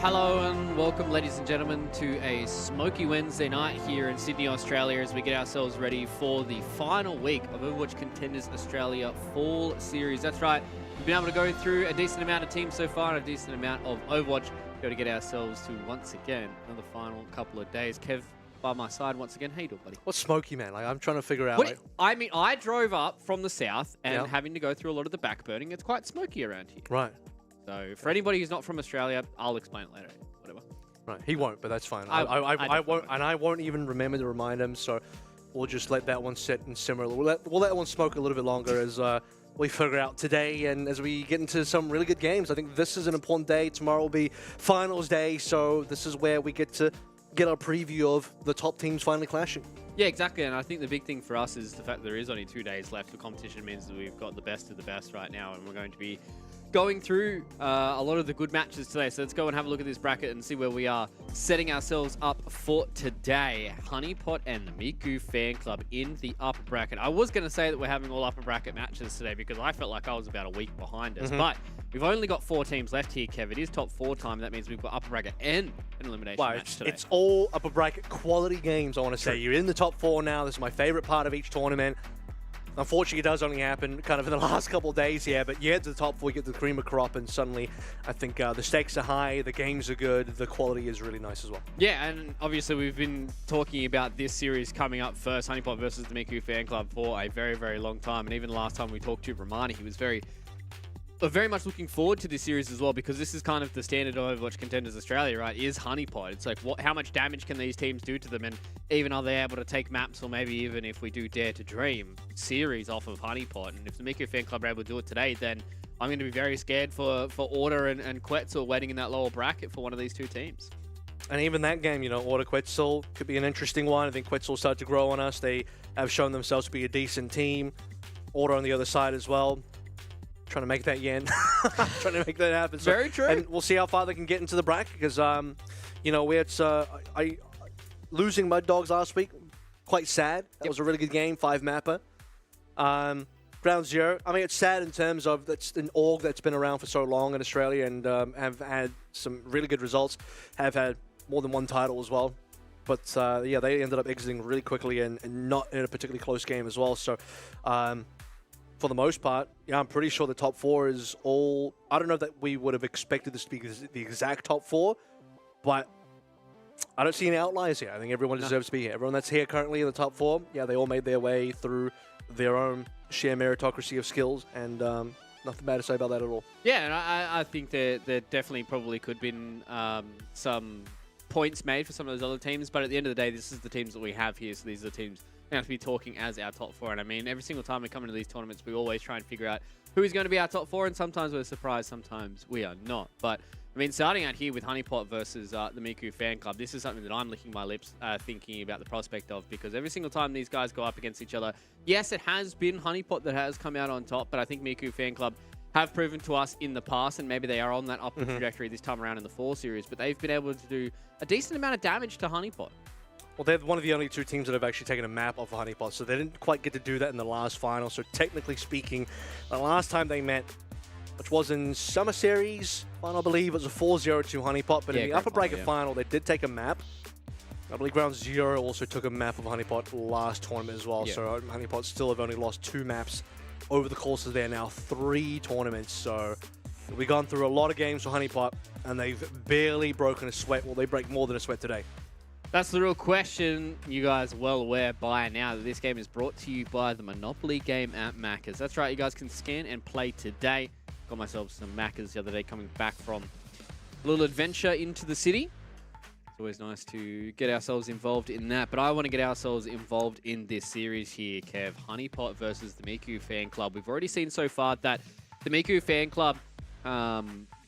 Hello and welcome, ladies and gentlemen, to a smoky Wednesday night here in Sydney, Australia, as we get ourselves ready for the final week of Overwatch Contenders Australia Fall Series. That's right, we've been able to go through a decent amount of teams so far and a decent amount of Overwatch. We've got to get ourselves to, once again, another final couple of days. Kev, by my side once again. How you doing, buddy? What's smoky, man? Like, I'm trying to figure out. I mean, I drove up from the south and having to go through a lot of the backburning. It's quite smoky around here. Right. So for anybody who's not from Australia, I'll explain it later. Whatever. Right. He won't, but that's fine. I won't, and I won't even remember to remind him. So we'll just let that one sit and simmer. We'll let that one smoke a little bit longer as we figure out today and as we get into some really good games. I think this is an important day. Tomorrow will be finals day, so this is where we get to get our preview of the top teams finally clashing. Yeah, exactly. And I think the big thing for us is the fact that there is only 2 days left. The competition means that we've got the best of the best right now, and we're going to be going through a lot of the good matches today. So let's go and have a look at this bracket and see where we are setting ourselves up for today. Honeypot and the Miku fan club in the upper bracket. I was going to say that we're having all upper bracket matches today because I felt like I was about a week behind us. But we've only got 4 teams left here, Kev. It is top 4 time. That means we've got upper bracket and an elimination match today. It's all upper bracket quality games, I want to say. You're in the top 4 now. This is my favorite part of each tournament. Unfortunately, it does only happen kind of in the last couple of days here, but you get to the top 4, you get the cream of crop, and suddenly I think the stakes are high, the games are good, the quality is really nice as well. Yeah, and obviously we've been talking about this series coming up first, Honeypot versus the Miku fan club, for a very, very long time. And even last time we talked to Romani, he was very much looking forward to this series as well, because this is kind of the standard of Overwatch Contenders Australia, right, is Honeypot. It's like, how much damage can these teams do to them, and even are they able to take maps, or maybe even if we do Dare to Dream series off of Honeypot. And if the Miku fan club are able to do it today, then I'm going to be very scared for Order and Quetzal waiting in that lower bracket for one of these 2 teams. And even that game, you know, Order Quetzal could be an interesting one. I think Quetzal started to grow on us. They have shown themselves to be a decent team. Order on the other side as well. Trying to make that yen. Trying to make that happen. So, very true. And we'll see how far they can get into the bracket because, you know, losing Mud Dogs last week, quite sad. That was a really good game, 5-mapper. Ground Zero, I mean, it's sad in terms of that's an org that's been around for so long in Australia and have had some really good results, have had more than 1 title as well. But, yeah, they ended up exiting really quickly and not in a particularly close game as well. So, for the most part, yeah, I'm pretty sure the top 4 is all... I don't know that we would have expected this to be the exact top 4, but I don't see any outliers here. I think everyone deserves to be here. Everyone that's here currently in the top 4, yeah, they all made their way through their own sheer meritocracy of skills, and nothing bad to say about that at all. Yeah, and I think there definitely probably could have been some points made for some of those other teams, but at the end of the day, this is the teams that we have here, so these are the teams we have to be talking as our top 4. And I mean, every single time we come into these tournaments, we always try and figure out who is going to be our top 4, and sometimes we're surprised, sometimes we are not. But I mean, starting out here with Honeypot versus the Miku fan club, this is something that I'm licking my lips thinking about the prospect of, because every single time these guys go up against each other, yes, it has been Honeypot that has come out on top, but I think Miku fan club have proven to us in the past, and maybe they are on that upward trajectory this time around in the Fall Series, but they've been able to do a decent amount of damage to Honeypot. Well, they're one of the only 2 teams that have actually taken a map off of Honeypot, so they didn't quite get to do that in the last final. So technically speaking, the last time they met, which was in Summer Series final, I believe, it was a 4-0 to Honeypot, but in the upper bracket final, they did take a map. I believe Ground Zero also took a map of Honeypot last tournament as well, so Honeypot still have only lost 2 maps over the course of their now 3 tournaments. So we've gone through a lot of games for Honeypot, and they've barely broken a sweat. Well, they break more than a sweat today. That's the real question. You guys are well aware by now that this game is brought to you by the Monopoly game at Macca's. That's right, you guys can scan and play today. Got myself some Macca's the other day coming back from a little adventure into the city. It's always nice to get ourselves involved in that, but I want to get ourselves involved in this series here, Kev. Honeypot versus the Miku fan club. We've already seen so far that the Miku fan club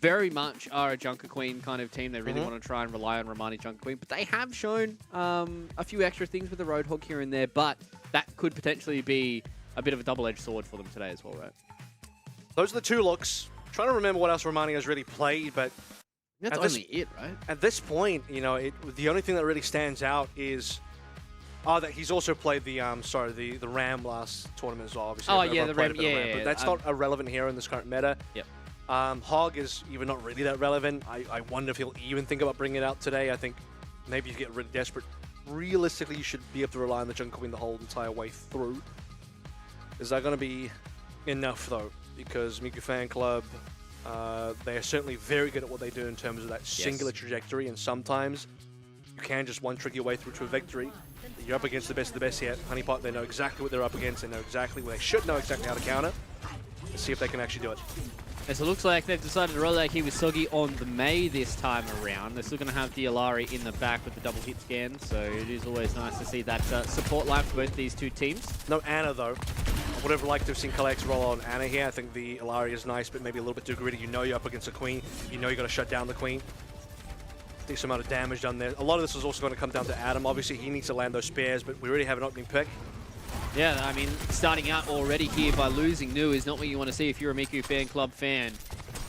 very much are a Junker Queen kind of team. They really want to try and rely on Romani Junker Queen, but they have shown a few extra things with the Roadhog here and there, but that could potentially be a bit of a double-edged sword for them today as well, right? Those are the 2 looks. I'm trying to remember what else Romani has really played, but that's only it, right? At this point, you know, the only thing that really stands out is that he's also played the Ram last tournament as well. Obviously, oh yeah, the Ram, but that's not irrelevant here in this current meta. Yep. Hog is even not really that relevant. I wonder if he'll even think about bringing it out today. I think maybe you get really desperate. Realistically, you should be able to rely on the Jungle Queen the whole entire way through. Is that going to be enough, though? Because Miku Fan Club, they are certainly very good at what they do in terms of that singular trajectory, and sometimes you can just one-trick your way through to a victory. You're up against the best of the best here. Honeypot, they know exactly what they're up against. They know exactly what they should know exactly how to counter. Let's see if they can actually do it. Yes, it looks like they've decided to roll out here with Soggy on the Mei this time around. They're still going to have the Alari in the back with the double hit scan, so it is always nice to see that support line for both these two teams. No Ana, though. I would have liked to have seen Collex roll on Ana here. I think the Alari is nice, but maybe a little bit too greedy. You know you're up against a Queen. You know you got to shut down the Queen. Decent amount of damage done there. A lot of this is also going to come down to Adam. Obviously, he needs to land those spares, but we already have an opening pick. Yeah, I mean, starting out already here by losing Nu is not what you want to see if you're a Miku Fan Club fan.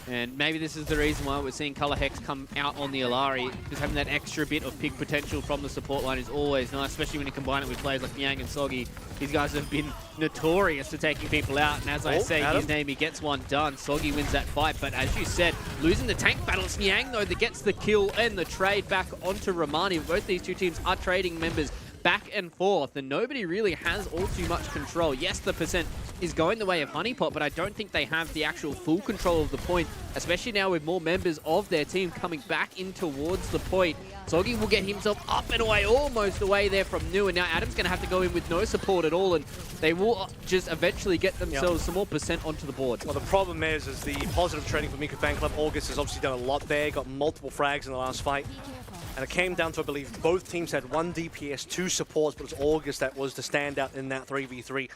And maybe this is the reason why we're seeing Color Hex come out on the Alari, because having that extra bit of pick potential from the support line is always nice, especially when you combine it with players like Niang and Soggy. These guys have been notorious for taking people out, and as I say his name, he gets one done. Soggy wins that fight, but as you said, losing the tank battle, it's Niang, though, that gets the kill and the trade back onto Romani. Both these two teams are trading members back and forth, and nobody really has all too much control. Yes, the percent is going the way of Honeypot, but I don't think they have the actual full control of the point, especially now with more members of their team coming back in towards the point. Soggy will get himself up and away, almost away there from Nu, and now Adam's going to have to go in with no support at all, and they will just eventually get themselves some more percent onto the board. Well, the problem is the positive trading for Miku Fan Club. August has obviously done a lot there, got multiple frags in the last fight. And it came down to, I believe, both teams had 1 DPS, 2 supports, but it was August that was the standout in that 3v3.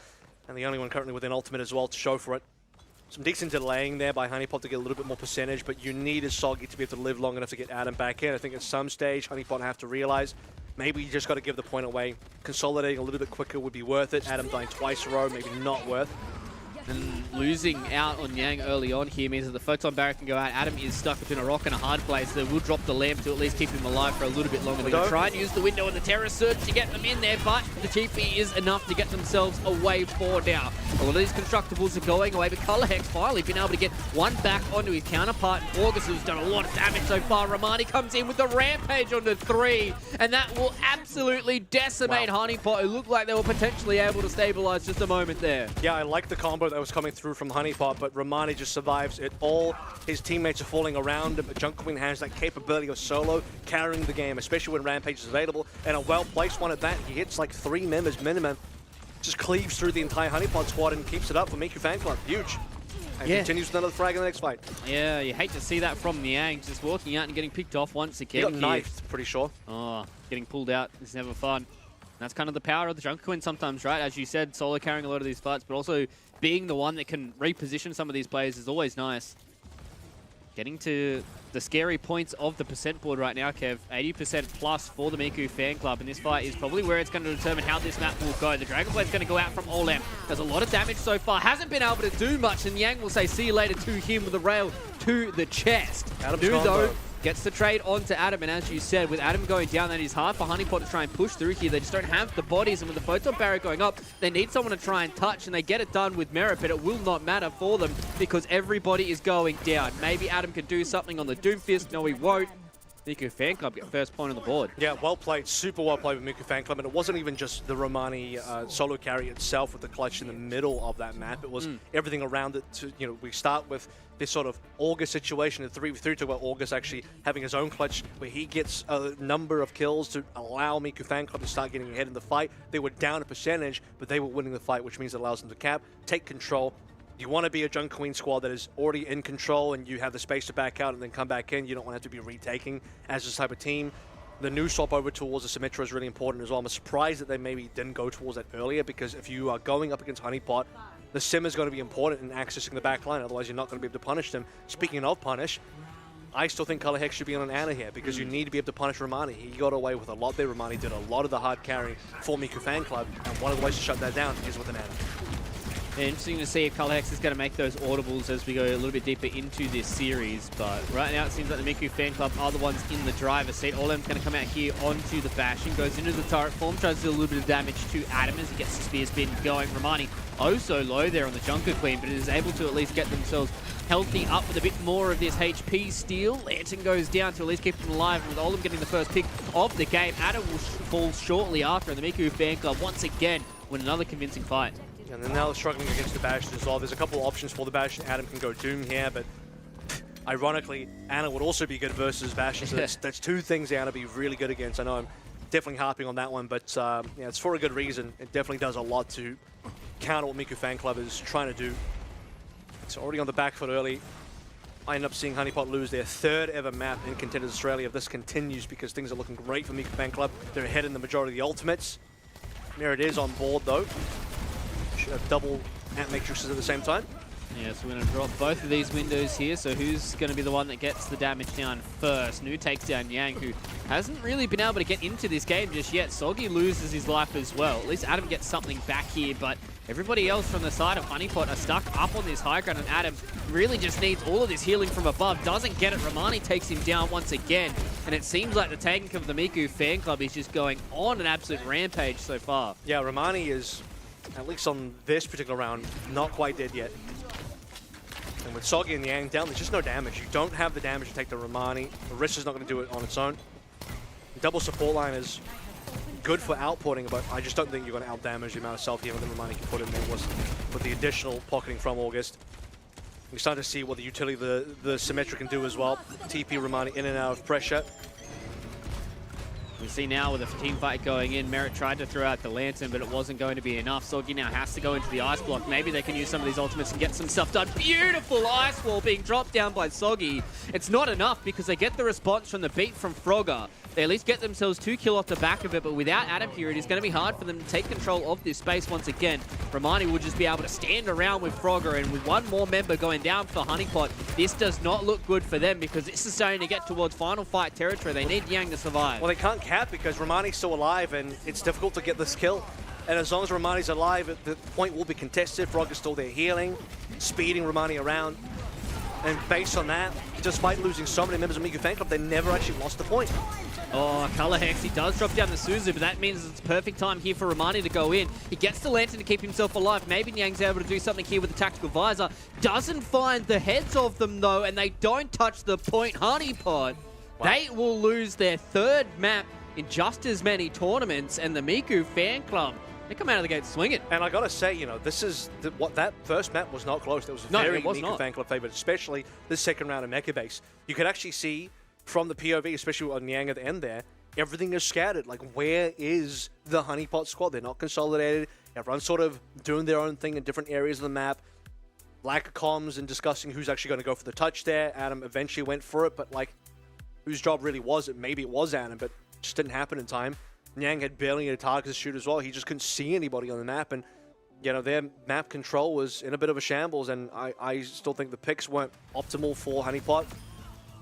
And the only one currently with an ultimate as well to show for it. Some decent delaying there by Honeypot to get a little bit more percentage, but you needed Soggy to be able to live long enough to get Adam back in. I think at some stage, Honeypot have to realize maybe you just got to give the point away. Consolidating a little bit quicker would be worth it. Adam dying twice in a row, maybe not worth. And losing out on Yang early on here means that the Photon Barrier can go out. Adam is stuck between a rock and a hard place, so we'll drop the lamp to at least keep him alive for a little bit longer. They're going to try and use the window and the Terror Surge to get them in there, but the TP is enough to get themselves away for now. A lot of these Constructables are going away, but Color Hex finally been able to get one back onto his counterpart, and August has done a lot of damage so far. Romani comes in with the Rampage onto 3, and that will absolutely decimate Honeypot, who looked like they were potentially able to stabilize just a moment there. Yeah, I like the combo that was coming through from Honeypot, but Romani just survives it all. His teammates are falling around him, but Jungle Queen has that capability of solo carrying the game, especially when Rampage is available, and a well-placed one at that. He hits like 3 members minimum, just cleaves through the entire Honeypot squad and keeps it up for Miku Fan Club. Huge. And continues with another frag in the next fight. Yeah, you hate to see that from Niang, just walking out and getting picked off once again. He got knifed, pretty sure. Oh, getting pulled out is never fun. That's kind of the power of the Jungle Queen sometimes, right? As you said, solo carrying a lot of these fights, but also being the one that can reposition some of these players is always nice. Getting to the scary points of the percent board right now, Kev. 80% plus for the Miku Fan Club, and this fight is probably where it's going to determine how this map will go. The Dragonblade's going to go out from Olam. Does a lot of damage so far. Hasn't been able to do much, and Yang will say see you later to him with a rail to the chest. Nu, though, gets the trade onto Adam, and as you said, with Adam going down, that is hard for Honeypot to try and push through here. They just don't have the bodies, and with the Photon Barrier going up, they need someone to try and touch, and they get it done with merit, but it will not matter for them because everybody is going down. Maybe Adam can do something on the Doomfist. No, he won't. Miku Fan Club get first point on the board. Yeah, well played. Super well played with Miku Fan Club, and it wasn't even just the Romani solo carry itself with the clutch in the middle of that map. It was everything around it. We start with this sort of August situation in 3v3, talk about August actually having his own clutch where he gets a number of kills to allow Miku Fan Club to start getting ahead in the fight. They were down a percentage, but they were winning the fight, which means it allows them to cap, take control. You want to be a Jungle Queen squad that is already in control and you have the space to back out and then come back in. You don't want to have to be retaking as this type of team. The new swap over towards the Symmetra is really important as well. I'm surprised that they maybe didn't go towards that earlier, because if you are going up against Honeypot, the Sim is going to be important in accessing the back line, otherwise you're not going to be able to punish them. Speaking of punish, I still think Color Hex should be on an Ana here, because you need to be able to punish Romani. He got away with a lot there. Romani did a lot of the hard carrying for Miku Fan Club, and one of the ways to shut that down is with an Ana. Interesting to see if Colorhex is going to make those audibles as we go a little bit deeper into this series. But right now it seems like the Miku fan club are the ones in the driver's seat. All of them's going to come out here onto the Bastion. Goes into the turret form, tries to do a little bit of damage to Adam as he gets the spear spin going. Romani oh so low there on the Junker Queen, but is able to at least get themselves healthy up with a bit more of this HP steal. Lantern goes down to at least keep them alive, and with Olim getting the first pick of the game, Adam will fall shortly after, and the Miku fan club once again win another convincing fight. And then now struggling against the Bastion as well. There's a couple of options for the Bastion. Adam can go Doom here, but ironically, Ana would also be good versus Bastion. So that's two things Ana be really good against. I know I'm definitely harping on that one, but yeah, it's for a good reason. It definitely does a lot to counter what Miku Fan Club is trying to do. It's already on the back foot early. I end up seeing Honeypot lose their third ever map in Contenders Australia if this continues, because things are looking great for Miku Fan Club. They're ahead in the majority of the ultimates. There it is on board though. Should have double ant matrices at the same time. Yeah, so we're going to drop both of these windows here. So who's going to be the one that gets the damage down first? Nu takes down Yang, who hasn't really been able to get into this game just yet. Soggy loses his life as well. At least Adam gets something back here, but everybody else from the side of Honeypot are stuck up on this high ground, and Adam really just needs all of this healing from above. Doesn't get it. Romani takes him down once again, and it seems like the tank of the Miku fan club is just going on an absolute rampage so far. Yeah, Romani is, at least on this particular round, not quite dead yet. And with Soggy and Yang down, there's just no damage. You don't have the damage to take the Romani. Marissa's not going to do it on its own. Double support line is good for outputting, but I just don't think you're going to outdamage the amount of self-healing that Romani can put in there with the additional pocketing from August. We're starting to see what the utility the Symmetra can do as well. TP Romani in and out of pressure. We see now with a team fight going in, Merit tried to throw out the Lantern, but it wasn't going to be enough. Soggy now has to go into the ice block. Maybe they can use some of these ultimates and get some stuff done. Beautiful ice wall being dropped down by Soggy. It's not enough because they get the response from the beat from Frogger. They at least get themselves 2 kills off the back of it, but without Adam here, it is going to be hard for them to take control of this space once again. Romani will just be able to stand around with Frogger, and with one more member going down for Honeypot, this does not look good for them because this is starting to get towards final fight territory. They need Yang to survive. Well, they can't cap because Romani's still alive, and it's difficult to get this kill. And as long as Romani's alive, the point will be contested. Frogger's still there healing, speeding Romani around. And based on that, despite losing so many members of Miku Fan Club, they never actually lost the point. Oh, Colorhex, he does drop down the Suzu, but that means it's perfect time here for Romani to go in. He gets the Lantern to keep himself alive. Maybe Nyang's able to do something here with the Tactical Visor. Doesn't find the heads of them, though, and they don't touch the point. Honeypot, they will lose their third map in just as many tournaments, and the Miku Fan Club, they come out of the gate swinging. And I gotta say, you know, this is that first map was not close. It was very Miku Fan Club favorite, especially this second round of Mecha Base. You could actually see from the POV, especially on Yang at the end there, everything is scattered. Like, where is the Honeypot squad? They're not consolidated. Everyone's sort of doing their own thing in different areas of the map. Lack of comms and discussing who's actually going to go for the touch there. Adam eventually went for it, but like, whose job really was it? Maybe it was Adam, but it just didn't happen in time. Nyang had barely any targets to shoot as well. He just couldn't see anybody on the map, and you know, their map control was in a bit of a shambles, and I still think the picks weren't optimal for Honeypot.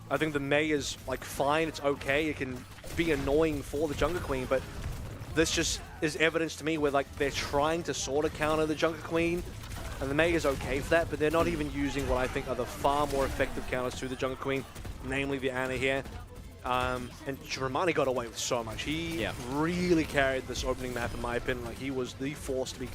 I think the Mei is like fine, it's okay, it can be annoying for the Jungle Queen, but this just is evidence to me where like they're trying to sort of counter the Jungle Queen, and the Mei is okay for that, but they're not even using what I think are the far more effective counters to the Jungle Queen, namely the Ana here. And Romani got away with so much. He really carried this opening map, in my opinion. Like, he was the force to be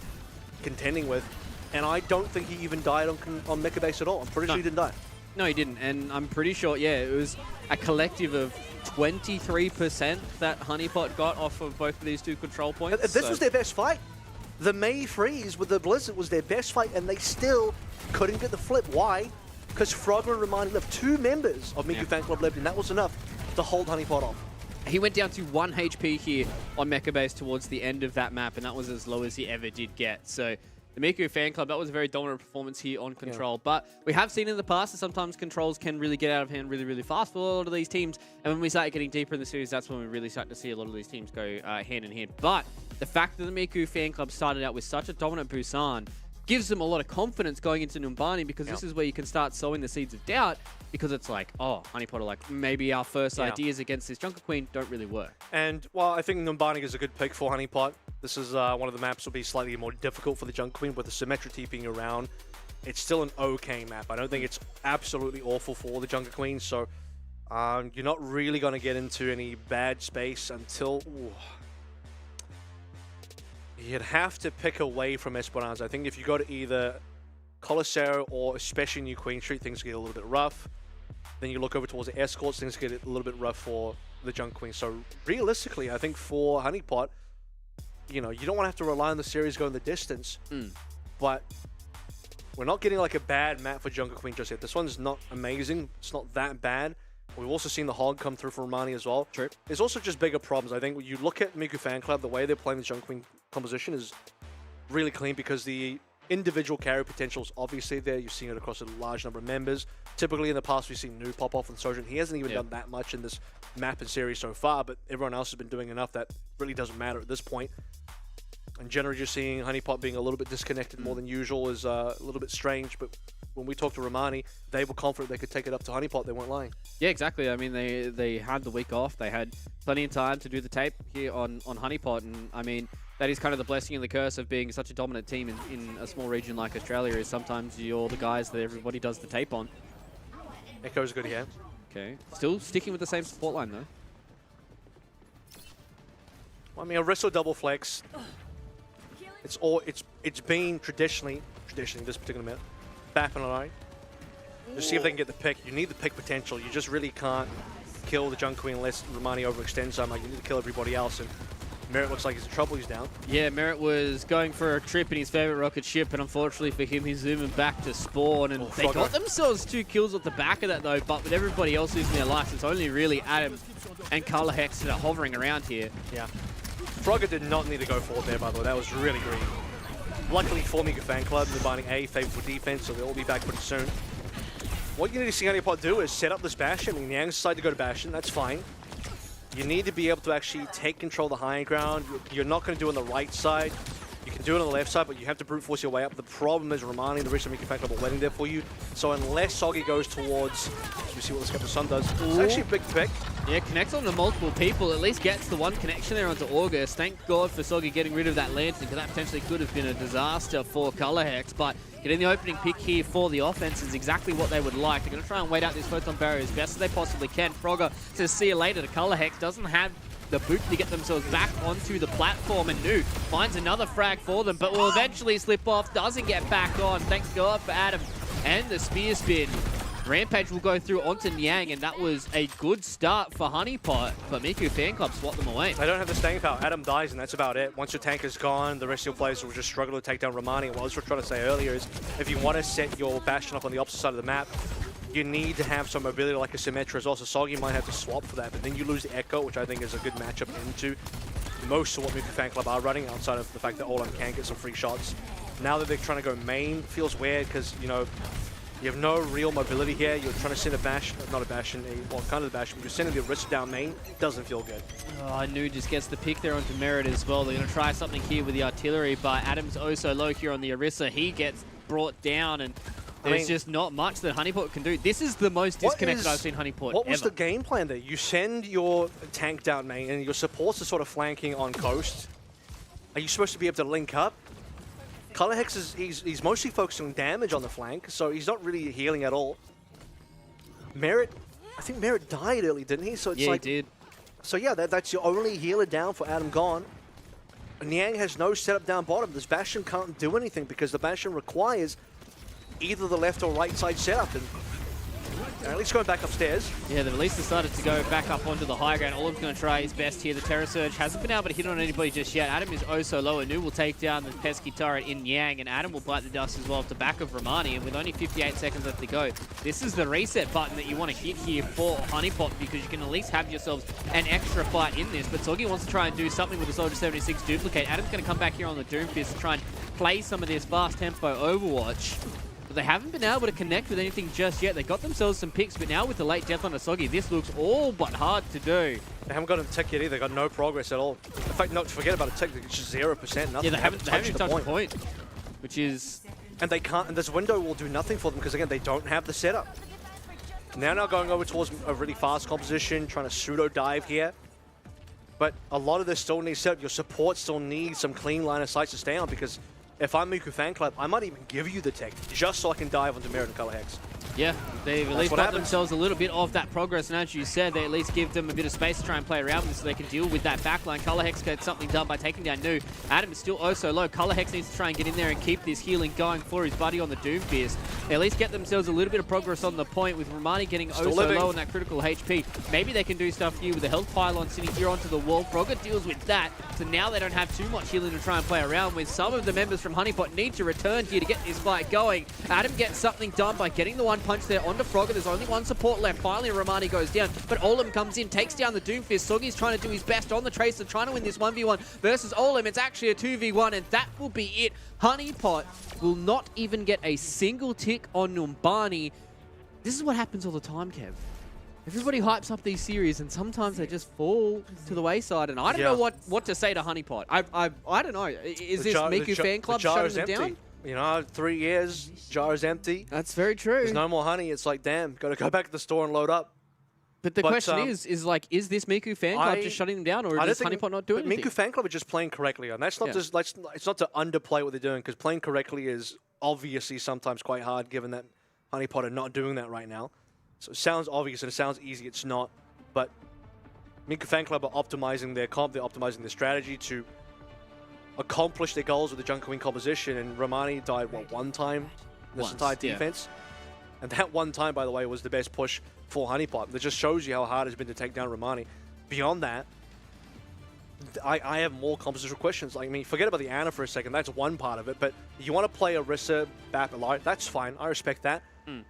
contending with, and I don't think he even died on Mecha Base at all. I'm pretty sure he didn't die. No, he didn't, and I'm pretty sure, yeah, it was a collective of 23% that Honeypot got off of both of these two control points. This was their best fight. The Mei freeze with the Blizzard was their best fight, and they still couldn't get the flip. Why? Because Frogger and Romani left 2 members of Miku Fan Club left, and that was enough to hold Honeypot off. He went down to 1 HP here on Mecha Base towards the end of that map, and that was as low as he ever did get. So the Miku Fan Club, that was a very dominant performance here on Control. Yeah. But we have seen in the past that sometimes controls can really get out of hand really, really fast for a lot of these teams. And when we start getting deeper in the series, that's when we really start to see a lot of these teams go hand in hand. But the fact that the Miku Fan Club started out with such a dominant Busan gives them a lot of confidence going into Numbani, because this is where you can start sowing the seeds of doubt, because it's like, oh, Honeypot are like, maybe our first ideas against this Junker Queen don't really work. And, well, I think Numbani is a good pick for Honeypot. This is one of the maps will be slightly more difficult for the Jungle Queen with the Symmetra TPing around. It's still an okay map. I don't think it's absolutely awful for the Jungle Queen, so you're not really going to get into any bad space until... Ooh. You'd have to pick away from Esperanza. I think if you go to either Coliseo or especially New Queen Street, things get a little bit rough. Then you look over towards the Escorts, things get a little bit rough for the Jungle Queen. So realistically, I think for Honeypot, you know, you don't want to have to rely on the series going the distance, but we're not getting like a bad map for Jungle Queen just yet. This one's not amazing. It's not that bad. We've also seen the Hog come through for Romani as well. True. There's also just bigger problems. I think when you look at Miku Fan Club, the way they're playing the Jungle Queen composition is really clean because the individual carry potential is obviously there. You're seeing it across a large number of members. Typically in the past, we've seen New pop off with Sojourn. He hasn't even done that much in this map and series so far, but everyone else has been doing enough that really doesn't matter at this point. And generally, just seeing Honeypot being a little bit disconnected more than usual is a little bit strange. But when we talked to Romani, they were confident they could take it up to Honeypot. They weren't lying. Yeah, exactly. I mean, they had the week off. They had plenty of time to do the tape here on Honeypot. And, I mean, that is kind of the blessing and the curse of being such a dominant team in a small region like Australia is sometimes you're the guys that everybody does the tape on. Echo's good here. Okay. Still sticking with the same support line, though. Well, I mean, a wrestle double flex. It's been traditionally this particular map, Bap and I. Just see if they can get the pick. You need the pick potential. You just really can't kill the Jungle Queen unless Romani overextends so much. You need to kill everybody else. And Merit looks like he's in trouble. He's down. Yeah, Merit was going for a trip in his favorite rocket ship, and unfortunately for him, he's zooming back to spawn. And they got themselves 2 kills off the back of that, though. But with everybody else losing their lives, it's only really Adam and Color Hex that are hovering around here. Yeah. Frogger did not need to go forward there, by the way. That was really green. Luckily for Miku Fan Club, Numbani A, favorable defense, so they'll all be back pretty soon. What you need to see Honeypot do is set up this Bastion. I mean, Niang's decided to go to Bastion, that's fine. You need to be able to actually take control of the high ground. You're not going to do it on the right side. You can do it on the left side, but you have to brute force your way up. The problem is Romani and the rest of Miku Fan Club are waiting there for you. So unless Soggy goes towards, we see what this Captain Sun does. It's actually a big pick. Yeah, connects on to multiple people. At least gets the one connection there onto August. Thank God for Soggy getting rid of that lantern, because that potentially could have been a disaster for Color Hex. But getting the opening pick here for the offense is exactly what they would like. They're going to try and wait out this photon barrier as best as they possibly can. Frogger says see you later to Color Hex. Doesn't have the boot to get themselves back onto the platform, and Nu finds another frag for them, but will eventually slip off, doesn't get back on. Thank God for Adam and the spear spin. Rampage will go through onto Niang, and that was a good start for Honeypot, but Miku Fan Club swat them away. They don't have the staying power. Adam dies, and that's about it. Once your tank is gone, the rest of your players will just struggle to take down Romani. And what I was trying to say earlier is, if you want to set your Bastion up on the opposite side of the map, you need to have some mobility like a Symmetra as well. So Soggy might have to swap for that, but then you lose the Echo, which I think is a good matchup into most of what Miku Fan Club are running, outside of the fact that Olam can get some free shots. Now that they're trying to go main, feels weird because, you know, you have no real mobility here. You're trying to send a Bastion, not a Bastion, well, kind of a Bastion, but you're sending the Orisa down main. Doesn't feel good. Oh, Nu just gets the pick there onto Merit as well. They're going to try something here with the artillery, but Adam's oh so low here on the Orisa. He gets brought down, and there's just not much that Honeypot can do. This is the most disconnected I've seen Honeypot What was ever. the game plan there? You send your tank down main, and your supports are sort of flanking on coast. Are you supposed to be able to link up? Color Hex is he's mostly focusing on damage on the flank, so he's not really healing at all. Merit, I think Merit died early, didn't he? So it's like, he did. So yeah, that's your only healer down for Adam gone. Niang has no setup down bottom. This Bastion can't do anything because the Bastion requires either the left or right side setup. And at least going back upstairs. Yeah, they've at least decided to go back up onto the high ground. Olim's going to try his best here. The Terror Surge hasn't been able to hit on anybody just yet. Adam is oh so low, and Nu will take down the pesky turret in Yang, and Adam will bite the dust as well off the back of Romani. And with only 58 seconds left to go, this is the reset button that you want to hit here for Honeypot, because you can at least have yourselves an extra fight in this. But Soggy wants to try and do something with the Soldier 76 duplicate. Adam's going to come back here on the Doomfist to try and play some of this fast tempo Overwatch. But they haven't been able to connect with anything just yet. They got themselves some picks, but now with the late death on Soggy, this looks all but hard to do. They haven't got a tick yet either. They've got no progress at all. In fact, not forget about a tick. It's just 0%. Nothing. Yeah, they haven't even touched the point, which is... And they can't. And this window will do nothing for them because, again, they don't have the setup. Now going over towards a really fast composition, trying to pseudo dive here. But a lot of this still needs set. Your support still needs some clean line of sight to stay on, because if I'm Miku Fan Club, I might even give you the tech just so I can dive onto Merit and Color Hex. Yeah, they've at least got themselves a little bit of that progress, and as you said, they at least give them a bit of space to try and play around with so they can deal with that backline. Color Hex gets something done by taking down Nu. Adam is still oh so low. Color Hex needs to try and get in there and keep this healing going for his buddy on the Doomfist. They at least get themselves a little bit of progress on the point, with Romani getting oh so low on that critical HP. Maybe they can do stuff here with the health pylon sitting here onto the wall. Frogger deals with that, so now they don't have too much healing to try and play around with. Some of the members from Honeypot need to return here to get this fight going. Adam gets something done by getting the one punch there onto Frogger. There's only one support left. Finally, Romani goes down, but Olim comes in, takes down the Doomfist. Soggy's trying to do his best on the Tracer, trying to win this 1v1 versus Olim. It's actually a 2v1, and that will be it. Honeypot will not even get a single tick on Numbani. This is what happens all the time, Kev. Everybody hypes up these series, and sometimes they just fall to the wayside, and I don't know what to say to Honeypot. I don't know. Is this Miku Fan Club shutting them down? You know, 3 years, jar is empty. That's very true. There's no more honey. It's like, damn, got to go back to the store and load up. But the question is this Miku Fan Club just shutting them down, or is Honeypot not doing anything? Miku Fan Club are just playing correctly, and that's not just it's not to underplay what they're doing, because playing correctly is obviously sometimes quite hard, given that Honeypot are not doing that right now. So it sounds obvious and it sounds easy. It's not, but Miku Fan Club are optimizing their comp. They're optimizing their strategy to accomplish their goals with the Junker Wing composition, and Romani died, what, one time in this entire defense? Yeah. And that one time, by the way, was the best push for Honeypot. That just shows you how hard it's been to take down Romani. Beyond that, I have more compositional questions. Like, I mean, forget about the Ana for a second. That's one part of it. But you want to play Orisa, Bapilar, that's fine. I respect that.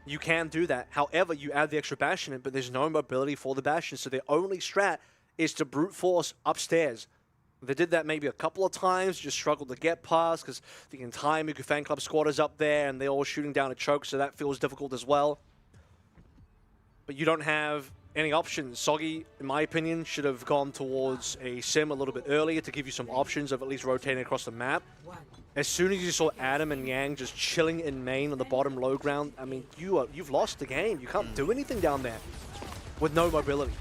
You can do that. However, you add the extra Bastion in, but there's no mobility for the Bastion. So their only strat is to brute force upstairs. They did that maybe a couple of times, just struggled to get past because the entire Miku Fan Club squad is up there and they're all shooting down a choke, so that feels difficult as well. But you don't have any options. Soggy, in my opinion, should have gone towards a sim a little bit earlier to give you some options of at least rotating across the map. As soon as you saw Adam and Yang just chilling in main on the bottom low ground, I mean, you've lost the game. You can't do anything down there with no mobility.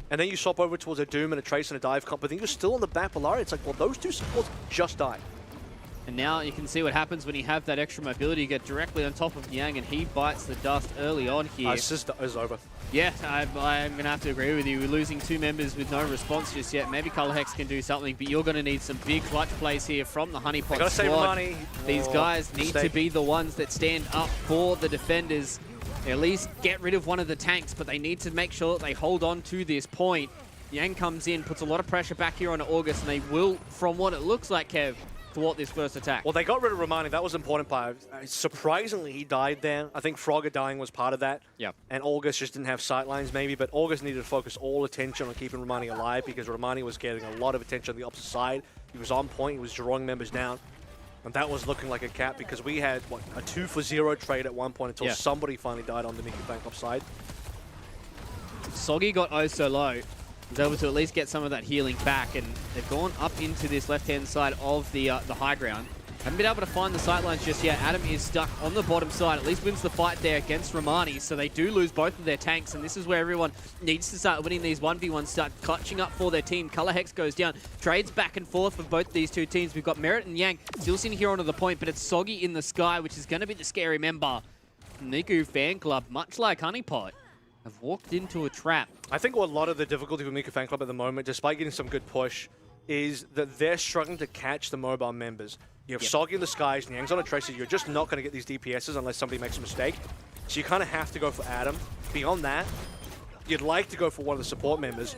And then you swap over towards a Doom and a Trace and a dive comp, but then you're still on the Bapilar. It's like, well, those two supports just died. And now you can see what happens when you have that extra mobility. You get directly on top of Yang, and he bites the dust early on here. This is over. Yeah, I'm going to have to agree with you. We're losing two members with no response just yet. Maybe Color Hex can do something, but you're going to need some big clutch plays here from the Honeypot squad. Romani. These guys need to be the ones that stand up for the defenders. At least get rid of one of the tanks, but they need to make sure that they hold on to this point. Yang comes in, puts a lot of pressure back here on August, and they will, from what it looks like, Kev, thwart this first attack. Well, they got rid of Romani. That was an important part. Surprisingly, he died there. I think Frogger dying was part of that. Yeah. And August just didn't have sightlines, maybe, but August needed to focus all attention on keeping Romani alive because Romani was getting a lot of attention on the opposite side. He was on point. He was drawing members down. And that was looking like a cap because we had, what, a 2-for-0 trade at one point until somebody finally died on the Miku Fan Club side. Soggy got oh so low. Was able to at least get some of that healing back, and they've gone up into this left-hand side of the high ground. Haven't been able to find the sightlines just yet. Adam is stuck on the bottom side. At least wins the fight there against Romani, so they do lose both of their tanks, and this is where everyone needs to start winning these 1v1s, start clutching up for their team. Color Hex goes down. Trades back and forth for both these two teams. We've got Merit and Yang still sitting here onto the point, but it's Soggy in the sky, which is going to be the scary member. Miku Fan Club, much like Honeypot, have walked into a trap. I think a lot of the difficulty with Miku Fan Club at the moment, despite getting some good push, is that they're struggling to catch the mobile members. You have Soggy in the skies and Yang's on a Tracer. You're just not going to get these DPSs unless somebody makes a mistake. So you kind of have to go for Adam. Beyond that, you'd like to go for one of the support members.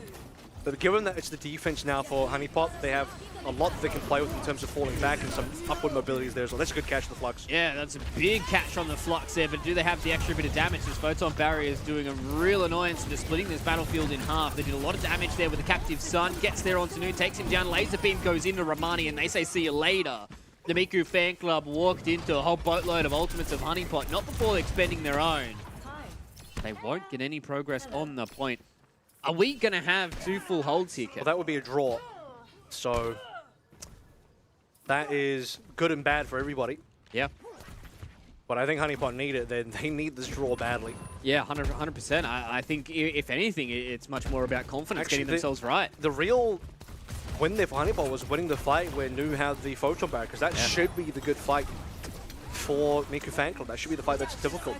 But given that it's the defense now for Honeypot, they have a lot that they can play with in terms of falling back and some upward mobilities there as well. That's a good catch, the Flux. Yeah, that's a big catch on the Flux there, but do they have the extra bit of damage? This Photon Barrier is doing a real annoyance and just splitting this battlefield in half. They did a lot of damage there with the Captive Sun, gets there onto Nu, takes him down, Laser Beam goes into Romani, and they say see you later. The Miku Fan Club walked into a whole boatload of ultimates of Honeypot, not before expending their own. They won't get any progress on the point. Are we going to have two full holds here, Kev? Well, that would be a draw. So that is good and bad for everybody. Yeah. But I think Honeypot need it. They need this draw badly. Yeah, 100%. I think, if anything, it's much more about confidence, Actually, getting themselves right. The real win there for Honeypot was winning the fight where Nu had the photon barrier, because that should be the good fight for Miku Fan Club. That should be the fight that's difficult.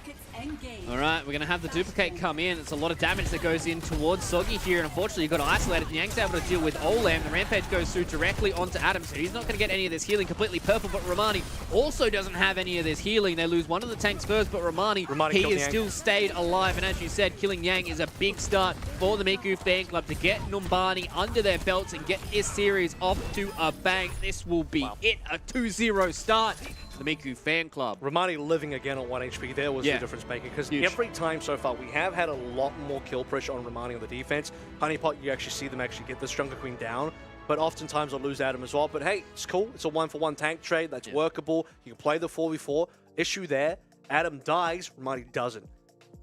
All right, we're going to have the duplicate come in. It's a lot of damage that goes in towards Soggy here, and unfortunately, you've got to isolate it. Nyang's able to deal with Olam. The Rampage goes through directly onto Adam, so he's not going to get any of this healing. Completely purple, but Romani also doesn't have any of this healing. They lose one of the tanks first, but Romani he has still stayed alive, and as you said, killing Nyang is a big start for the Miku Fan Club to get Numbani under their belts and get this series off to a bang. This will be it, a 2-0 start. The Miku Fan Club. Romani living again on 1 HP, there was the difference making, because every time so far we have had a lot more kill pressure on Romani on the defense. Honeypot, you actually see them actually get this Jungle Queen down, but oftentimes they'll lose Adam as well. But hey, it's cool. It's a 1-for-1 tank trade. That's workable. You can play the 4v4. Issue there, Adam dies, Romani doesn't.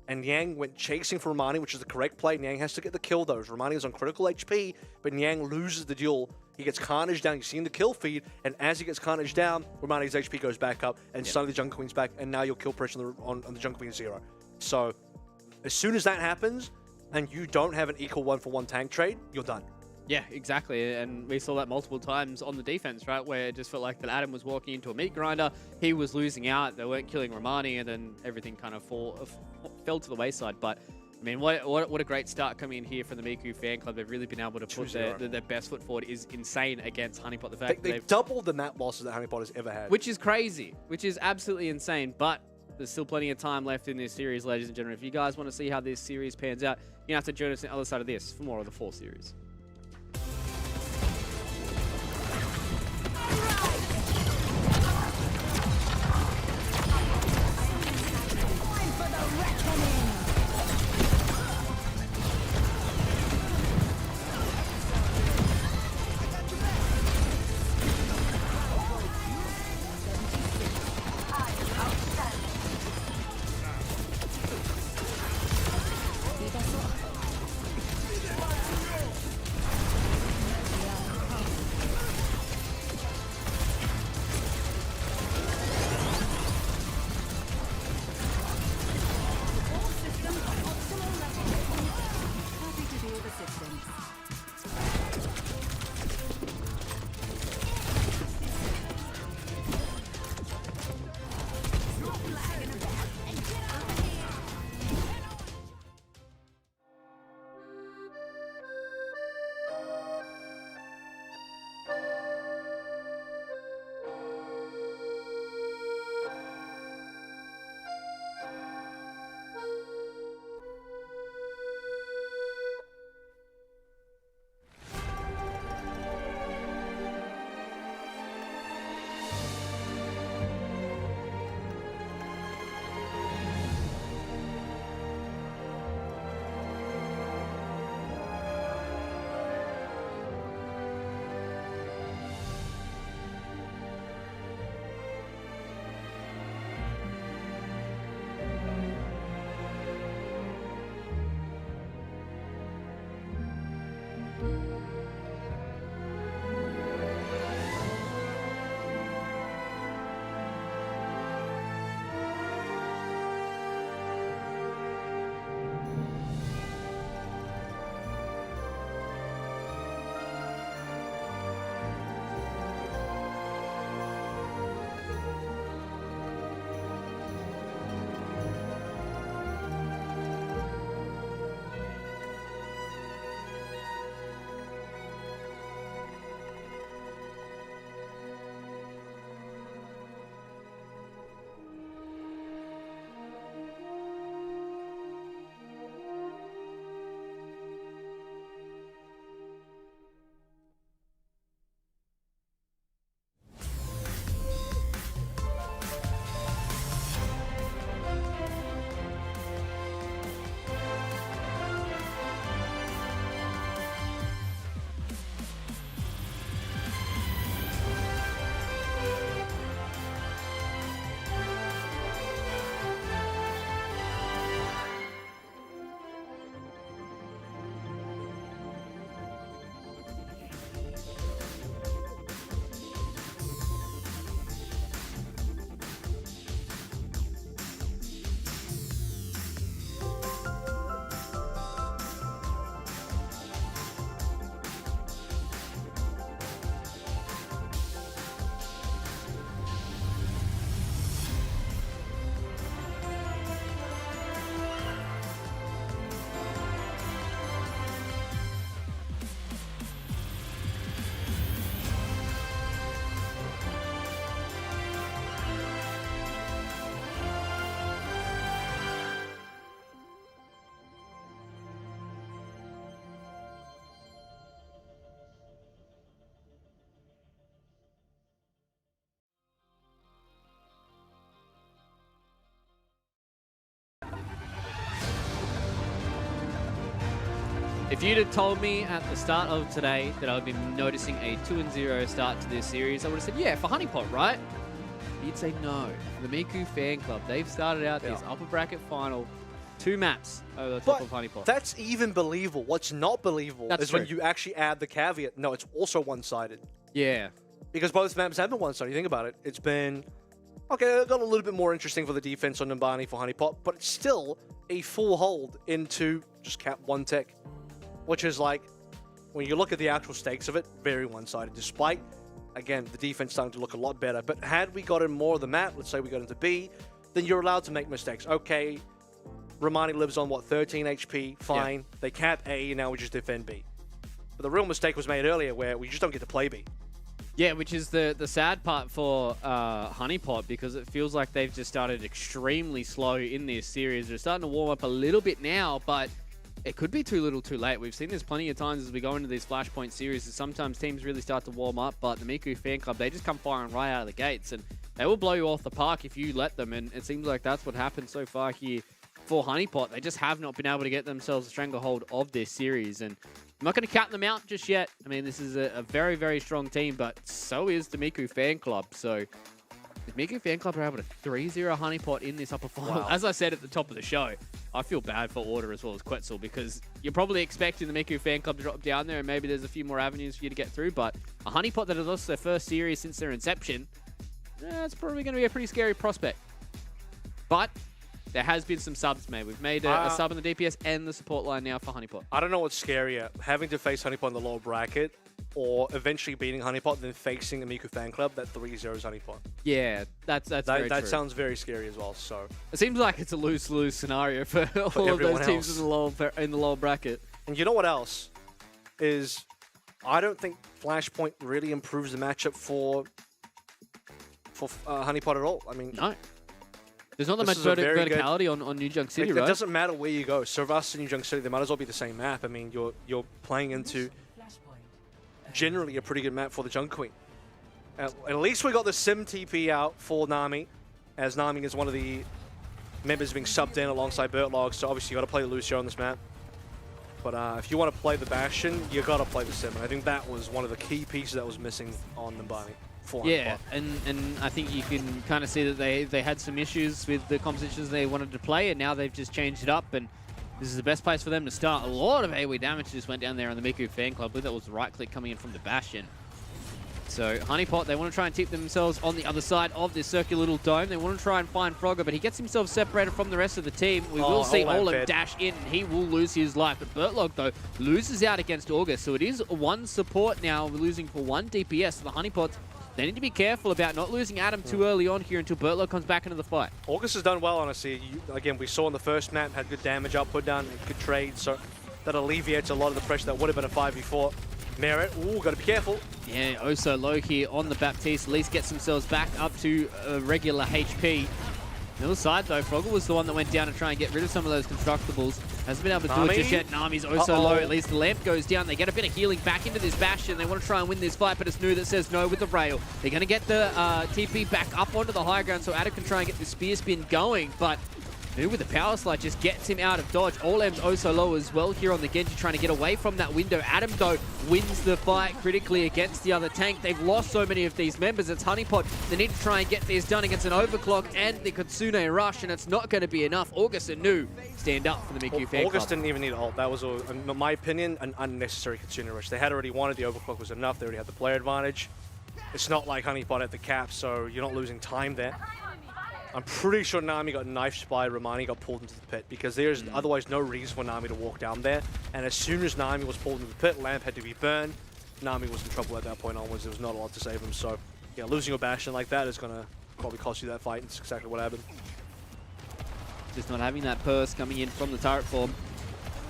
And Nyang went chasing for Romani, which is the correct play. Nyang has to get the kill, though. Romani is on critical HP, but Nyang loses the duel. He gets Carnage down. You've seen the kill feed, and as he gets Carnage down, Romani's HP goes back up, and suddenly the Jungle Queen's back, and now your kill pressure on the Jungle Queen is 0. So, as soon as that happens, and you don't have an equal 1-for-1 tank trade, you're done. Yeah, exactly, and we saw that multiple times on the defense, right, where it just felt like that Adam was walking into a meat grinder, he was losing out, they weren't killing Romani, and then everything kind of fell to the wayside. But I mean, what a great start coming in here from the Miku Fan Club. They've really been able to put their best foot forward. Is insane against Honeypot. The fact they've doubled the map losses that Honeypot has ever had, which is crazy, which is absolutely insane. But there's still plenty of time left in this series, ladies and gentlemen. If you guys want to see how this series pans out, you have to join us on the other side of this for more of the 4 series. If you'd have told me at the start of today that I would be noticing a 2-0 start to this series, I would have said, yeah, for Honeypot, right? You'd say no. The Miku fan club, they've started out this upper bracket final, 2 maps over the top of Honeypot. That's even believable. What's not believable is when you actually add the caveat, no, it's also one-sided. Yeah. Because both maps have been one-sided. You think about it. It's been, okay, it got a little bit more interesting for the defense on Numbani for Honeypot, but it's still a full hold into just cap 1 tick. Which is like, when you look at the actual stakes of it, very one-sided. Despite, again, the defense starting to look a lot better. But had we gotten more of the map, let's say we got into B, then you're allowed to make mistakes. Okay, Romani lives on, what, 13 HP? Fine. Yeah. They cap A, and now we just defend B. But the real mistake was made earlier where we just don't get to play B. Yeah, which is the sad part for Honeypot, because it feels like they've just started extremely slow in this series. They're starting to warm up a little bit now, but it could be too little too late. We've seen this plenty of times as we go into these Flashpoint series. Sometimes teams really start to warm up, but the Miku fan club, they just come firing right out of the gates, and they will blow you off the park if you let them, and it seems like that's what happened so far here for Honeypot. They just have not been able to get themselves a stranglehold of this series, and I'm not going to count them out just yet. I mean, this is a very, very strong team, but so is the Miku fan club, so if Miku fan club are able to 3-0 Honeypot in this upper final, as I said at the top of the show, I feel bad for Order as well as Quetzal, because you're probably expecting the Miku fan club to drop down there and maybe there's a few more avenues for you to get through, but a Honeypot that has lost their first series since their inception, it's probably going to be a pretty scary prospect. But there has been some subs made. We've made a sub in the DPS and the support line now for Honeypot. I don't know what's scarier, having to face Honeypot in the lower bracket or eventually beating Honeypot, then facing the Miku fan club that 3-0s Honeypot. Yeah, that's very true. That sounds very scary as well. So it seems like it's a lose-lose scenario for all of those teams in the lower bracket. And you know what else is? I don't think Flashpoint really improves the matchup for Honeypot at all. I mean, no. There's not that much verticality on New Junk City, right? It doesn't matter where you go. So for us in New Junk City, they might as well be the same map. I mean, you're playing into generally a pretty good map for the Junk Queen. At least we got the Sim TP out for Nami, as Nami is one of the members being subbed in alongside Bertlog, so obviously you got to play Lucio on this map. But if you want to play the Bastion, you got to play the Sim, and I think that was one of the key pieces that was missing on Numbani. Yeah, and I think you can kind of see that they had some issues with the compositions they wanted to play, and now they've just changed it up, and this is the best place for them to start. A lot of AoE damage just went down there on the Miku fan club. I believe that was right click coming in from the Bastion. So Honeypot, they want to try and tip themselves on the other side of this circular little dome. They want to try and find Frogger, but he gets himself separated from the rest of the team. We will see Olem dash in, and he will lose his life. But Bertlog, though, loses out against August. So it is one support now. We're losing for 1 DPS. So the Honeypots, they need to be careful about not losing Adam too early on here until Bertlog comes back into the fight. August has done well, honestly. Again, we saw in the first map, had good damage output down, good trade, so that alleviates a lot of the pressure that would have been a 5v4. Merit, got to be careful. Yeah, oh so low here on the Baptiste. At least gets themselves back up to regular HP. The other side, though, Frogger was the one that went down to try and get rid of some of those constructibles. Hasn't been able to do it just yet. Nami's so low. At least the lamp goes down. They get a bit of healing back into this Bastion. They want to try and win this fight, but it's Nu that says no with the rail. They're going to get the TP back up onto the high ground so Adam can try and get the spear spin going, but Nu with the power slide just gets him out of dodge. Olem's so low as well here on the Genji, trying to get away from that window. Adam, though, wins the fight critically against the other tank. They've lost so many of these members. It's Honeypot. They need to try and get this done against an Overclock and the Kitsune Rush, and it's not going to be enough. August and Nu stand up for the Miku fan August club. Didn't even need a ult. That was, in my opinion, an unnecessary Kitsune Rush. They had already wanted the Overclock was enough. They already had the player advantage. It's not like Honeypot at the cap, so you're not losing time there. I'm pretty sure Nami got knifed by Romani, got pulled into the pit, because there's otherwise no reason for Nami to walk down there. And as soon as Nami was pulled into the pit, Lamp had to be burned. Nami was in trouble at that point onwards. There was not a lot to save him. So, yeah, losing a Bastion like that is going to probably cost you that fight. It's exactly what happened. Just not having that purse coming in from the turret form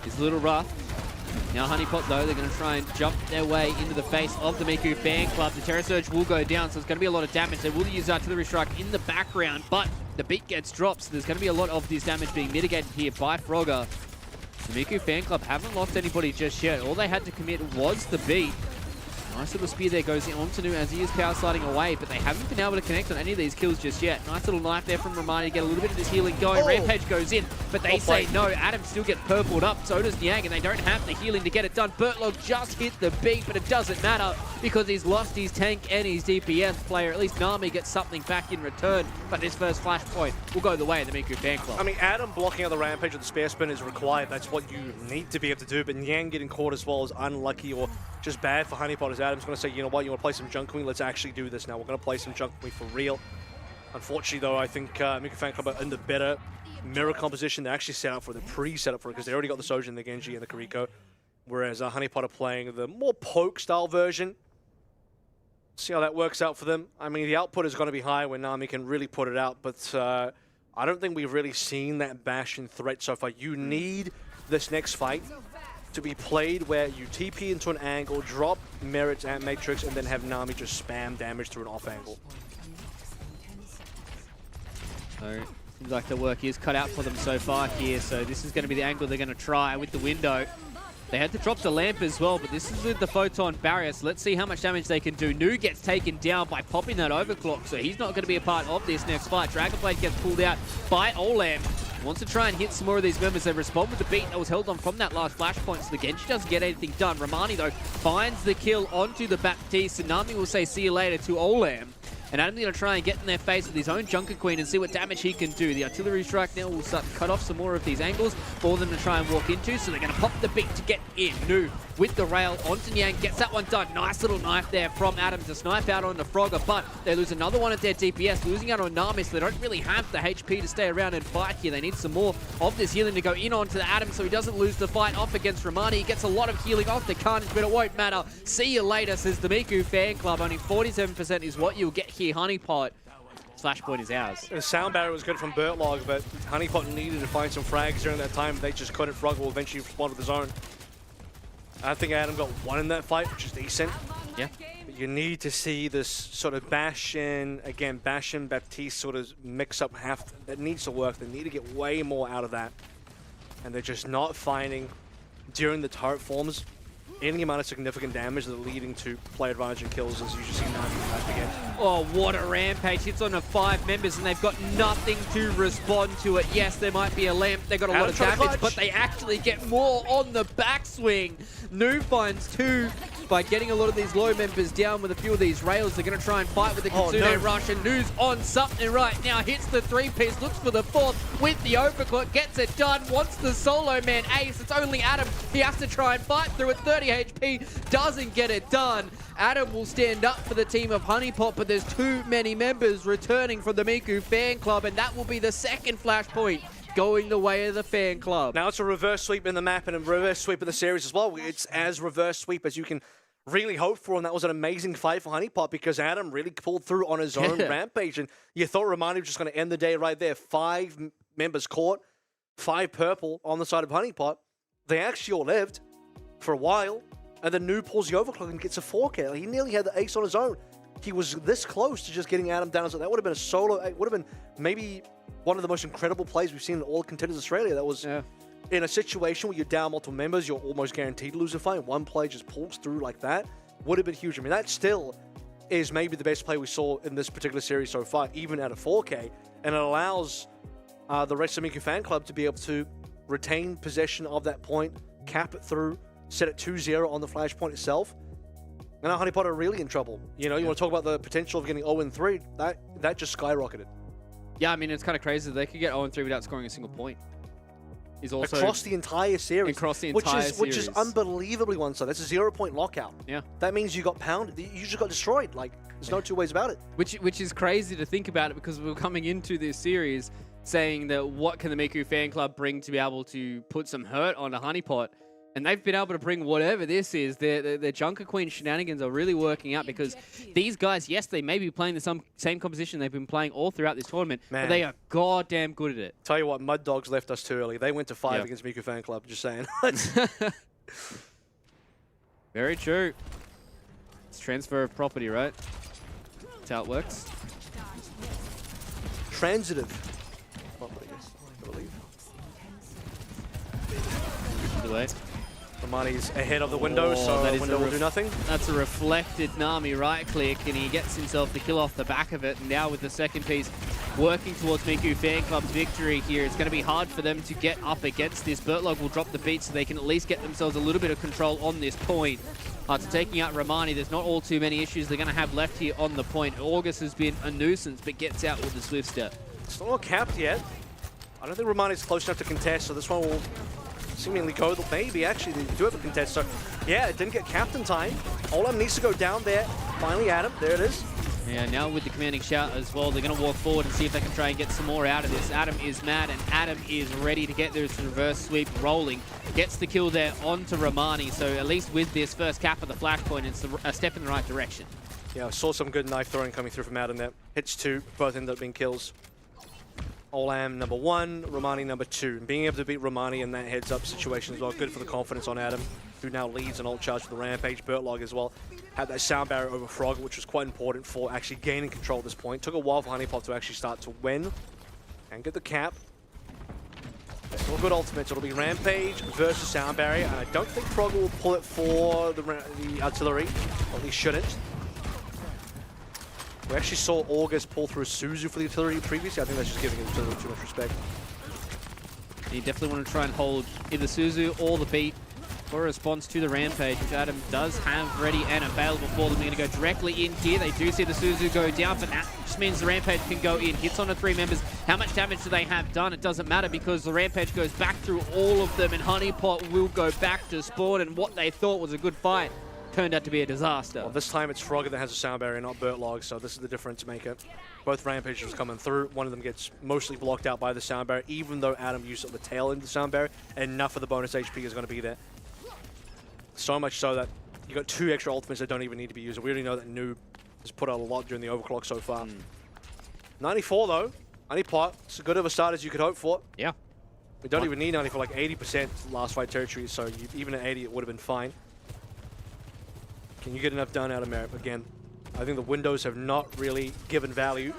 is a little rough. Now Honeypot, though, they're going to try and jump their way into the face of the Miku fan club. The Terror Surge will go down, so it's going to be a lot of damage. They will use Artillery Strike in the background, but the beat gets dropped, so there's going to be a lot of this damage being mitigated here by Frogger. The Miku fan club haven't lost anybody just yet. All they had to commit was the beat. Nice little spear there goes onto Nu as he is power sliding away, but they haven't been able to connect on any of these kills just yet. Nice little knife there from Romani to get a little bit of this healing going. Rampage goes in. but they say no. Adam still gets purpled up, so does Niang, and they don't have the healing to get it done. Bertlog just hit the beat, but it doesn't matter because he's lost his tank and his DPS player. At least Nami gets something back in return, but this first flashpoint will go the way of the Miku fan club. I mean, Adam blocking out the rampage with the spare spin is required. That's what you need to be able to do, but Niang getting caught as well is unlucky or just bad for Honeypot, as Adam's going to say, you know what, you want to play some Junk Queen? Let's actually do this now. We're going to play some Junk Queen for real. Unfortunately, though, I think Miku fan club are in the better mirror composition. They're actually set up for it. They're pre-set up for it because they already got the Sojin, the Genji, and the Kiriko. Whereas Honeypot are playing the more poke-style version. See how that works out for them. I mean, the output is going to be high when Nami can really put it out, but I don't think we've really seen that Bastion threat so far. You need this next fight to be played where you TP into an angle, drop Merits and Matrix, and then have Nami just spam damage through an off angle. So, seems like the work is cut out for them so far here, so this is going to be the angle they're going to try with the window. They had to drop the lamp as well, but this is with the photon barrier, so let's see how much damage they can do. Nu gets taken down by popping that overclock, so he's not going to be a part of this next fight. Dragonblade gets pulled out by Olam. Wants to try and hit some more of these members. They respond with the beat that was held on from that last flashpoint, so the Genji doesn't get anything done. Romani, though, finds the kill onto the Baptiste, and Nami will say see you later to Olam. And Adam's going to try and get in their face with his own Junker Queen and see what damage he can do. The artillery strike now will start to cut off some more of these angles for them to try and walk into, so they're going to pop the beat to get in. Nu with the rail onto Niang, gets that one done. Nice little knife there from Adam to snipe out on the Frogger, but they lose another one at their DPS, losing out on Nami, so they don't really have the HP to stay around and fight here. They need some more of this healing to go in onto the Adam so he doesn't lose the fight off against Romani. He gets a lot of healing off the Carnage, but it won't matter. See you later, says the Miku fan club. Only 47% is what you'll get here. Honeypot. Flashpoint is ours. The sound barrier was good from Bertlog, but Honeypot needed to find some frags during that time. They just couldn't. Frog will eventually respond with his own. I think Adam got one in that fight, which is decent. Yeah. But you need to see this sort of Bastion, again, Bastion, Baptiste sort of mix up that needs to work. They need to get way more out of that. And they're just not finding, during the turret forms, any amount of significant damage that are leading to play advantage and kills, as you just see Nami back again. Oh, what a rampage. Hits on the 5 members and they've got nothing to respond to it. Yes, there might be a lamp. They got a lot of damage, but they actually get more on the backswing. Nu finds 2 by getting a lot of these low members down with a few of these rails. They're going to try and fight with the Kitsune Rush, and Nu's on something right now. Hits the 3-piece, looks for the 4th with the overclock, gets it done, wants the solo man ace. It's only Adam. He has to try and fight through it. 30 HP, doesn't get it done. Adam will stand up for the team of Honeypot, but there's too many members returning from the Miku fan club, and that will be the second flashpoint going the way of the fan club. Now it's a reverse sweep in the map and a reverse sweep in the series as well. It's as reverse sweep as you can really hope for, and that was an amazing fight for Honeypot because Adam really pulled through on his own rampage, and you thought Romani was just going to end the day right there. 5 members caught, 5 purple on the side of Honeypot. They actually all lived for a while, and then Nu pulls the overclock and gets a 4K. He nearly had the ace on his own. He was this close to just getting Adam down. So that would have been a solo. It would have been maybe one of the most incredible plays we've seen in all Contenders Australia. That was in a situation where you're down multiple members, you're almost guaranteed to lose a fight. One play just pulls through like that. Would have been huge. I mean, that still is maybe the best play we saw in this particular series so far, even at a 4K. And it allows the rest of Miku fan club to be able to retain possession of that point, cap it through, set it 2-0 on the flashpoint itself. And now Honeypot are really in trouble. You know, you want to talk about the potential of getting 0-3, that just skyrocketed. Yeah, I mean, it's kind of crazy that they could get 0-3 without scoring a single point. Is also across the entire series. Across the entire series. Which is unbelievably one-sided. That's a 0-point lockout. Yeah. That means you got pounded. You just got destroyed. Like, there's no two ways about it. Which is crazy to think about it, because we're coming into this series saying that what can the Miku fan club bring to be able to put some hurt onto Honeypot. And they've been able to bring whatever this is. Their Junker Queen shenanigans are really working out, because these guys, yes, they may be playing the same composition they've been playing all throughout this tournament, but they are goddamn good at it. Tell you what, Mud Dogs left us too early. They went to 5 against Miku fan club, just saying. Very true. It's transfer of property, right? That's how it works. Transitive property, I believe. Either way. Romani's ahead of the window, so the window will do nothing. That's a reflected Nami right click, and he gets himself the kill off the back of it. And now with the second piece working towards Miku Fan Club's victory here. It's going to be hard for them to get up against this. Bertlog will drop the beat so they can at least get themselves a little bit of control on this point. After taking out Romani, there's not all too many issues they're going to have left here on the point. August has been a nuisance, but gets out with the swift step. It's not capped yet. I don't think Romani's close enough to contest, so this one will seemingly go. Maybe, actually, they do have a contest. So, yeah, it didn't get capped in time. Olam needs to go down there. Finally, Adam. There it is. Yeah, now with the commanding shout as well, they're going to walk forward and see if they can try and get some more out of this. Adam is mad, and Adam is ready to get this reverse sweep rolling. Gets the kill there onto Romani, so at least with this first cap of the flashpoint, it's a step in the right direction. Yeah, I saw some good knife throwing coming through from Adam there. Hits 2, both ended up being kills. Olam number 1, Romani number 2. And being able to beat Romani in that heads-up situation as well, good for the confidence on Adam, who now leads an ult charge for the Rampage. Bertlog as well had that sound barrier over Frog, which was quite important for actually gaining control at this point. Took a while for Honeypot to actually start to win and get the cap. Still good ultimates. It'll be Rampage versus sound barrier, and I don't think Frog will pull it for the artillery, or at least shouldn't. We actually saw August pull through Suzu for the artillery previously. I think that's just giving him too much respect. You definitely want to try and hold either Suzu or the beat for a response to the Rampage, which Adam does have ready and available for them. They're going to go directly in here. They do see the Suzu go down, but that just means the Rampage can go in. Hits on the 3 members. How much damage do they have done? It doesn't matter because the Rampage goes back through all of them, and Honeypot will go back to spawn, and what they thought was a good fight turned out to be a disaster. Well, this time it's Frogger that has a sound barrier, not Bertlog, so this is the difference maker. Both Rampages coming through. One of them gets mostly blocked out by the sound barrier, even though Adam used up the tail into the sound barrier. Enough of the bonus HP is going to be there. So much so that you got 2 extra ultimates that don't even need to be used. We already know that Noob has put out a lot during the overclock so far. 94 though. Honeypot, it's as good of a start as you could hope for. Yeah. We don't even need 90 for like 80% last fight territory, so even at 80 it would have been fine. Can you get enough done out of Merit? Again, I think the windows have not really given value.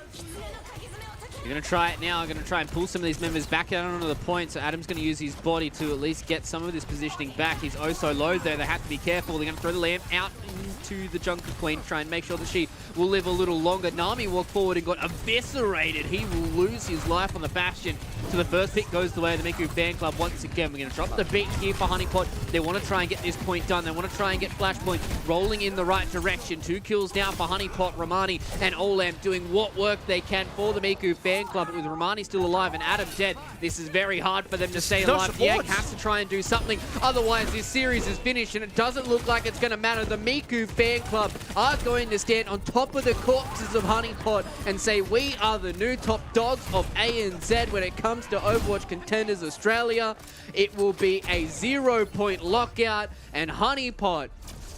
You're going to try it now. I'm going to try and pull some of these members back out onto the point, so Adam's going to use his body to at least get some of this positioning back. He's oh so low there. They have to be careful. They're going to throw the lamp out into the Jungle Queen to try and make sure that she will live a little longer. Nami walked forward and got eviscerated. He will lose his life on the Bastion. So the first pick goes the way of the Miku Fan Club once again. We're going to drop the beat here for Honeypot. They want to try and get this point done. They want to try and get Flashpoint rolling in the right direction. 2 kills now for Honeypot, Romani, and Olam doing what work they can for the Miku Fan Club. But with Romani still alive and Adam dead, this is very hard for them to stay alive. The Egg has to try and do something. Otherwise, this series is finished, and it doesn't look like it's going to matter. The Miku Fan Club are going to stand on top of the corpses of Honeypot and say, we are the new top dogs of ANZ when it comes to Overwatch Contenders Australia. It will be a 0-point lockout, and Honeypot,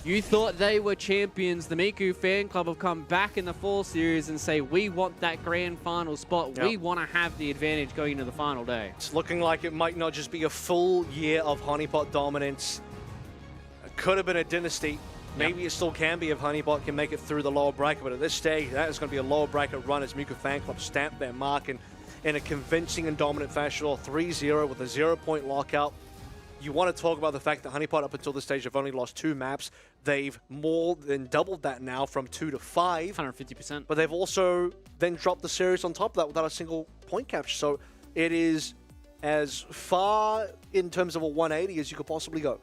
you thought they were champions. The Miku Fan Club have come back in the fall series and say, we want that grand final spot. Yep. We want to have the advantage going into the final day. It's looking like it might not just be a full year of Honeypot dominance. It could have been a dynasty. Maybe it still can be if Honeypot can make it through the lower bracket, but at this stage, that is going to be a lower bracket run as Miku Fan Club stamp their mark in a convincing and dominant fashion, 3-0 with a 0-point lockout. You want to talk about the fact that Honeypot up until this stage have only lost 2 maps. They've more than doubled that now from 2 to 5. 150%. But they've also then dropped the series on top of that without a single point capture. So it is as far in terms of a 180 as you could possibly go.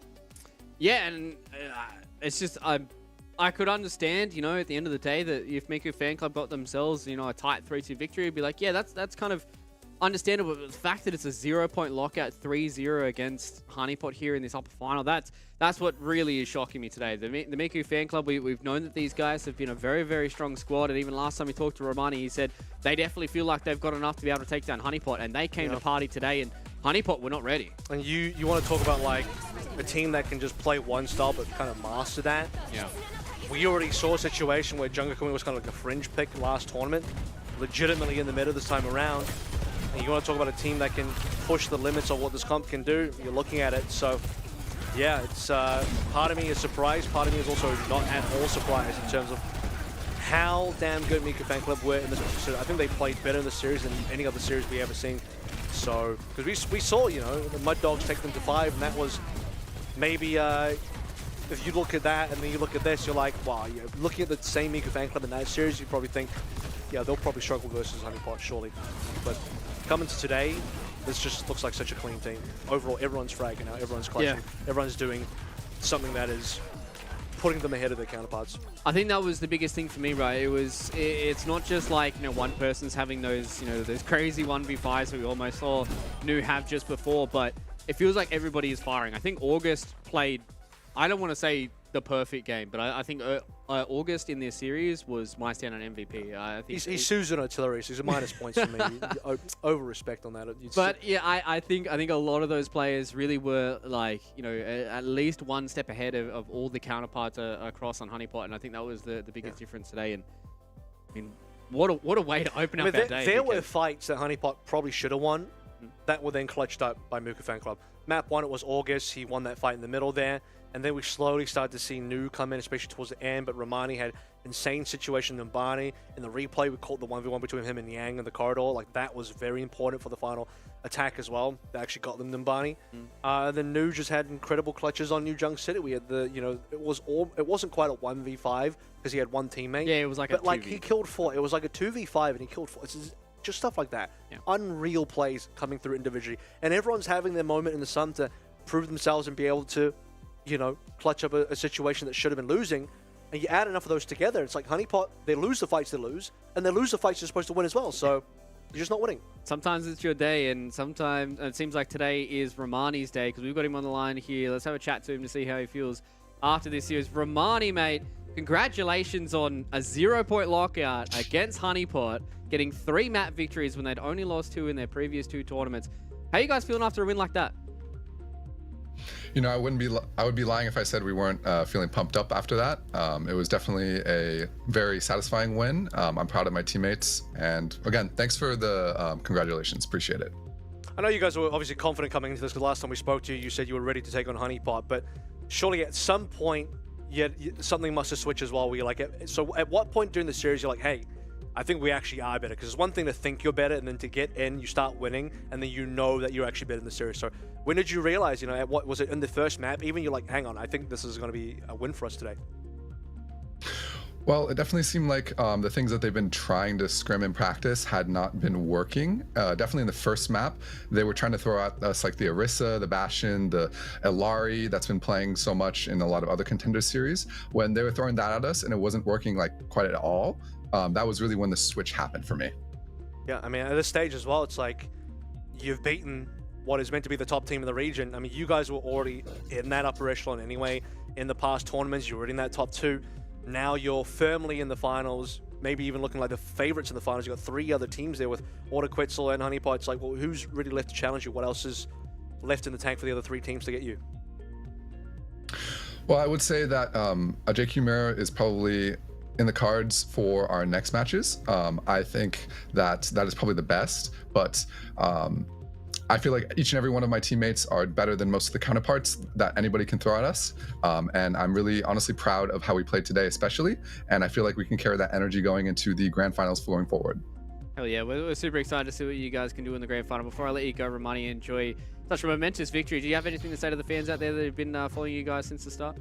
Yeah, and it's just, I could understand, you know, at the end of the day that if Miku Fan Club got themselves, you know, a tight 3-2 victory, it'd be like, yeah, that's kind of understandable. But the fact that it's a 0-point lockout, 3-0 against Honeypot here in this upper final, that's what really is shocking me today. The Miku Fan Club, we've known that these guys have been a very, very strong squad, and even last time we talked to Romani, he said they definitely feel like they've got enough to be able to take down Honeypot, and they came to party today, and Honeypot were not ready. And you want to talk about like a team that can just play one style but kind of master that? Yeah. We already saw a situation where Jungle Queen was kind of like a fringe pick last tournament, legitimately in the meta this time around. And you want to talk about a team that can push the limits of what this comp can do, you're looking at it. So, yeah, it's part of me is surprised, part of me is also not at all surprised in terms of how damn good Miku Fan Club were in this series. I think they played better in the series than any other series we ever seen. So, because we saw, you know, the Mud Dogs take them to 5, and that was maybe, if you look at that and then you look at this, you're like, wow, you're looking at the same Miku Fan Club in that series, you probably think, yeah, they'll probably struggle versus Honeypot, surely. But coming to today, this just looks like such a clean team. Overall, everyone's fragging out, everyone's clutching, everyone's doing something that is putting them ahead of their counterparts. I think that was the biggest thing for me, right? It's not just like, one person's having those, those crazy 1v5s that we almost all knew have just before, but it feels like everybody is firing. I think August played, I don't want to say the perfect game, but I think August in this series was my standout MVP. I think he's Susan Artillery, so he's a minus points for me. Over respect on that. But yeah, I think a lot of those players really were like, at least one step ahead of all the counterparts across on Honeypot, and I think that was the biggest difference today. And I mean, what a way to open up that day. There were fights that Honeypot probably should have won that were then clutched up by Miku Fan Club. Map 1, it was August. He won that fight in the middle there. And then we slowly started to see Nu come in, especially towards the end. But Romani had insane situation in Numbani. In the replay, we caught the 1v1 between him and Yang in the corridor. Like, that was very important for the final attack as well. They actually got them Numbani. Then Nu just had incredible clutches on New Junk City. We had the, it wasn't quite a 1v5 because he had one teammate. Yeah, it was like a 2v. But, like, he killed 4. It was like a 2v5 and he killed 4. It's just stuff like that. Yeah. Unreal plays coming through individually. And everyone's having their moment in the sun to prove themselves and be able to, clutch up a situation that should have been losing. And you add enough of those together, it's like Honeypot, they lose the fights they lose, and they lose the fights they're supposed to win as well. So you're just not winning. Sometimes it's your day, and sometimes it seems like today is Romani's day because we've got him on the line here. Let's have a chat to him to see how he feels after this series. Romani, mate, congratulations on a 0-point lockout against Honeypot, getting 3 map victories when they'd only lost 2 in their previous 2 tournaments. How are you guys feeling after a win like that? I would be lying if I said we weren't feeling pumped up after that. It was definitely a very satisfying win. I'm proud of my teammates. And again, thanks for the congratulations. Appreciate it. I know you guys were obviously confident coming into this because last time we spoke to you, you said you were ready to take on Honeypot, but surely at some point, something must have switched as well. Where you're like, so at what point during the series, you're like, hey, I think we actually are better, because it's one thing to think you're better and then to get in, you start winning, and then you know that you're actually better in the series. So when did you realize, at what was it in the first map, even you're like, hang on, I think this is going to be a win for us today? Well, it definitely seemed like the things that they've been trying to scrim in practice had not been working. Definitely in the first map, they were trying to throw at us like the Orisa, the Bastion, the Elari that's been playing so much in a lot of other Contenders series. When they were throwing that at us and it wasn't working like quite at all, that was really when the switch happened for me. Yeah, I mean, at this stage as well, it's like you've beaten what is meant to be the top team in the region. I mean, you guys were already in that upper echelon anyway. In the past tournaments, you were in that top 2. Now you're firmly in the finals, maybe even looking like the favorites in the finals. You've got 3 other teams there with Quetzal and Honeypot. It's like, well, who's really left to challenge you? What else is left in the tank for the other 3 teams to get you? Well, I would say that a JQ Mirror is probably in the cards for our next matches. I think that is probably the best, but I feel like each and every one of my teammates are better than most of the counterparts that anybody can throw at us. And I'm really honestly proud of how we played today, especially. And I feel like we can carry that energy going into the grand finals going forward. Hell yeah, we're super excited to see what you guys can do in the grand final. Before I let you go, Romani, enjoy such a momentous victory. Do you have anything to say to the fans out there that have been following you guys since the start?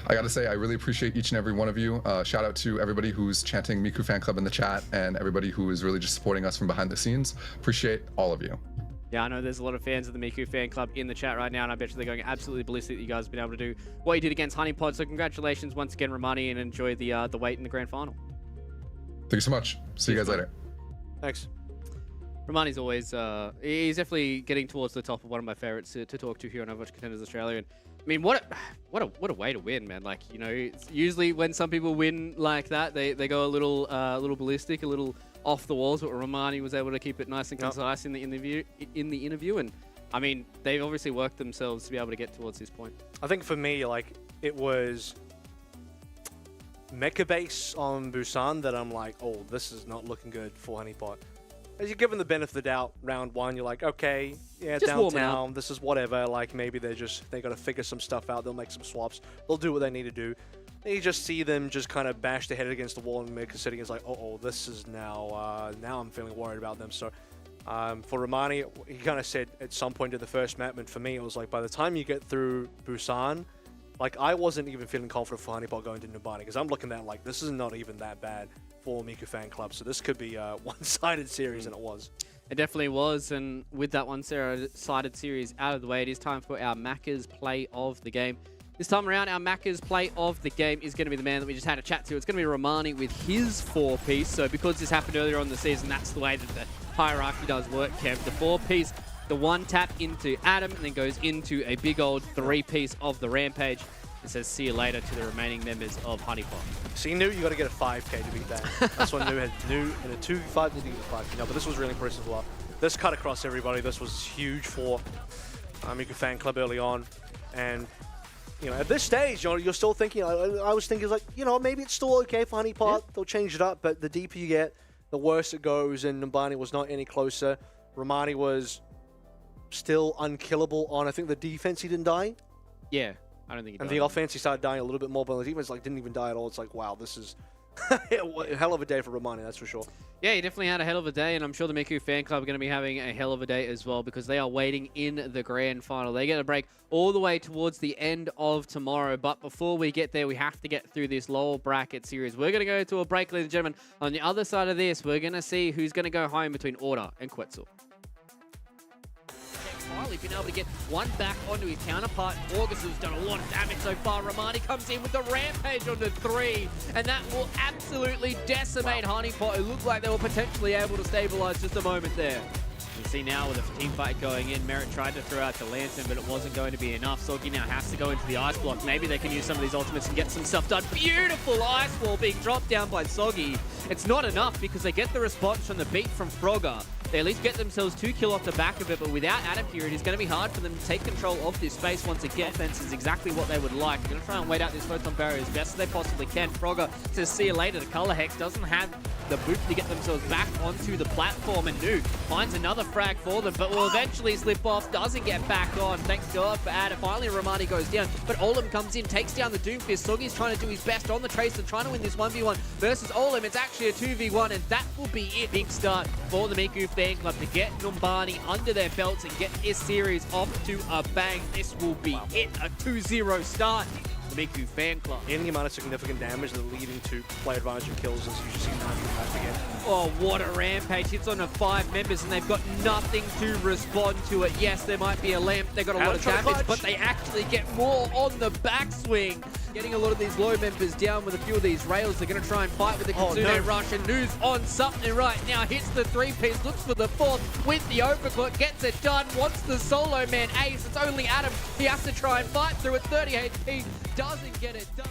I gotta say, I really appreciate each and every one of you. Shout out to everybody who's chanting Miku Fan Club in the chat and everybody who is really just supporting us from behind the scenes. Appreciate all of you. Yeah, I know there's a lot of fans of the Miku Fan Club in the chat right now, and I bet you they're going absolutely ballistic that you guys have been able to do what you did against Honeypot. So congratulations once again, Romani, and enjoy the wait in the grand final. Thank you so much. See you guys later. Thanks. Romani's always, he's definitely getting towards the top of one of my favorites to talk to here on Overwatch Contenders Australia. And I mean, what a way to win, man. Like, it's usually when some people win like that, they go a little ballistic, a little off the walls, but Romani was able to keep it nice and concise in the interview. And I mean, they've obviously worked themselves to be able to get towards this point. I think for me, like, it was mecha base on Busan that I'm like, oh, this is not looking good for Honeypot. As you're given the benefit of the doubt, round 1, you're like, okay, yeah, just downtown, this is whatever. Like, maybe they got to figure some stuff out. They'll make some swaps. They'll do what they need to do. And you just see them just kind of bash their head against the wall and make a sitting. It's like, oh, this is now I'm feeling worried about them. So for Romani, he kind of said at some point in the first map, and for me, it was like, by the time you get through Busan, Like, I wasn't even feeling confident for Honeypot going to Numbani because I'm looking at like, this is not even that bad for Miku Fan Club. So this could be a one-sided series, and it was. It definitely was, and with that one-sided series out of the way, it is time for our Macca's play of the game. This time around, our Macca's play of the game is going to be the man that we just had a chat to. It's going to be Romani with his 4-piece. So because this happened earlier on in the season, that's the way that the hierarchy does work, Kev. The 4-piece, the 1-tap into Adam, and then goes into a big old 3-piece of the Rampage. It says, see you later to the remaining members of Honeypot. So you knew you got to get a 5k to beat that. That's what knew in a 2v5 to get a 5k. No, but this was really impressive. Well, this cut across everybody. This was huge for Miku Fan Club early on. And, you know, at this stage, you're still thinking, I was thinking, like, you know, maybe it's still okay for Honeypot. Yeah. They'll change it up, but the deeper you get, the worse it goes. And Numbani was not any closer. Romani was still unkillable on, I think, the defense. He didn't die. Yeah. I don't think he died. And the offense, he started dying a little bit more, but the defense like didn't even die at all. It's like, wow, this is a hell of a day for Romani, that's for sure. Yeah, he definitely had a hell of a day, and I'm sure the Miku Fan Club are going to be having a hell of a day as well because they are waiting in the grand final. They get a break all the way towards the end of tomorrow, but before we get there, we have to get through this lower bracket series. We're going to go to a break, ladies and gentlemen. On the other side of this, we're going to see who's going to go home between Order and Quetzal. Finally been able to get one back onto his counterpart. August has done a lot of damage so far. Romani comes in with the Rampage onto 3, and that will absolutely decimate Honeypot, who looked like they were potentially able to stabilize just a moment there. You see now with a team fight going in, Merit tried to throw out the Lantern, but it wasn't going to be enough. Soggy now has to go into the Ice Block. Maybe they can use some of these ultimates and get some stuff done. Beautiful Ice Wall being dropped down by Soggy. It's not enough because they get the response from the beat from Frogger. They at least get themselves 2 kills off the back of it, but without Adam here, it is going to be hard for them to take control of this space once again. Offense is exactly what they would like. They're going to try and wait out this photon barrier as best as they possibly can. Frogger says, see you later. The Color Hex doesn't have the boot to get themselves back onto the platform, and Nuke finds another frag for them, but will eventually slip off, doesn't get back on. Thank God for Adam. Finally, Romani goes down, but Olim comes in, takes down the Doomfist. Soggy's trying to do his best on the Tracer, trying to win this 1v1 versus Olim. It's actually a 2v1, and that will be it. Big start for the Miku Fan Club to get Numbani under their belts and get this series off to a bang. This will be it, a 2-0 start. The Miku Fan Club. Any amount of significant damage that leading to play advantage and kills, as you just see now back again. Oh, what a Rampage. Hits on the 5 members and they've got nothing to respond to it. Yes, there might be a lamp. They got a lot of damage, but they actually get more on the backswing. Getting a lot of these low members down with a few of these rails. They're going to try and fight with the Kitsune Rush, and Nu's on something right now. Hits the 3-piece, looks for the 4th with the overclock, gets it done, wants the solo man ace. It's only Adam. He has to try and fight through it. 30 HP, doesn't get it done.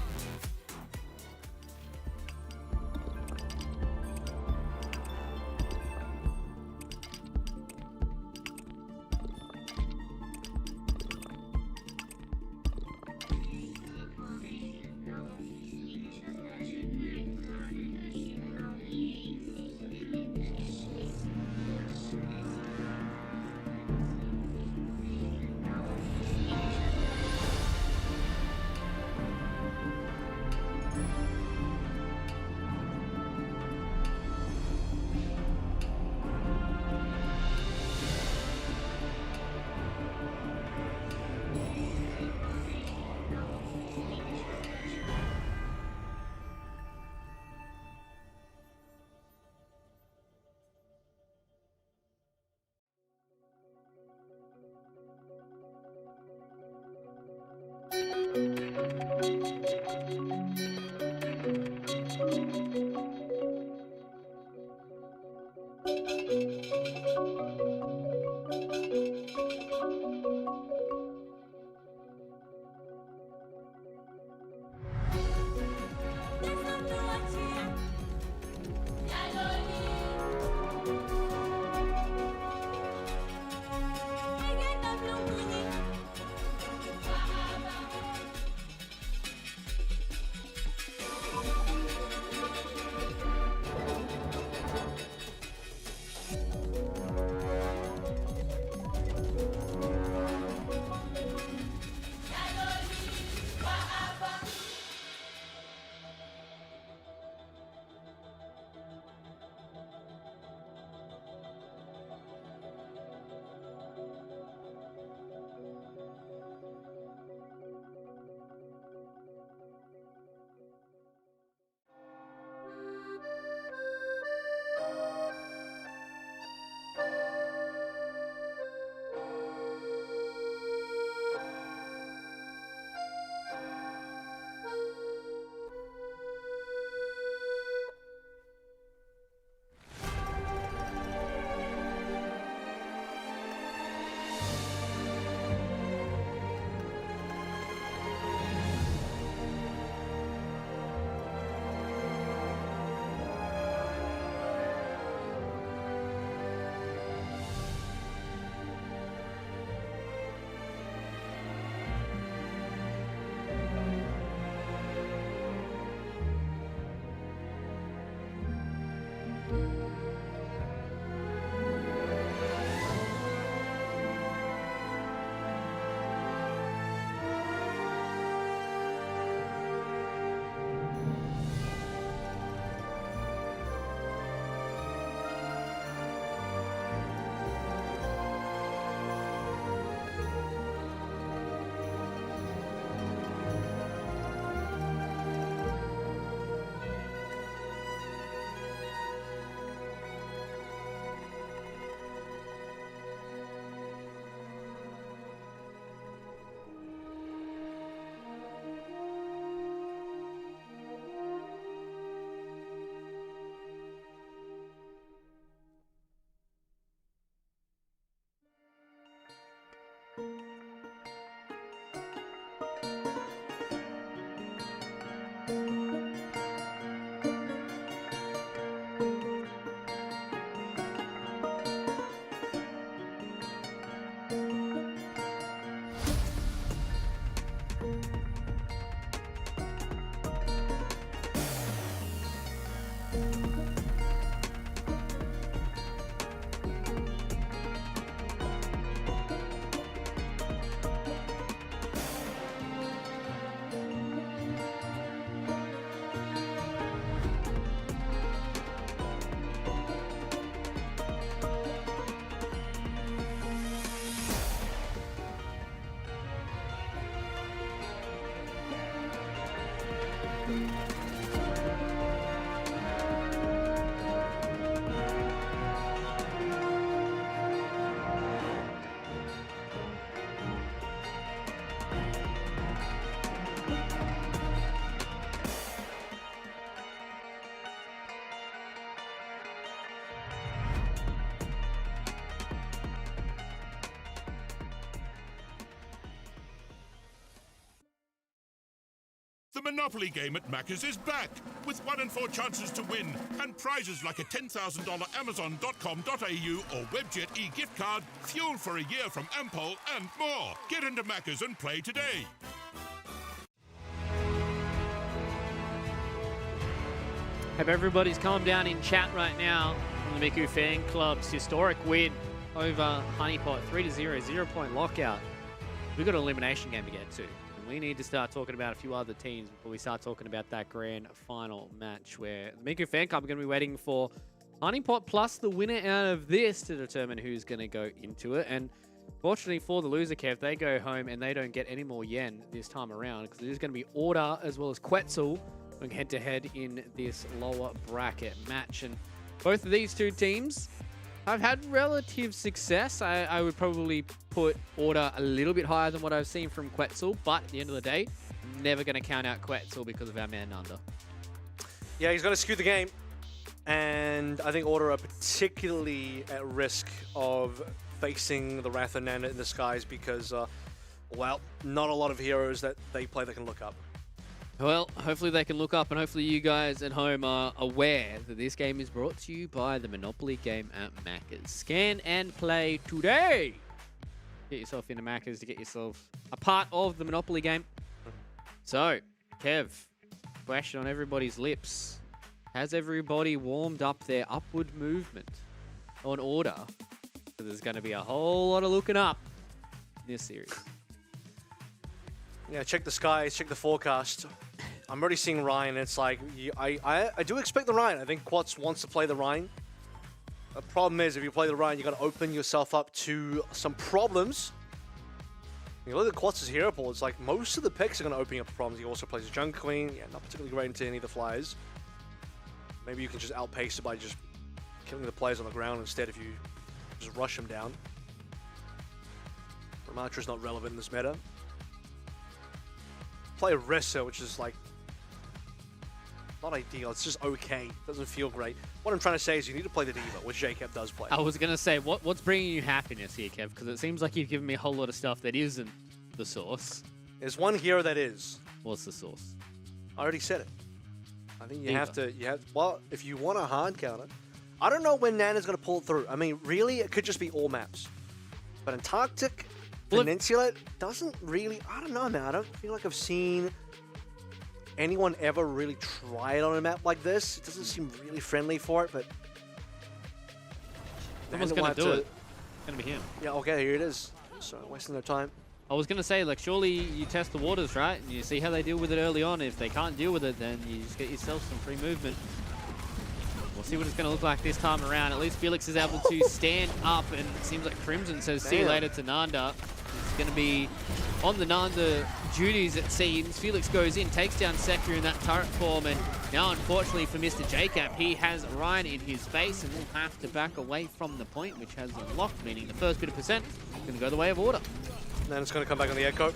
The Monopoly game at Macca's is back, with 1 in 4 chances to win, and prizes like a $10,000 Amazon.com.au or Webjet e-gift card, fuel for a year from Ampol, and more. Get into Macca's and play today. Hope everybody's calmed down in chat right now on the Miku Fan Club's historic win over Honeypot, 3-0, 0-point lockout. We've got an elimination game to get to. And we need to start talking about a few other teams before we start talking about that grand final match where the Miku Fan Club are going to be waiting for Honeypot plus the winner out of this to determine who's going to go into it. And fortunately for the loser, Kev, they go home and they don't get any more yen this time around because there's going to be Order as well as Quetzal going head-to-head in this lower bracket match. And both of these two teams have had relative success. I would probably put Order a little bit higher than what I've seen from Quetzal, but at the end of the day, never going to count out Quetzal because of our man Nanda. Yeah, he's going to skew the game. And I think Order are particularly at risk of facing the Wrath of Nanda in the skies because, well, not a lot of heroes that they play that can look up. Well, hopefully they can look up, and hopefully you guys at home are aware that this game is brought to you by the Monopoly game at Macca's. Scan and play today! Get yourself into Macca's to get yourself a part of the Monopoly game. So, Kev, question on everybody's lips. Has everybody warmed up their upward movement on Order? So there's going to be a whole lot of looking up in this series. Yeah, check the skies, check the forecast. I'm already seeing Ryan. It's like, I do expect the Ryan. I think Quats wants to play the Ryan. The problem is, if you play the Ryan, you got to open yourself up to some problems. You look at Quats' hero pool, it's like most of the picks are going to open up problems. He also plays a Jungle Queen. Yeah, not particularly great into any of the flyers. Maybe you can just outpace it by just killing the players on the ground instead if you just rush them down. Ramantra's not relevant in this meta. Play Rissa, which is like not ideal. It's just okay. Doesn't feel great. What I'm trying to say is you need to play the Diva, which Jacob does play. I was going to say, what's bringing you happiness here, Kev? Because it seems like you've given me a whole lot of stuff that isn't the source. There's one hero that is. What's the source? I already said it. I think you Diva. have to. Well, if you want a hard counter, I don't know when Nana's going to pull it through. I mean, really, it could just be all maps. But Antarctic, Peninsula doesn't really. I don't know, man. I don't feel like I've seen anyone ever really try it on a map like this. It doesn't seem really friendly for it, but Someone's going to do it. It's going to be him. Yeah, okay, here it is. So, wasting their time. I was going to say, like, surely you test the waters, right? And you see how they deal with it early on. If they can't deal with it, then you just get yourself some free movement. We'll see what it's going to look like this time around. At least Felix is able to stand up, and it seems like Crimson says, see you later to Nanda. It's going to be on the Nanda duties, it seems. Felix goes in, takes down Sekiro in that turret form, and now, unfortunately for Mr. JCap, he has Ryan in his face and will have to back away from the point, which has unlocked, meaning the first bit of percent is going to go the way of Order. Then it's going to come back on the Echo.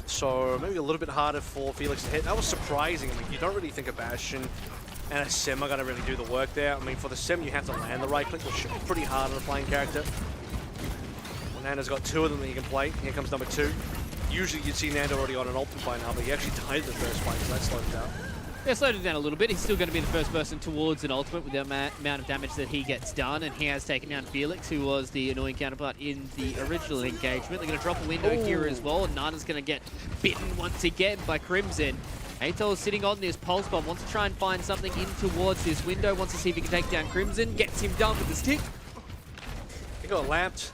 So maybe a little bit harder for Felix to hit. That was surprising. Like, you don't really think a Bastion and a Sim are going to really do the work there. I mean, for the Sim, you have to land the right click, which should be pretty hard on a playing character. Well, Nana's got two of them that you can play. Here comes number two. Usually you'd see Nando already on an ultimate by now, but he actually died in the first fight, so that slowed him down. Yeah, slowed it down a little bit. He's still going to be the first person towards an ultimate with the amount of damage that he gets done, and he has taken down Felix, who was the annoying counterpart in the original engagement. They're going to drop a window here as well, and Nana's going to get bitten once again by Crimson. Atol is sitting on this pulse bomb, wants to try and find something in towards this window, wants to see if he can take down Crimson, gets him done with the stick. He got lamped.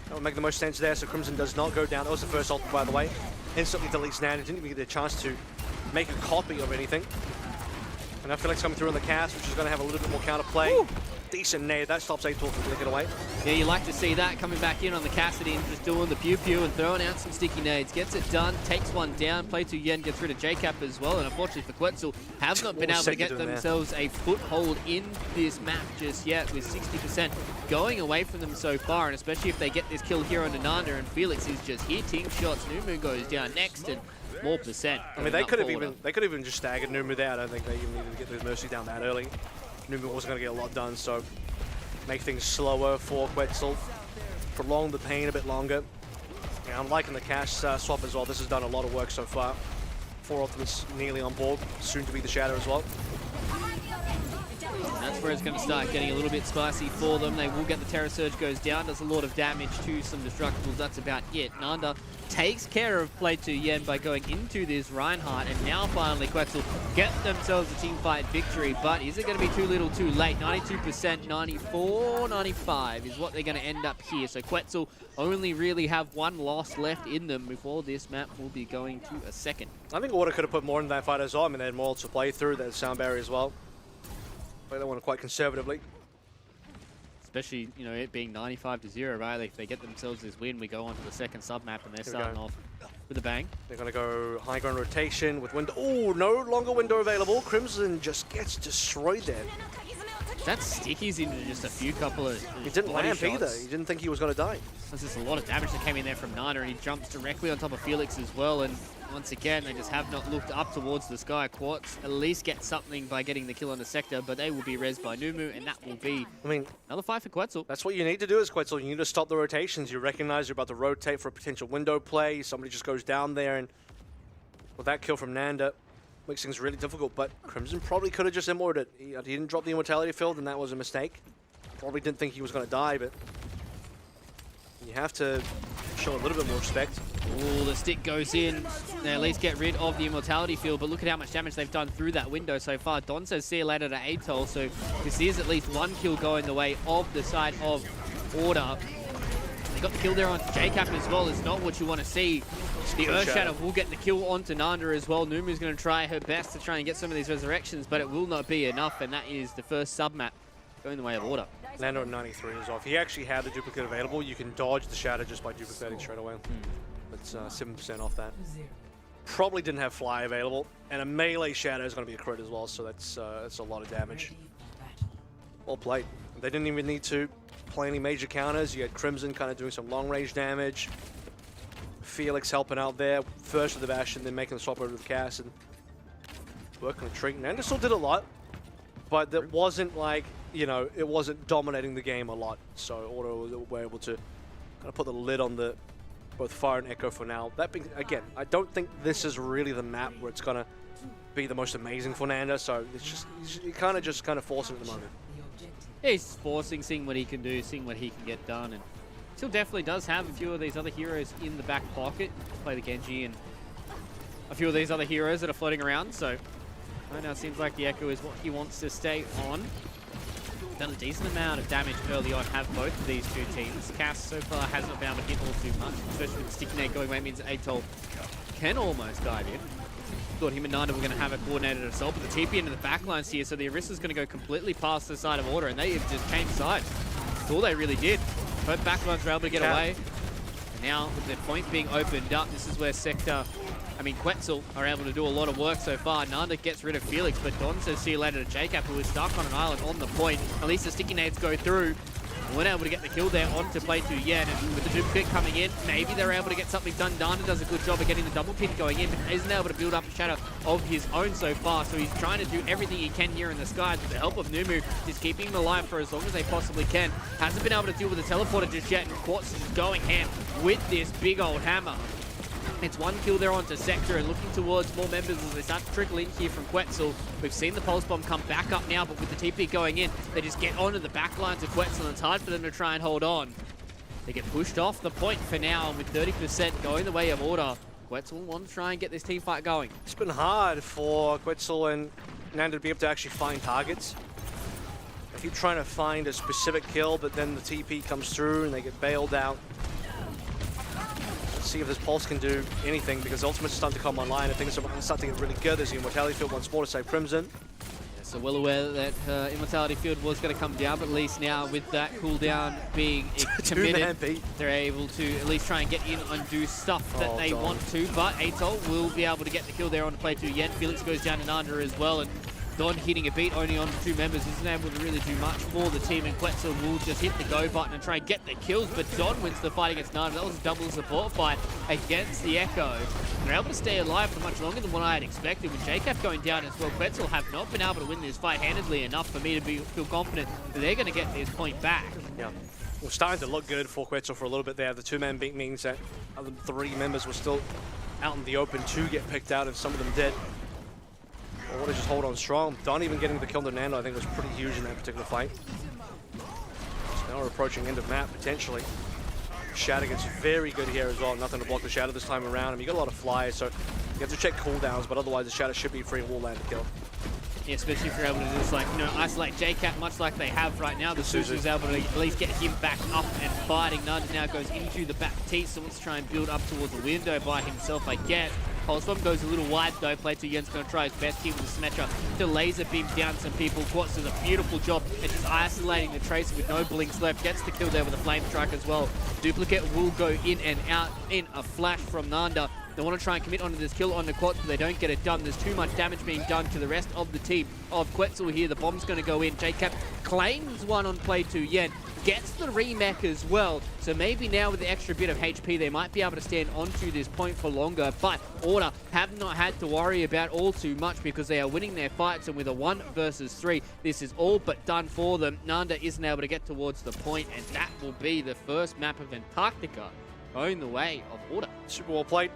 That would make the most sense there, so Crimson does not go down. That was the first ultimate, by the way. Instantly deletes Nando, didn't even get a chance to make a copy of anything. And now Felix coming through on the cast, which is going to have a little bit more counterplay. Woo! Decent nade. That stops Atol from flicking away. Yeah, you like to see that coming back in on the Cassidy and just doing the pew-pew and throwing out some sticky nades. Gets it done, takes one down. Play to Yen, gets rid of JCap as well. And unfortunately for Quetzal, have not been able to get themselves a foothold in this map just yet, with 60% going away from them so far. And especially if they get this kill here on Nanda, and Felix is just hitting shots. Numu goes down next, and more percent. I mean, they could have even just staggered Numu there. I don't think they even needed to get the Mercy down that early. Numu wasn't going to get a lot done, so make things slower for Quetzal. Prolong the pain a bit longer. Yeah, I'm liking the cash swap as well. This has done a lot of work so far. 4 ultimates nearly on board, soon to be the Shadow as well. That's where it's going to start getting a little bit spicy for them. They will get the Terror Surge goes down, does a lot of damage to some Destructibles. That's about it. Nanda takes care of Play 2 Yen by going into this Reinhardt, and now finally Quetzal get themselves a team fight victory. But is it going to be too little too late? 92%, 94, 95 is what they're going to end up here. So Quetzal only really have one loss left in them before this map will be going to a second. I think Order could have put more in that fight as well. I mean, they had more to play through. They had Sound Barrier as well. But they want it quite conservatively. Especially, you know, it being 95-0, right? If they get themselves this win, we go on to the second sub-map, and they're starting off with a bang. They're going to go high ground rotation with window. Oh, no longer window available. Crimson just gets destroyed there. That stickies into just a few couple of He didn't lamp shots. either. He didn't think he was going to die. There's just a lot of damage that came in there from Nana, and he jumps directly on top of Felix as well. And once again, they just have not looked up towards the sky. Quartz at least get something by getting the kill on the sector, but they will be rezzed by Numu, and that will be another fight for Quetzal. That's what you need to do as Quetzal. You need to stop the rotations. You recognize you're about to rotate for a potential window play. Somebody just goes down there, and with that kill from Nanda, makes things really difficult. But Crimson probably could have just immorted it. He didn't drop the immortality field, and that was a mistake. Probably didn't think he was going to die, but you have to show a little bit more respect. Oh, the stick goes in. They at least get rid of the immortality field, but look at how much damage they've done through that window so far. Don says see you later to Atol, so this is at least one kill going the way of the side of Order. They got the kill there onto JCap as well. It's not what you want to see. The Earth Shadow will get the kill onto Nanda as well. Numu's going to try her best to try and get some of these resurrections, but it will not be enough, and that is the first sub-map going the way of Order. Nando at 93 is off. He actually had the duplicate available. You can dodge the Shadow just by duplicating straight away. That's 7% off that. Probably didn't have Fly available, and a melee Shadow is going to be a crit as well, so that's a lot of damage. Well played. They didn't even need to play any major counters. You had Crimson kind of doing some long-range damage. Felix helping out there, first with the Bastion, then making the swap over to the cast, and working the treat. Nando still did a lot, but that wasn't like, you know, it wasn't dominating the game a lot. So Order were able to kind of put the lid on the both Fire and Echo for now. That being, again, I don't think this is really the map where it's gonna be the most amazing for Nando. So it's just you kind of force it at the moment. Yeah, he's forcing, seeing what he can do, seeing what he can get done, and still definitely does have a few of these other heroes in the back pocket. Play the Genji and a few of these other heroes that are floating around. So right now it seems like the Echo is what he wants to stay on. Done a decent amount of damage early on, have both of these two teams. Cass so far hasn't been able to hit all too much, especially with the sticky nade going away means Atol can almost dive in. Thought him and Nanda were going to have a coordinated assault, but the TP into the backlines here, so the Orisa's going to go completely past the side of Order, and they just came side. That's all they really did. Both backlines were able to get away. And now, with the point being opened up, this is where Quetzal are able to do a lot of work so far. Nanda gets rid of Felix, but Don says see you later to JCap, who is stuck on an island on the point. At least the sticky nades go through. And weren't able to get the kill there onto Play 2 Yen, and with the duplicate coming in, maybe they're able to get something done. Nanda does a good job of getting the double pick going in, but isn't able to build up a shadow of his own so far, so he's trying to do everything he can here in the skies with the help of Numu, just keeping him alive for as long as they possibly can. Hasn't been able to deal with the teleporter just yet, and Quartz is going ham with this big old hammer. It's one kill there onto Sector and looking towards more members as they start to trickle in here from Quetzal. We've seen the Pulse Bomb come back up now, but with the TP going in, they just get onto the back lines of Quetzal and it's hard for them to try and hold on. They get pushed off the point for now, and with 30% going the way of Order, Quetzal want to try and get this team fight going. It's been hard for Quetzal and Nanda to be able to actually find targets. They keep trying to find a specific kill, but then the TP comes through and they get bailed out. Let's see if this Pulse can do anything, because Ultimate's starting to come online and things are starting to get really good. There's the Immortality Field once more to save Crimson. So well aware that Immortality Field was going to come down, but at least now with that cooldown being committed, they're able to at least try and get in and do stuff that they want to. But Atol will be able to get the kill there on the play to Yen. Felix goes down and under as well, and Don hitting a beat only on 2 members isn't able to really do much for the team, and Quetzal will just hit the go button and try and get the kills, but Don wins the fight against Nanda. That was a double support fight against the Echo. They're able to stay alive for much longer than what I had expected. With JCap going down as well, Quetzal have not been able to win this fight handedly enough for me to feel confident that they're going to get this point back. Yeah, well, starting to look good for Quetzal for a little bit there. The 2-man beat means that other 3 members were still out in the open to get picked out, and some of them did. I want to just hold on strong. Don even getting the kill to Nando I think was pretty huge in that particular fight. So now we're approaching end of map potentially. Shatter gets very good here as well. Nothing to block the Shatter this time around. I mean, you got a lot of flyers, so you have to check cooldowns, but otherwise the Shatter should be free and will land the kill. Yeah, especially if you're able to just isolate JCat much like they have right now. The Suzu's able to at least get him back up and fighting. Nanda now goes into the back teeth, so wants to try and build up towards the window by himself, I guess. Pulse Bomb goes a little wide though. Play to Yen's going to try his best here with the Symmetra to laser beam down some people. Quartz does a beautiful job at just isolating the Tracer with no blinks left. Gets the kill there with a Flame Strike as well. Duplicate will go in and out in a flash from Nanda. They want to try and commit onto this kill onto Quartz, but they don't get it done. There's too much damage being done to the rest of the team of Quetzal here. The bomb's going to go in. JCap claims one on play to Yen. Gets the remake as well. So maybe now with the extra bit of HP, they might be able to stand onto this point for longer. But Order have not had to worry about all too much because they are winning their fights. And with a 1 versus 3, this is all but done for them. Nanda isn't able to get towards the point, and that will be the first map of Antarctica going the way of Order. Super well played.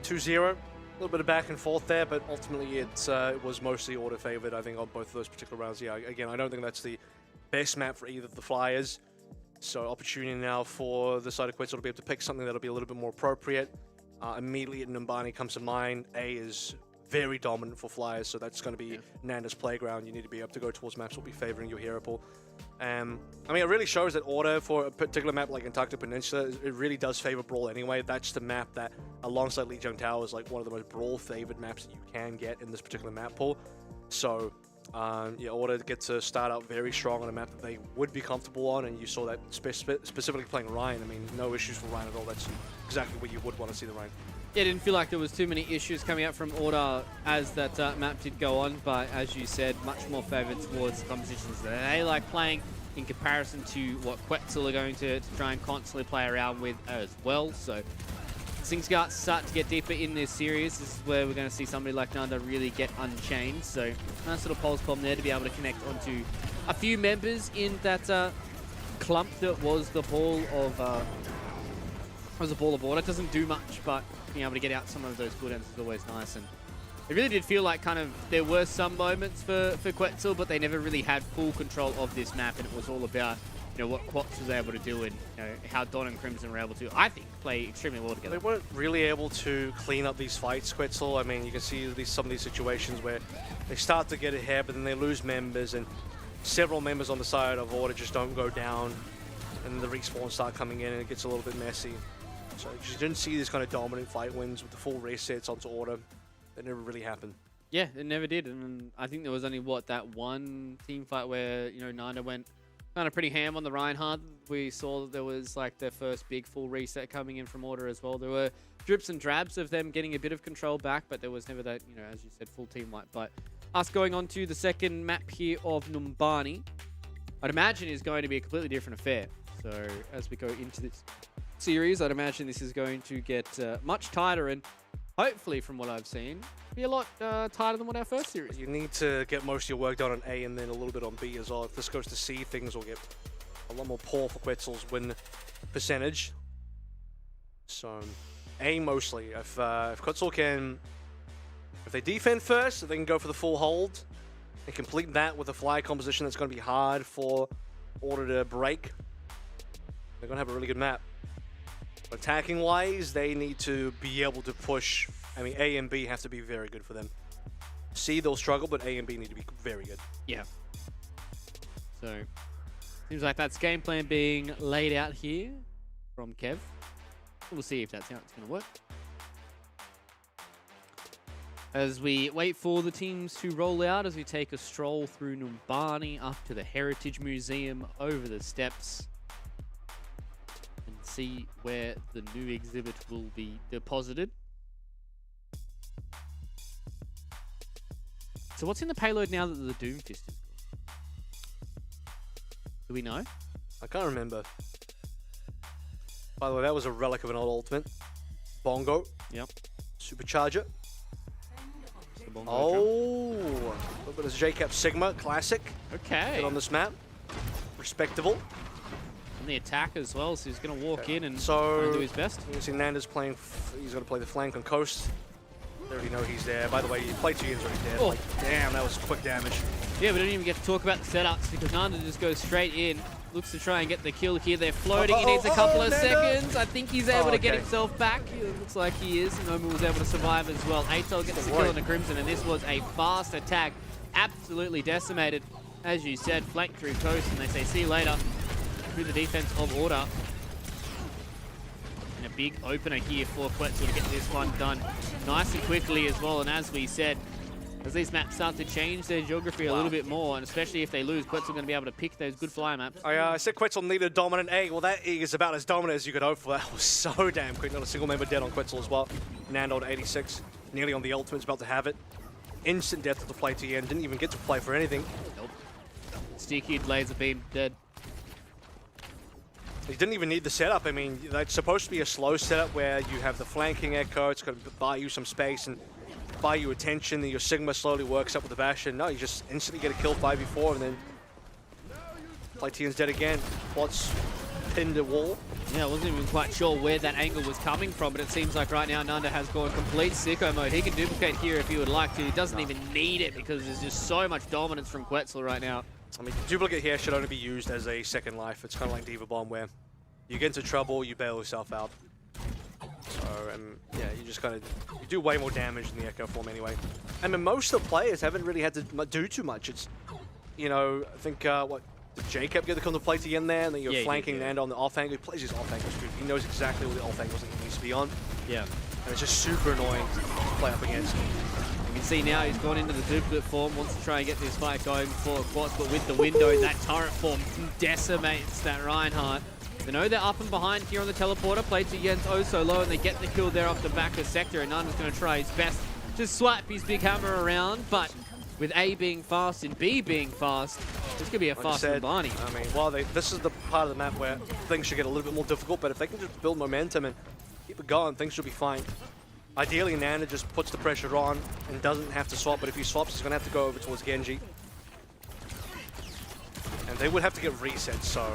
2-0. A little bit of back and forth there, but ultimately it was mostly Order favored, I think, on both of those particular rounds. Yeah, again, I don't think that's the best map for either of the Flyers. So opportunity now for the side of Quetzal to be able to pick something that'll be a little bit more appropriate. Immediately Numbani comes to mind. A is very dominant for Flyers, so that's going to be Nanda's playground. You need to be able to go towards maps that will be favoring your hero pool. I mean, it really shows that Order for a particular map like Antarctica Peninsula, it really does favor Brawl anyway. That's the map that, alongside Lijiang Tower, is like one of the most Brawl-favored maps that you can get in this particular map pool. So, yeah, Order get to start out very strong on a map that they would be comfortable on, and you saw that specifically playing Ryan. I mean, no issues for Ryan at all. That's exactly what you would want to see the Ryan. Yeah, it didn't feel like there was too many issues coming out from Order as that map did go on, but as you said, much more favoured towards the compositions that they like playing in comparison to what Quetzal are going to try and constantly play around with as well. So as things start to get deeper in this series, this is where we're going to see somebody like Nanda really get unchained. So nice little pulse bomb there to be able to connect onto a few members in that clump that was the ball of Order. It doesn't do much, but being able to get out some of those cooldowns is always nice. And it really did feel like kind of there were some moments for Quetzal, but they never really had full control of this map, and it was all about what Quetzal was able to do and how Don and Crimson were able to, I think, play extremely well together. They weren't really able to clean up these fights, Quetzal. I mean, you can see some of these situations where they start to get ahead, but then they lose members, and several members on the side of Order just don't go down, and the respawns start coming in, and it gets a little bit messy. So you just didn't see this kind of dominant fight wins with the full resets onto Order. That never really happened. Yeah, it never did. And I think there was only, that one team fight where, Nanda went kind of pretty ham on the Reinhardt. We saw that there was like their first big full reset coming in from Order as well. There were drips and drabs of them getting a bit of control back, but there was never that, as you said, full team wipe. But us going on to the second map here of Numbani, I'd imagine is going to be a completely different affair. So as we go into this series, I'd imagine this is going to get much tighter, and hopefully, from what I've seen, be a lot tighter than what our first series. You need to get most of your work done on A and then a little bit on B as well. If this goes to C, things will get a lot more poor for Quetzal's win percentage. So A mostly. If Quetzal can, if they defend first, if they can go for the full hold and complete that with a fly composition that's going to be hard for Order to break, they're going to have a really good map. Attacking wise, they need to be able to push. I mean, A and B have to be very good for them. C, they'll struggle, but A and B need to be very good. Yeah. So, seems like that's game plan being laid out here from Kev. We'll see if that's how it's going to work. As we wait for the teams to roll out, as we take a stroll through Numbani up to the Heritage Museum, over the steps, and see where the new exhibit will be deposited. So what's in the payload now that the Doomfist is gone? Do we know? I can't remember. By the way, that was a relic of an old ultimate. Bongo. Yep. Supercharger. Bongo Oh, a little bit of JCap Sigma, classic. okay. Good on this map. Respectable. And the attack as well, so he's going to walk in and So, try and do his best. you can see Nanda's playing, he's going to play the flank on Coast. They already know he's there. By the way, he played 2 years already dead. Oh. Like, damn, that was quick damage. Yeah, we don't even get to talk about the setups because Nanda just goes straight in. Looks to try and get the kill here. They're floating. He needs a couple of seconds. I think he's able to get himself back. It looks like he is. Noma was able to survive as well. Atel gets the kill on the Crimson, and this was a fast attack. Absolutely decimated. As you said, flanked through Coast, and they say, see you later. Through the defense of Order. And a big opener here for Quetzal to get this one done nice and quickly as well. And as we said, as these maps start to change their geography a little bit more, and especially if they lose, Quetzal going to be able to pick those good flyer maps. I said Quetzal needed a dominant egg. Well, that egg is about as dominant as you could hope for. That was so damn quick. Not a single member dead on Quetzal as well. Nando to 86. Nearly on the ultimate's about to have it. Instant death of the play to the end. Didn't even get to play for anything. Nope. Sticky laser beam dead. He didn't even need the setup. I mean, it's supposed to be a slow setup where you have the flanking echo. It's going to buy you some space and buy you attention. Then your Sigma slowly works up with the Bastion. No, you just instantly get a kill 5v4 and then Platian's dead again. Quad's pinned a wall. Yeah, I wasn't even quite sure where that angle was coming from, but it seems like right now Nanda has gone complete sicko mode. He can duplicate here if he would like to. He doesn't even need it because there's just so much dominance from Quetzal right now. I mean, duplicate here should only be used as a second life. It's kind of like Diva Bomb where you get into trouble, you bail yourself out. So, yeah, you just kind of, you do way more damage in the Echo form anyway. I mean, most of the players haven't really had to do too much. It's, you know, I think, what, did Jacob get to come to play in there, and then you're flanking Nando on the off angle. He plays his off angle streak. He knows exactly what the off angle he needs to be on. Yeah. And it's just super annoying to play up against. You can see now he's gone into the duplicate form, wants to try and get this fight going for Quats, but with the window, that turret form decimates that Reinhardt. They know they're up and behind here on the teleporter. Played to Jens oh so low, and they get the kill there off the back of Sector, and Nanda's going to try his best to swipe his big hammer around, but with A being fast and B being fast, this could be a fast Numbani. I mean, well, this is the part of the map where things should get a little bit more difficult, but if they can just build momentum and keep it going, things should be fine. Ideally, Nanda just puts the pressure on and doesn't have to swap, but if he swaps, he's going to have to go over towards Genji. And they would have to get reset, so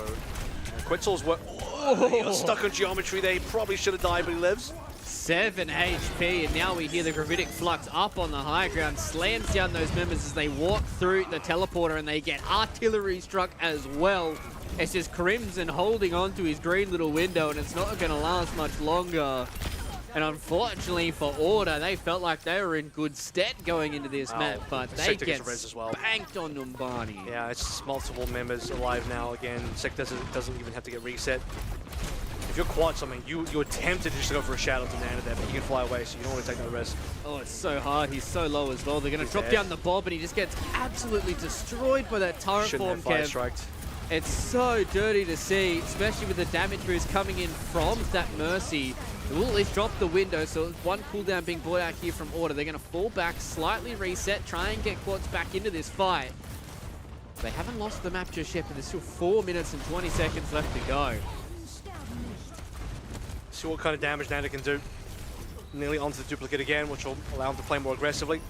Quetzal's work. Oh, he got stuck on geometry there. He probably should have died, but he lives. 7 HP, and now we hear the Gravitic Flux up on the high ground, slams down those members as they walk through the teleporter, and they get artillery struck as well. It's just Crimson holding on to his green little window, and it's not going to last much longer. And unfortunately for Order, they felt like they were in good stead going into this map, but they get spanked on Numbani. Yeah, it's multiple members alive now again. Sek doesn't even have to get reset. If you're Quats, I mean, you're tempted just to go for a shadow to Nanda there, but you can fly away, so you don't want to take no risk. Oh, it's so hard. He's so low as well. They're going to drop down the Bob, and he just gets absolutely destroyed by that turret form, Kev. It's so dirty to see, especially with the damage boost coming in from that Mercy. They will at least drop the window, so one cooldown being brought out here from Order. They're going to fall back, slightly reset, try and get Quads back into this fight. They haven't lost the map just yet, but there's still 4 minutes and 20 seconds left to go. See what kind of damage Nanda can do. Nearly onto the duplicate again, which will allow him to play more aggressively.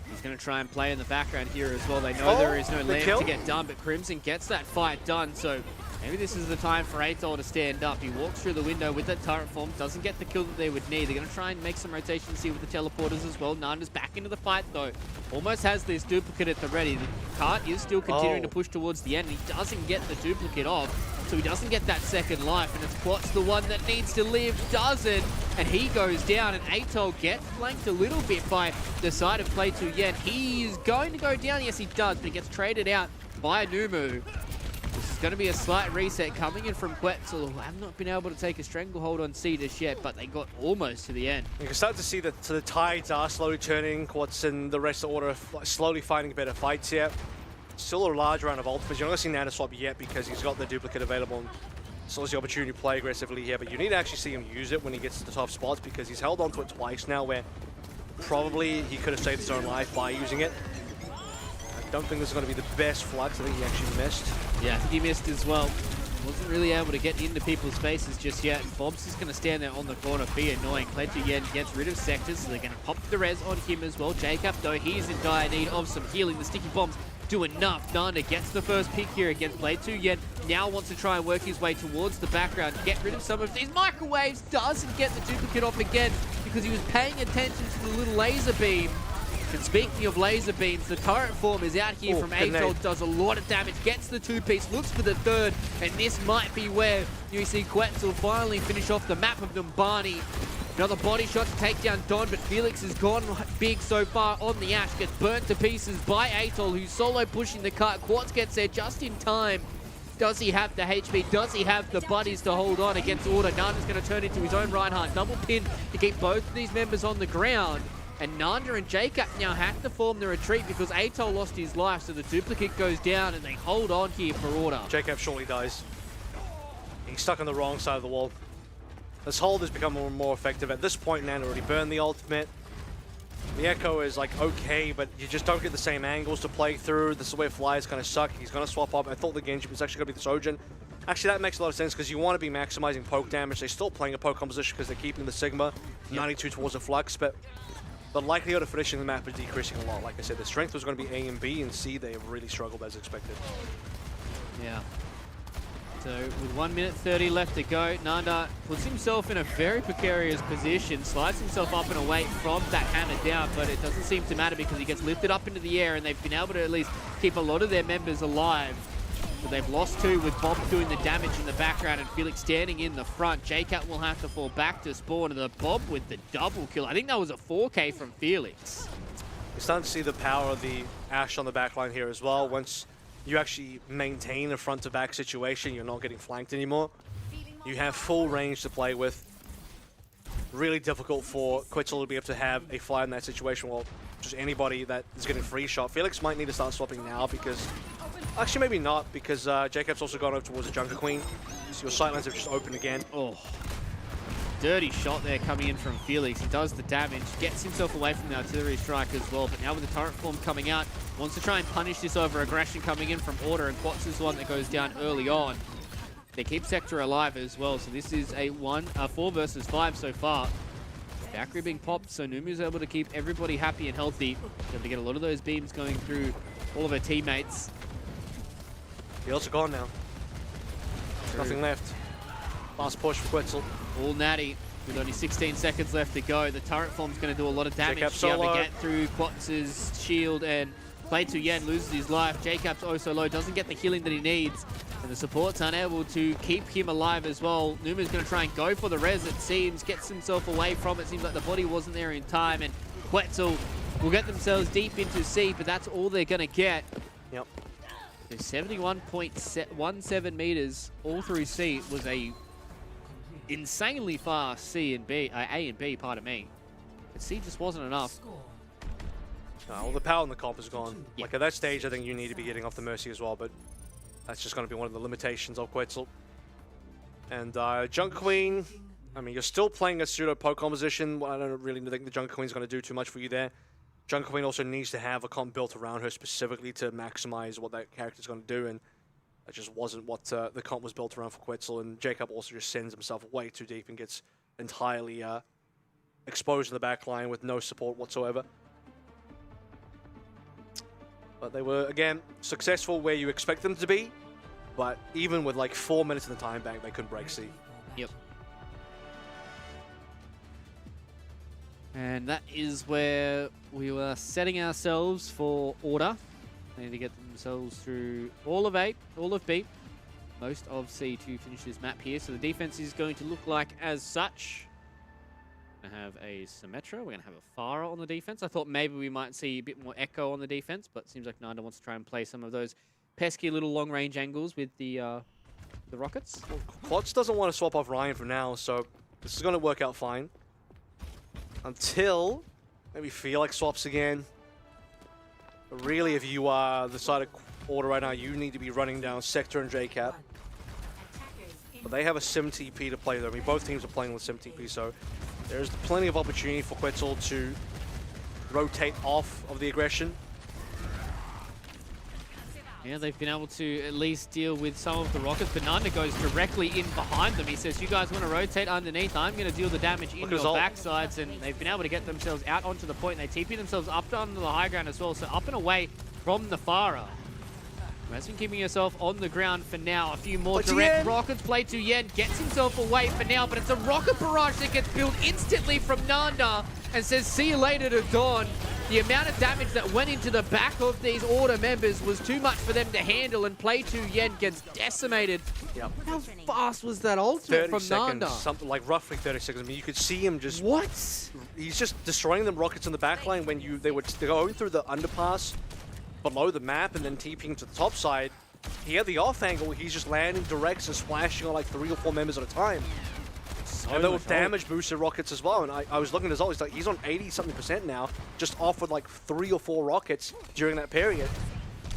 He's going to try and play in the background here as well. They know there is no land to get done, but Crimson gets that fight done, so Maybe this is the time for Atol to stand up. He walks through the window with that turret form, doesn't get the kill that they would need. They're going to try and make some rotations here with the teleporters as well. Nanda's back into the fight though. Almost has this duplicate at the ready. The cart is still continuing to push towards the end. He doesn't get the duplicate off, so he doesn't get that second life. And it's Quetzal's the one that needs to live, doesn't. And he goes down, and Atol gets flanked a little bit by the side of Play 2 Yen. He is going to go down. Yes, he does, but he gets traded out by Numu. This is going to be a slight reset coming in from Quetzal, who have not been able to take a stranglehold on C just yet, but they got almost to the end. You can start to see that the tides are slowly turning. Quetzal and the rest of the order are slowly finding better fights here. Still a large round of ultimates. You're not going to see Nana swap yet because he's got the duplicate available and still has the opportunity to play aggressively here, but you need to actually see him use it when he gets to the tough spots because he's held onto it twice now where probably he could have saved his own life by using it. I don't think this is going to be the best flux. I think he actually missed. Yeah, I think he missed as well. Wasn't really able to get into people's faces just yet. Bob's just going to stand there on the corner, be annoying. Play 2 Yen gets rid of sectors, so they're going to pop the res on him as well. Jacob, though, he's in dire need of some healing. The sticky bombs do enough. Nanda gets the first pick here against Play 2 Yen. Now wants to try and work his way towards the background, get rid of some of these microwaves. Doesn't get the duplicate off again because he was paying attention to the little laser beam. And speaking of laser beams, the turret form is out here from Atol, does a lot of damage, gets the two-piece, looks for the third, and this might be where you see Quetzal finally finish off the map of Numbani. Another body shot to take down Don, but Felix has gone big so far on the Ash, gets burnt to pieces by Atol, who's solo pushing the cart. Quartz gets there just in time. Does he have the HP? Does he have the buddies to hold on against Order? Nanda's going to turn into his own Reinhardt. Double pin to keep both of these members on the ground. And Nanda and Jacob now have to form the retreat because Atol lost his life, so the duplicate goes down and they hold on here for Order. Jacob shortly dies. He's stuck on the wrong side of the wall. This hold has become more and more effective. At this point, Nanda already burned the ultimate. The Echo is like okay, but you just don't get the same angles to play through. This is where Fly is going to suck. He's going to swap up. I thought the Genji was actually going to be the Sojin. Actually, that makes a lot of sense because you want to be maximizing poke damage. They're still playing a poke composition because they're keeping the Sigma 92 towards the Flux, but the likelihood of finishing the map is decreasing a lot. Like I said, the strength was going to be A and B, and C, they have really struggled as expected. Yeah. So with 1 minute 30 left to go, Nanda puts himself in a very precarious position, slides himself up and away from that hammer down, but it doesn't seem to matter because he gets lifted up into the air and they've been able to at least keep a lot of their members alive. But they've lost two with Bob doing the damage in the background and Felix standing in the front. J-Cat will have to fall back to spawn, and the Bob with the double kill. I think that was a 4K from Felix. You're starting to see the power of the Ashe on the backline here as well. Once you actually maintain a front-to-back situation, you're not getting flanked anymore. You have full range to play with. Really difficult for Quetzal to be able to have a fly in that situation. Well, just anybody that is getting free shot. Felix might need to start swapping now because... Actually, maybe not, because Jacob's also gone over towards the Junker Queen. So your sightlines have just opened again. Oh, dirty shot there coming in from Felix. He does the damage, gets himself away from the artillery strike as well, but now with the turret form coming out, wants to try and punish this over aggression coming in from Order, and Quats is the one that goes down early on. They keep Sector alive as well, so this is a 4 versus 5 so far. Valkyrie being popped, so Numu's able to keep everybody happy and healthy. Able to get a lot of those beams going through all of her teammates. Heals are gone now. There's nothing left. Last push for Quetzal. All natty with only 16 seconds left to go. The turret form's going to do a lot of damage to be able to get through Quats's shield, and Play 2 Yen loses his life. Jacob's oh so low, doesn't get the healing that he needs, and the support's unable to keep him alive as well. Numa's going to try and go for the res, it seems, gets himself away from it. Seems like the body wasn't there in time, and Quetzal will get themselves deep into C, but that's all they're going to get. Yep. So 71.17 meters all through C was a insanely fast A and B, pardon me. But C just wasn't enough. Well, the power in the comp is gone. Yeah. Like at that stage, I think you need to be getting off the Mercy as well, but that's just going to be one of the limitations of Quetzal. And Junk Queen, I mean, you're still playing a pseudo poke composition. Well, I don't really think the Junk Queen's going to do too much for you there. Junk Queen also needs to have a comp built around her specifically to maximize what that character's going to do, and that just wasn't what the comp was built around for Quetzal. And Jacob also just sends himself way too deep and gets entirely exposed in the back line with no support whatsoever. But they were, again, successful where you expect them to be. but even with like 4 minutes in the time bank, they couldn't break C. Yep. And that is where we were setting ourselves for order. They need to get themselves through all of A, all of B, most of C to finish this map here. So the defense is going to look like as such. We're going to have a Symmetra. We're going to have a Pharah on the defense. I thought maybe we might see a bit more Echo on the defense, but it seems like Nanda wants to try and play some of those pesky little long-range angles with the rockets. Well, Quats doesn't want to swap off Ryan for now, so this is going to work out fine. Until maybe Felix swaps again. But really, if you are the side of order right now, you need to be running down Sector and JCap. But they have a Sim TP to play though. I mean, both teams are playing with Sim TP, so there's plenty of opportunity for Quetzal to rotate off of the aggression. Yeah, they've been able to at least deal with some of the rockets, but Nanda goes directly in behind them. He says, you guys want to rotate underneath? I'm going to deal the damage in your backsides, and they've been able to get themselves out onto the point. They TP themselves up onto the high ground as well, so up and away from the Pharah. Has been keeping herself on the ground for now. A few more direct rockets. Play to Yen, gets himself away for now, but it's a rocket barrage that gets built instantly from Nanda and says, see you later to Dawn. The amount of damage that went into the back of these order members was too much for them to handle, and Play to Yen gets decimated. Yep. How fast was that ultimate from Nanda? Something like roughly 30 seconds. I mean, you could see him just... What? He's just destroying them rockets in the backline when they're going through the underpass below the map and then TPing to the top side. He had the off angle, he's just landing directs and splashing on like 3 or 4 members at a time. And they were damage boosted rockets as well. And I was looking at his ult, he's on 80-something% now, just off with like 3 or 4 rockets during that period.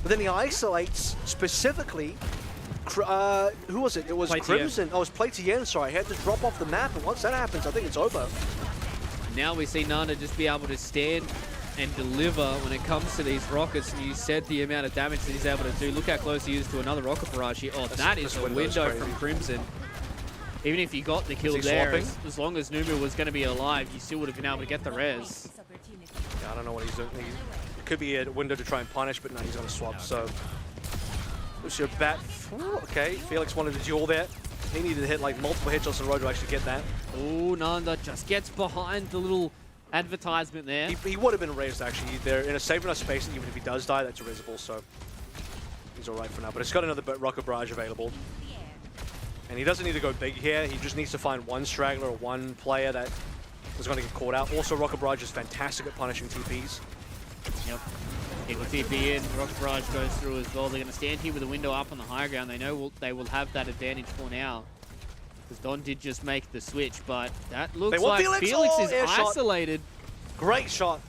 But then he isolates specifically, who was it? It was Crimson. Oh, it was Play to Yen, sorry. He had to drop off the map, and once that happens, I think it's over. Now we see Nanda just be able to stand and deliver when it comes to these rockets, and you said the amount of damage that he's able to do. Look how close he is to another rocket barrage here. Oh, that is a window from Crimson. Even if you got the kill there, as long as Numu was going to be alive, you still would have been able to get the res. Yeah, I don't know what he's doing. It could be a window to try and punish, but no, he's going to swap, so... Lucio bat... Okay, Felix wanted to duel there. He needed to hit like multiple headshots in a row to actually get that. Oh, Nanda just gets behind the little advertisement there. He would have been raised actually. They're in a safe enough space that even if he does die, that's erasable, so he's alright for now. But it's got another rocket barrage available. And he doesn't need to go big here. He just needs to find one straggler or one player that is going to get caught out. Also, rocket barrage is fantastic at punishing TPs. Yep. People TP in, rocket barrage goes through as well. They're going to stand here with the window up on the high ground. They know they will have that advantage for now. Because Don did just make the switch, but that looks like Felix is isolated. Great shot.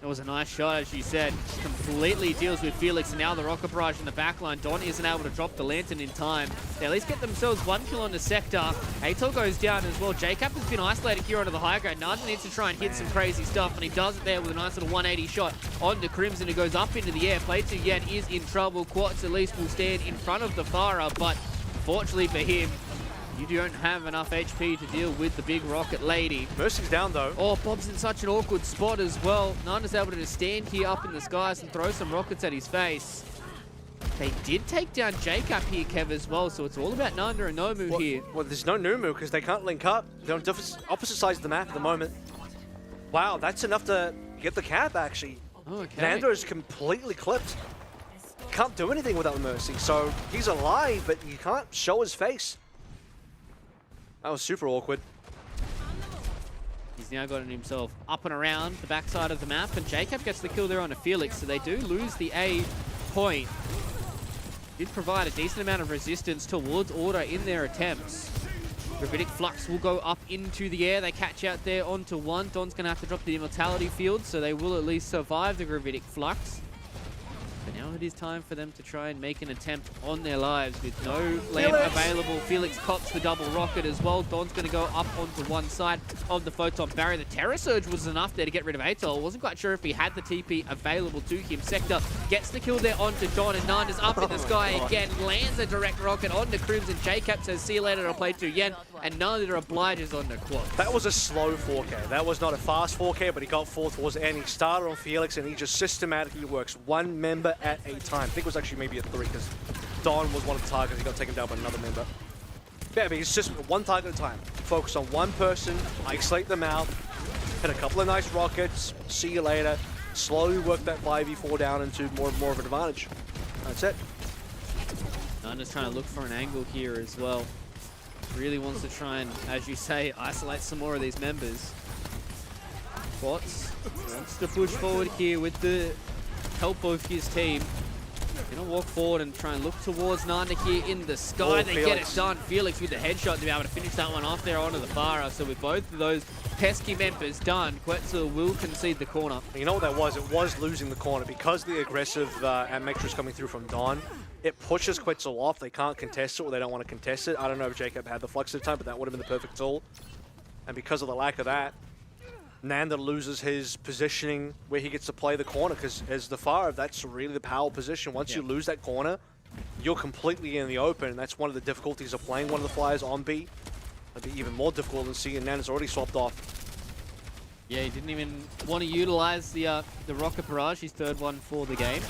It was a nice shot, as you said. Completely deals with Felix, and now the rocket barrage in the backline. Don isn't able to drop the lantern in time. They at least get themselves 1 kill on the sector. Atel goes down as well. JCap has been isolated here onto the high ground. Nanda needs to try and hit some crazy stuff, and he does it there with a nice little 180 shot onto Crimson, who goes up into the air. Play to Yen is in trouble. Quats at least will stand in front of the Pharah, but fortunately for him, you don't have enough HP to deal with the big rocket lady. Mercy's down though. Oh, Bob's in such an awkward spot as well. Nanda's able to just stand here up in the skies and throw some rockets at his face. They did take down Jacob here, Kev, as well, so it's all about Nanda and Nomu here. Well, there's no Numu because they can't link up. They're on opposite sides of the map at the moment. Wow, that's enough to get the cap, actually. Okay. Nanda is completely clipped. Can't do anything without Mercy, so he's alive, but he can't show his face. That was super awkward. He's now gotten himself up and around the backside of the map, and Jacob gets the kill there on a Felix, so they do lose the A point. Did provide a decent amount of resistance towards Order in their attempts. Gravitic Flux will go up into the air. They catch out there onto one. Don's going to have to drop the Immortality Field, so they will at least survive the Gravitic Flux. But now it is time for them to try and make an attempt on their lives with no lamp available. Felix cops the double rocket as well. Don's going to go up onto one side of the Photon Barrier. The Terror Surge was enough there to get rid of Atel. Wasn't quite sure if he had the TP available to him. Sector gets the kill there onto Don, and Nanda's up in the sky again. Lands a direct rocket onto Crimson. J-Cap says, see you later, I'll play to Yen. And Nanda obliges on the quad. That was a slow 4K. That was not a fast 4K, but he got forth towards the end. He started on Felix, and he just systematically works one member at a time. I think it was actually maybe a 3, because Don was one of the targets. He got taken down by another member. Yeah, I mean, it's just one target at a time. Focus on one person, isolate them out, hit a couple of nice rockets, see you later, slowly work that 5v4 down into more and more of an advantage. That's it. Nanda's trying to look for an angle here as well. Really wants to try and, as you say, isolate some more of these members. Quats wants to push forward here with the help of his team. Gonna walk forward and try and look towards Nanda here in the sky. They get it done. Felix with the headshot to be able to finish that one off there onto the far. So with both of those pesky members done, Quetzal will concede the corner. You know what that was? It was losing the corner because the aggressive Matrix coming through from Don. It pushes Quetzal off. They can't contest it or they don't want to contest it. I don't know if Jacob had the flux at the time, but that would have been the perfect tool. And because of the lack of that, Nanda loses his positioning where he gets to play the corner, because as the Far, that's really the power position. Once you lose that corner, you're completely in the open, and that's one of the difficulties of playing one of the Flyers on B. It'd be even more difficult than seeing Nanda's already swapped off. Yeah, he didn't even want to utilize the rocket barrage, his third one for the game.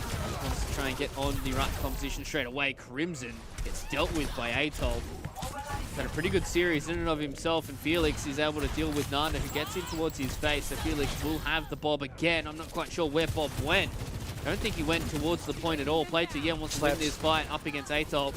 Wants to try and get on the right composition straight away. Crimson gets dealt with by Atoll. Had a pretty good series in and of himself, and Felix is able to deal with Nanda, who gets in towards his face. So Felix will have the Bob again. I'm not quite sure where Bob went. I don't think he went towards the point at all. Play to Yen wants to win this fight up against Atoll.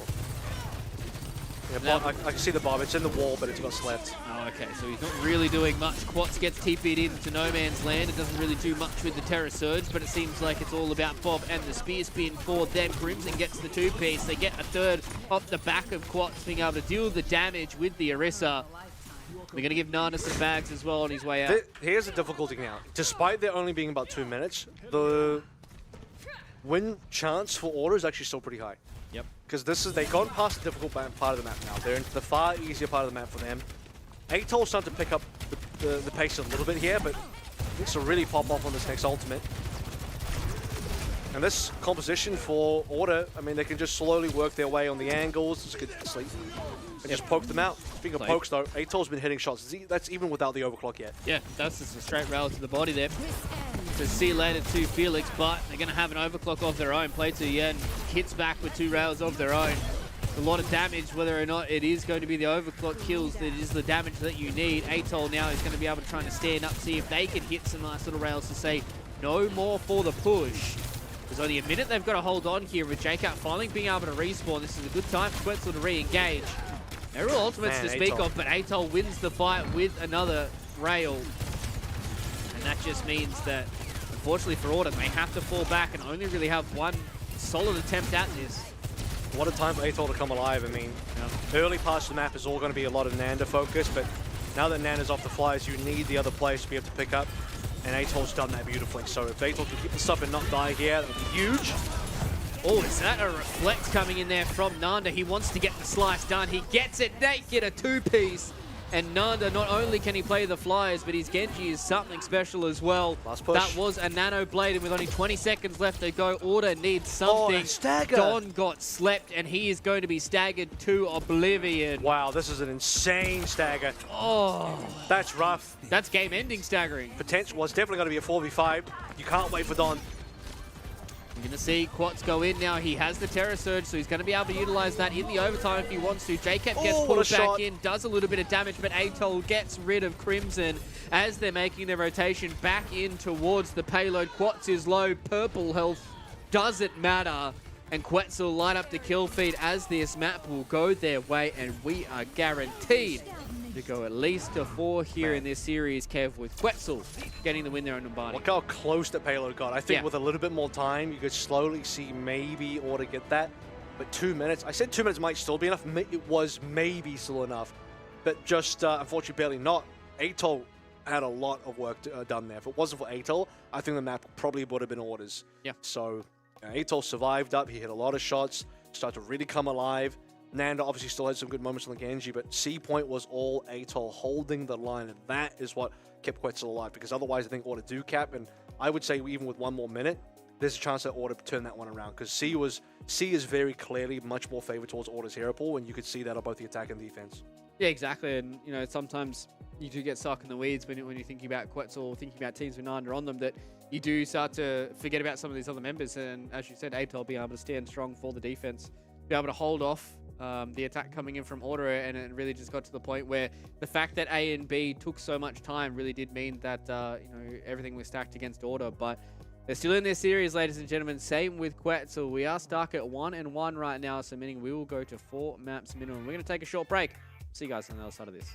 Yeah, Bob, I can see the Bob. It's in the wall, but it's got slept. Oh, okay, so he's not really doing much. Quats gets TP'd into no man's land. It doesn't really do much with the Terror Surge, but it seems like it's all about Bob and the Spear Spin for them. Crimson gets the two-piece. They get a third off the back of Quats being able to deal the damage with the Orisa. They're going to give Nana some bags as well on his way out. Here's the difficulty now. Despite there only being about 2 minutes, the win chance for Order is actually still pretty high. Yep. Because they've gone past the difficult part of the map now. They're into the far easier part of the map for them. Atoll's starting to pick up the pace a little bit here, but needs to really pop off on this next ultimate. And this composition for Order, I mean, they can just slowly work their way on the angles. Just get to sleep and just poke them out. Speaking of pokes, though, Atoll's been hitting shots. That's even without the overclock yet. Yeah, that's just a straight rail to the body there. To see later to Felix, but they're going to have an overclock of their own. Play to Yen, hits back with 2 rails of their own. A lot of damage, whether or not it is going to be the overclock kills, that is the damage that you need. Atoll now is going to be able to try to stand up, see if they can hit some nice little rails to say no more for the push. There's only a minute they've got to hold on here with Jacob finally being able to respawn. This is a good time for Quetzal to re-engage. No real ultimates to speak of, but Atoll wins the fight with another rail. And that just means that, unfortunately for Order, they have to fall back and only really have one solid attempt at this. What a time for Atoll to come alive. I mean, early parts of the map is all going to be a lot of Nanda focus, but now that Nanda's off the Flyers, you need the other players to be able to pick up, and Atoll's done that beautifully. So if Atoll can keep this up and not die here, that would be huge. Oh, is that a reflect coming in there from Nanda? He wants to get the slice done. He gets it. They get a two-piece. And Nanda, not only can he play the Flyers, but his Genji is something special as well. Last push. That was a nano blade, and with only 20 seconds left to go, Order needs something. Oh, stagger. Don got slept, and he is going to be staggered to oblivion. Wow, this is an insane stagger. Oh. That's rough. That's game-ending staggering. Potential. Well, it's definitely going to be a 4v5. You can't wait for Don. You're going to see Quats go in now. He has the Terror Surge, so he's going to be able to utilize that in the overtime if he wants to. Jacob gets pulled back in, does a little bit of damage, but Atoll gets rid of Crimson as they're making their rotation back in towards the payload. Quats is low, purple health doesn't matter, and Quetzal light up the kill feed as this map will go their way, and we are guaranteed to go at least to 4 here in this series, Kev, with Quetzal getting the win there on Numbani. Look how close the payload got. I think with a little bit more time, you could slowly see maybe Order get that. But 2 minutes, I said 2 minutes might still be enough. It was maybe still enough, but just unfortunately barely not. Atoll had a lot of work done there. If it wasn't for Atoll, I think the map probably would have been Order's. Yeah. So Atoll survived up. He hit a lot of shots, started to really come alive. Nanda obviously still had some good moments on the Genji, but C point was all Atoll holding the line, and that is what kept Quetzal alive, because otherwise I think Order do cap, and I would say even with 1 more minute, there's a chance that Order turn that one around, because C is very clearly much more favored towards Order's hero pool, and you could see that on both the attack and defense. Yeah, exactly, and you know, sometimes you do get stuck in the weeds when you're thinking about Quetzal, thinking about teams with Nanda on them, that you do start to forget about some of these other members, and as you said, Atoll being able to stand strong for the defense be able to hold off the attack coming in from Order, and it really just got to the point where the fact that A and B took so much time really did mean that everything was stacked against Order. But they're still in their series, ladies and gentlemen. Same with Quetzal. We are stuck at 1-1 right now, so meaning we will go to 4 maps minimum. We're going to take a short break. See you guys on the other side of this.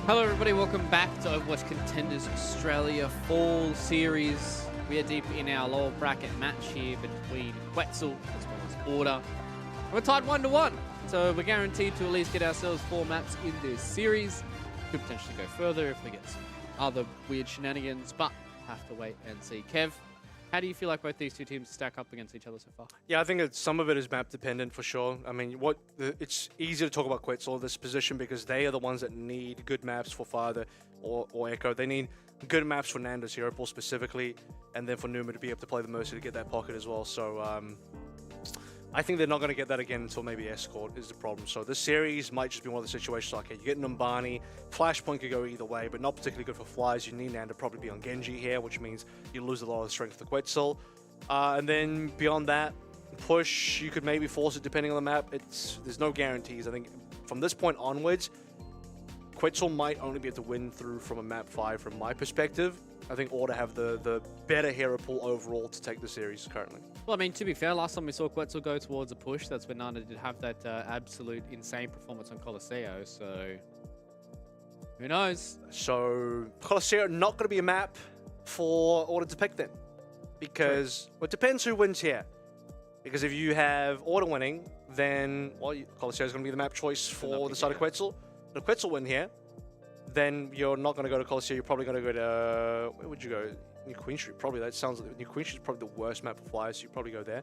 Hello everybody, welcome back to Overwatch Contenders Australia Fall Series. We are deep in our lower bracket match here between Quetzal as well as Order. We're tied 1-1, so we're guaranteed to at least get ourselves 4 maps in this series. Could potentially go further if we get some other weird shenanigans, but have to wait and see. Kev, how do you feel like both these two teams stack up against each other so far? Yeah, I think some of it is map dependent for sure. I mean, it's easy to talk about Quetzal this position because they are the ones that need good maps for Father or Echo. They need good maps for Nando's Hero Pool specifically, and then for Numa to be able to play the Mercy to get that pocket as well. So I think they're not going to get that again until maybe Escort is the problem. So this series might just be one of the situations like, okay, you get Numbani, Flashpoint could go either way, but not particularly good for flies. You need Nan to probably be on Genji here, which means you lose a lot of the strength to Quetzal. And then beyond that, push, you could maybe force it depending on the map. There's no guarantees. I think from this point onwards, Quetzal might only be able to win through from a map 5 from my perspective. I think Order have the better hero pool overall to take the series currently. Well, I mean, to be fair, last time we saw Quetzal go towards a push, that's when Nana did have that absolute insane performance on Colosseo, so who knows? So Colosseo not going to be a map for Order to pick then, because well, it depends who wins here. Because if you have Order winning, then well, Colosseo is going to be the map choice for the side of Quetzal. If Quetzal win here, then you're not going to go to Colosseo. You're probably going to go to where would you go? New Queen Street, probably. That sounds like New Queen Street is probably the worst map for flyers, so you probably go there.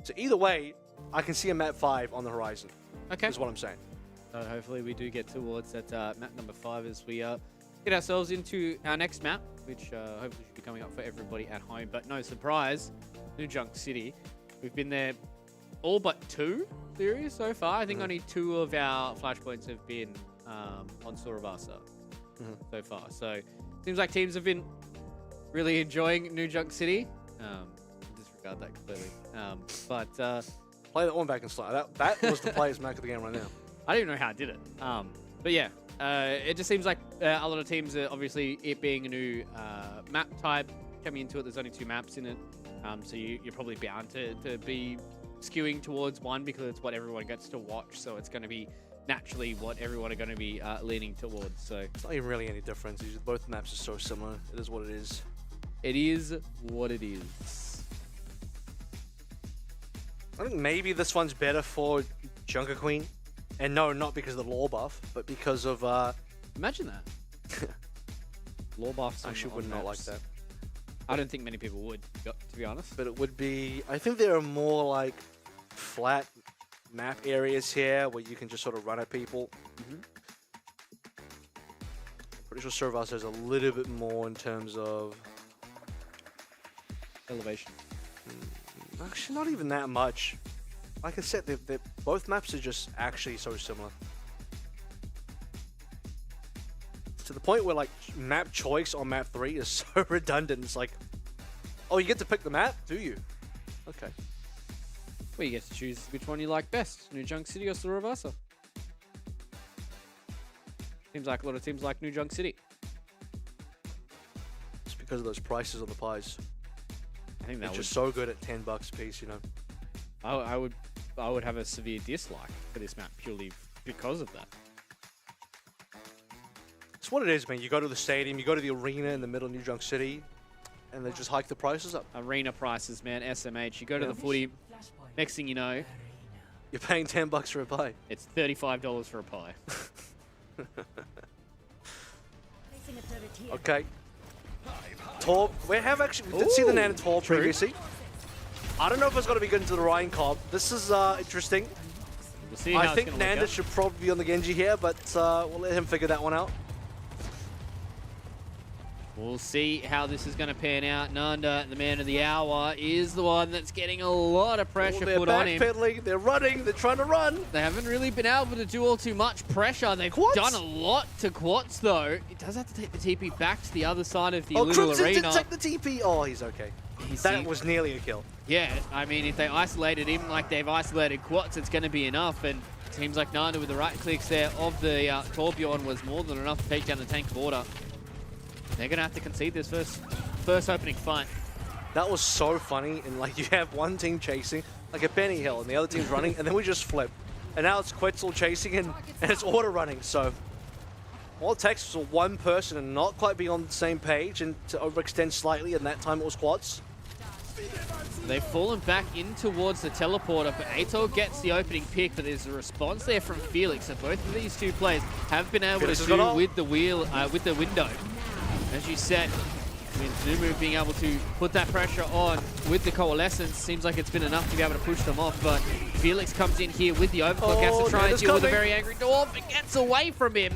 So either way, I can see a map 5 on the horizon. Okay. Is what I'm saying. So hopefully we do get towards that map number 5 as we get ourselves into our next map, which hopefully should be coming up for everybody at home. But no surprise, New Junk City. We've been there all but 2 series so far. I think only 2 of our flashpoints have been on Surabasa so far. So seems like teams have been really enjoying New Junk City. Disregard that completely. Play that one back and slide. That was the player's map of the game right now. I don't even know how I did it. But yeah, it just seems like a lot of teams are obviously it being a new map type coming into it. There's only 2 maps in it. So you're probably bound to be skewing towards one because it's what everyone gets to watch. So it's going to be naturally what everyone are going to be leaning towards. So it's not even really any difference. Both maps are so similar. It is what it is. It is what it is. I think maybe this one's better for Junker Queen. And no, not because of the lore buff, but because of... Imagine that. Lore buffs I actually would not like that. I don't think many people would, to be honest. But it would be... I think there are more like flat map areas here where you can just sort of run at people. Pretty sure Survivors has a little bit more in terms of... elevation. Actually, not even that much. Like I said, both maps are just actually so similar. To the point where like map choice on map 3 is so redundant. It's like, oh, you get to pick the map, do you? Okay. Well, you get to choose which one you like best, New Junk City or Surabasa. Seems like a lot of teams like New Junk City. It's because of those prices on the pies. I think that's just so good at $10 a piece, you know. I would have a severe dislike for this map purely because of that. It's what it is, man. You go to the stadium, you go to the arena in the middle of New Junk City, and they just hike the prices up. Arena prices, man. SMH. You go to the footy, next thing you know, you're paying $10 for a pie. It's $35 for a pie. Okay. Torb. We did see the Nan and Torb previously. I don't know if it's going to be good into the Ryan comp. This is interesting. We'll see I think Nanda should probably be on the Genji here, but we'll let him figure that one out. We'll see how this is going to pan out. Nanda, the man of the hour, is the one that's getting a lot of pressure put on him. They're backpedaling, they're running, they're trying to run. They haven't really been able to do all too much pressure. They've done a lot to Quats, though. It does have to take the TP back to the other side of the little Crimson arena. didn't take the TP. Oh, he's okay. That was nearly a kill. Yeah, I mean, if they isolated him like they've isolated Quats, it's going to be enough. And it seems like Nanda with the right clicks there of the Torbjorn was more than enough to take down the tank of Order. They're going to have to concede this first opening fight. That was so funny. And like you have one team chasing, like a Benny Hill, and the other team's running, and then we just flip. And now it's Quetzal chasing, and it's Order running. So all it takes was one person and not quite be on the same page and to overextend slightly, and that time it was Quats. They've fallen back in towards the teleporter, but Ator gets the opening pick, but there's a response there from Felix. So both of these two players have been able to do with the window. As you said, I mean, Zumu being able to put that pressure on with the Coalescence seems like it's been enough to be able to push them off, but Felix comes in here with the overclock, has to try and deal with a very angry Dwarf and gets away from him.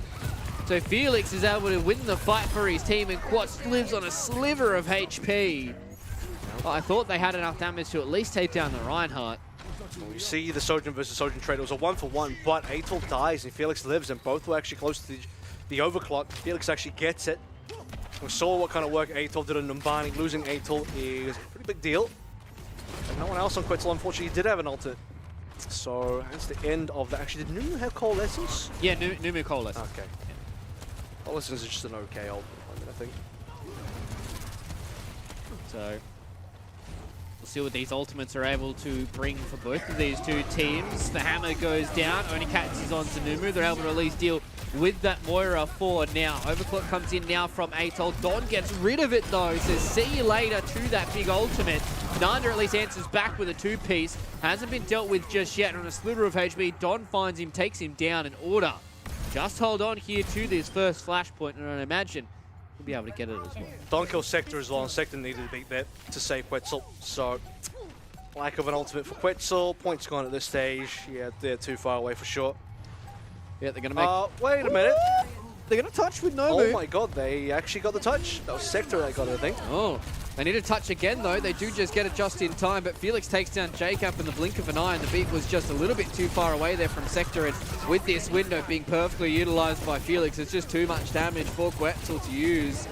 So Felix is able to win the fight for his team, and Quats lives on a sliver of HP. Well, I thought they had enough damage to at least take down the Reinhardt. We see the Sojin versus Sojin trade. It was a 1-for-1, but Atol dies and Felix lives, and both were actually close to the overclock. Felix actually gets it. We saw what kind of work Atol did on Numbani. Losing Atol is a pretty big deal. And no one else on Quetzal, unfortunately, did have an ultimate. So that's the end of that. Actually, did Numu have Coalescence? Yeah, Numu Coalescence. Okay. Yeah. Coalescence is just an okay ultimate, I think. So we'll see what these ultimates are able to bring for both of these two teams. The hammer goes down, only catches on to Numu. They're able to at least deal with that Moira for now. Overclock comes in now from Atol. Don gets rid of it though, says see you later to that big ultimate. Nanda at least answers back with a 2-piece. Hasn't been dealt with just yet. On a sliver of HP, Don finds him, takes him down in order. Just hold on here to this first flashpoint, and I imagine we'll be able to get it as well. Don kills Sector as well, and Sector needed to beat that to save Quetzal. So, lack of an ultimate for Quetzal. Points gone at this stage. Yeah, they're too far away for sure. Yeah, they're going to make... wait a minute. They're going to touch with no Oh move. my god, they actually got the touch. That was Sector that got it, I think. Oh, they need a touch again though. They do just get it just in time, but Felix takes down Jacob in the blink of an eye, and the beat was just a little bit too far away there from Sector, and with this window being perfectly utilized by Felix, it's just too much damage for Quetzal to use.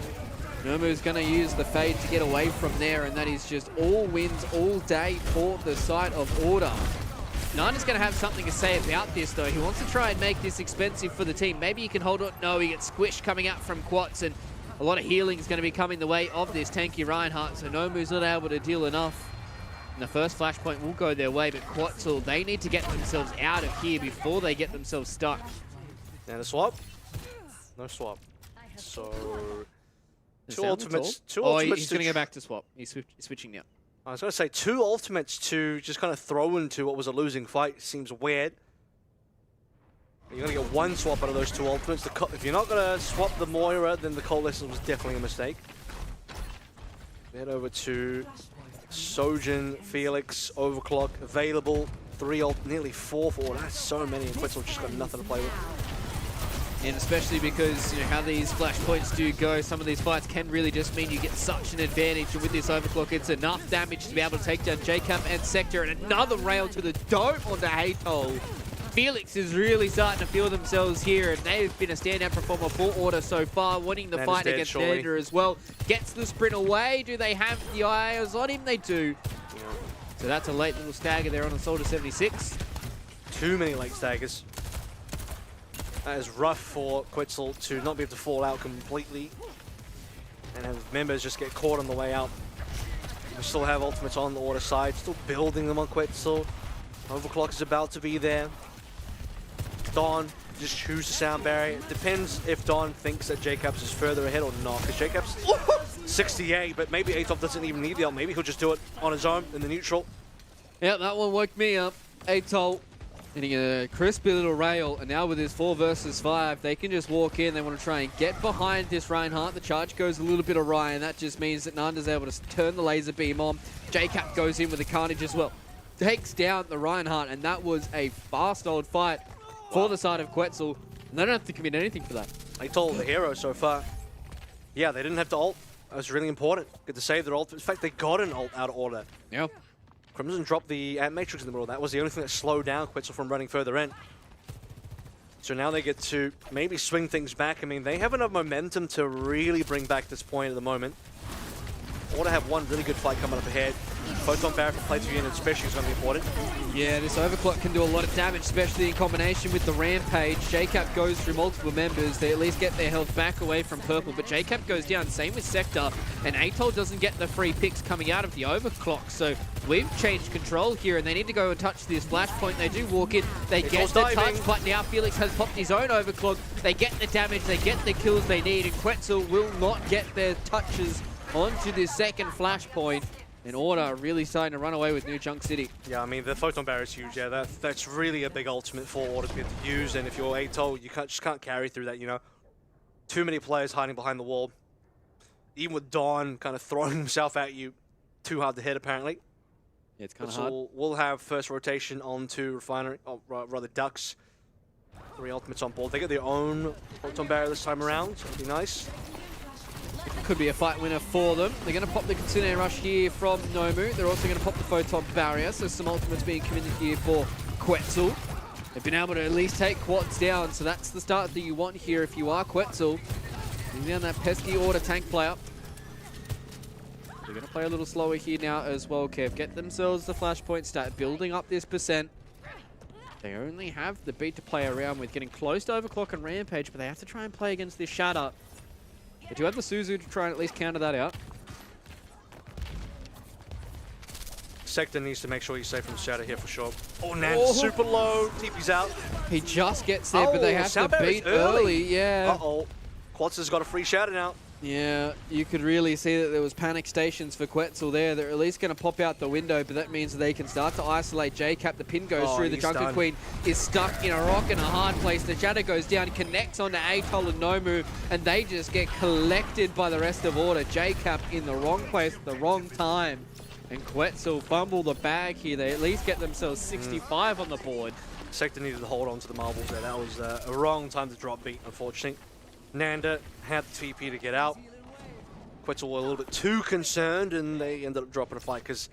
Numu's going to use the fade to get away from there, and that is just all wins all day for the side of Order. Nanda's going to have something to say about this though. He wants to try and make this expensive for the team. Maybe he can hold it. No, he gets squished coming out from Quats, and a lot of healing is going to be coming the way of this tanky Reinhardt, so Nomu's not able to deal enough. And the first flashpoint will go their way, but Quetzal, they need to get themselves out of here before they get themselves stuck. And a swap? No swap. So, two Sound ultimates. at all? Two ultimates. He's going to go back to swap. He's switching now. I was going to say, two ultimates to just kind of throw into what was a losing fight seems weird. You're going to get one swap out of those two ultimates. If you're not going to swap the Moira, then the Coalescence was definitely a mistake. Head over to Sojin, Felix, Overclock, available. Nearly 4 for Order. That's so many, and Quetzal just got nothing to play with. And especially because, you know, how these flashpoints do go, some of these fights can really just mean you get such an advantage. And with this Overclock, it's enough damage to be able to take down Jacob and Sector, and another rail to the dome onto Atol. Felix is really starting to feel themselves here, and they've been a standout performer for Order so far, winning the fight against Nanda as well. Gets the sprint away. Do they have the eyes on him? They do. Yeah. So that's a late little stagger there on a Soldier 76. Too many late staggers. That is rough for Quetzal to not be able to fall out completely and have members just get caught on the way out. We still have ultimates on the Order side, still building them on Quetzal. Overclock is about to be there. Don just choose the sound barrier. It depends if Don thinks that Jacobs is further ahead or not, because Jacobs 68, but maybe Atol doesn't even need the ult. Maybe he'll just do it on his own in the neutral. Yep, that one woke me up. Atol hitting a crispy little rail, and now with this 4 versus 5, they can just walk in. They want to try and get behind this Reinhardt. The charge goes a little bit awry, and that just means that Nanda's able to turn the laser beam on. J-Cap goes in with the carnage as well. Takes down the Reinhardt, and that was a fast old fight for the side of Quetzal. And they don't have to commit anything for that. Atol, the hero so far. Yeah, they didn't have to ult. That was really important. Good to save their ult. In fact, they got an ult out of Order. Yeah. Crimson dropped the Ant Matrix in the middle. That was the only thing that slowed down Quetzal from running further in. So now they get to maybe swing things back. I mean, they have enough momentum to really bring back this point at the moment. Order have one really good fight coming up ahead. Photon Barrier for play 2 units especially is going to be important. Yeah, this Overclock can do a lot of damage, especially in combination with the Rampage. J-Cap goes through multiple members. They at least get their health back away from Purple, but J-Cap goes down, same with Sector, and Atol doesn't get the free picks coming out of the Overclock. So we've changed control here, and they need to go and touch this flashpoint. They do walk in, they get the touch, but now Felix has popped his own Overclock. They get the damage, they get the kills they need, and Quetzal will not get their touches onto this second flashpoint. And Order really starting to run away with New Junk City. Yeah, I mean, the Photon Barrier is huge. Yeah, that's really a big ultimate for Order to be able to use. And if you're Atol, you just can't carry through that, you know. Too many players hiding behind the wall. Even with Dawn kind of throwing himself at you, too hard to hit, apparently. Yeah, it's kind of hard. We'll have first rotation onto Refinery, or rather Ducks. 3 ultimates on board. They get their own Photon Barrier this time around, so it'll be nice. could be a fight winner for them. They're going to pop the Kitsune Rush here from Nomu. They're also going to pop the Photon Barrier, so some ultimates being committed here for Quetzal. They've been able to at least take quads down, so that's the start that you want here if you are Quetzal. Bring down that pesky Order tank player. They're going to play a little slower here now as well, Kev. Get themselves the flashpoint, start building up this percent. They only have the beat to play around with, getting close to Overclock and Rampage, but they have to try and play against this Shatter. They do have the Suzu to try and at least counter that out. Sector needs to make sure he's safe from Shatter here for sure. Oh, Nan's super low. TP's out. He just gets there, but they have to beat early. Yeah. Uh-oh. Quetzal's got a free Shatter now. Yeah, you could really see that there was panic stations for Quetzal there. They're at least going to pop out the window, but that means that they can start to isolate JCap. The pin goes through. The Drunken Queen is stuck in a rock and a hard place. The Shadow goes down, connects onto Atoll and Nomu, and they just get collected by the rest of Order. JCap in the wrong place at the wrong time. And Quetzal fumble the bag here. They at least get themselves 65 on the board. Sector needed to hold on to the marbles there. That was a wrong time to drop beat, unfortunately. Nanda had the TP to get out. Quetzal were a little bit too concerned, and they ended up dropping a fight because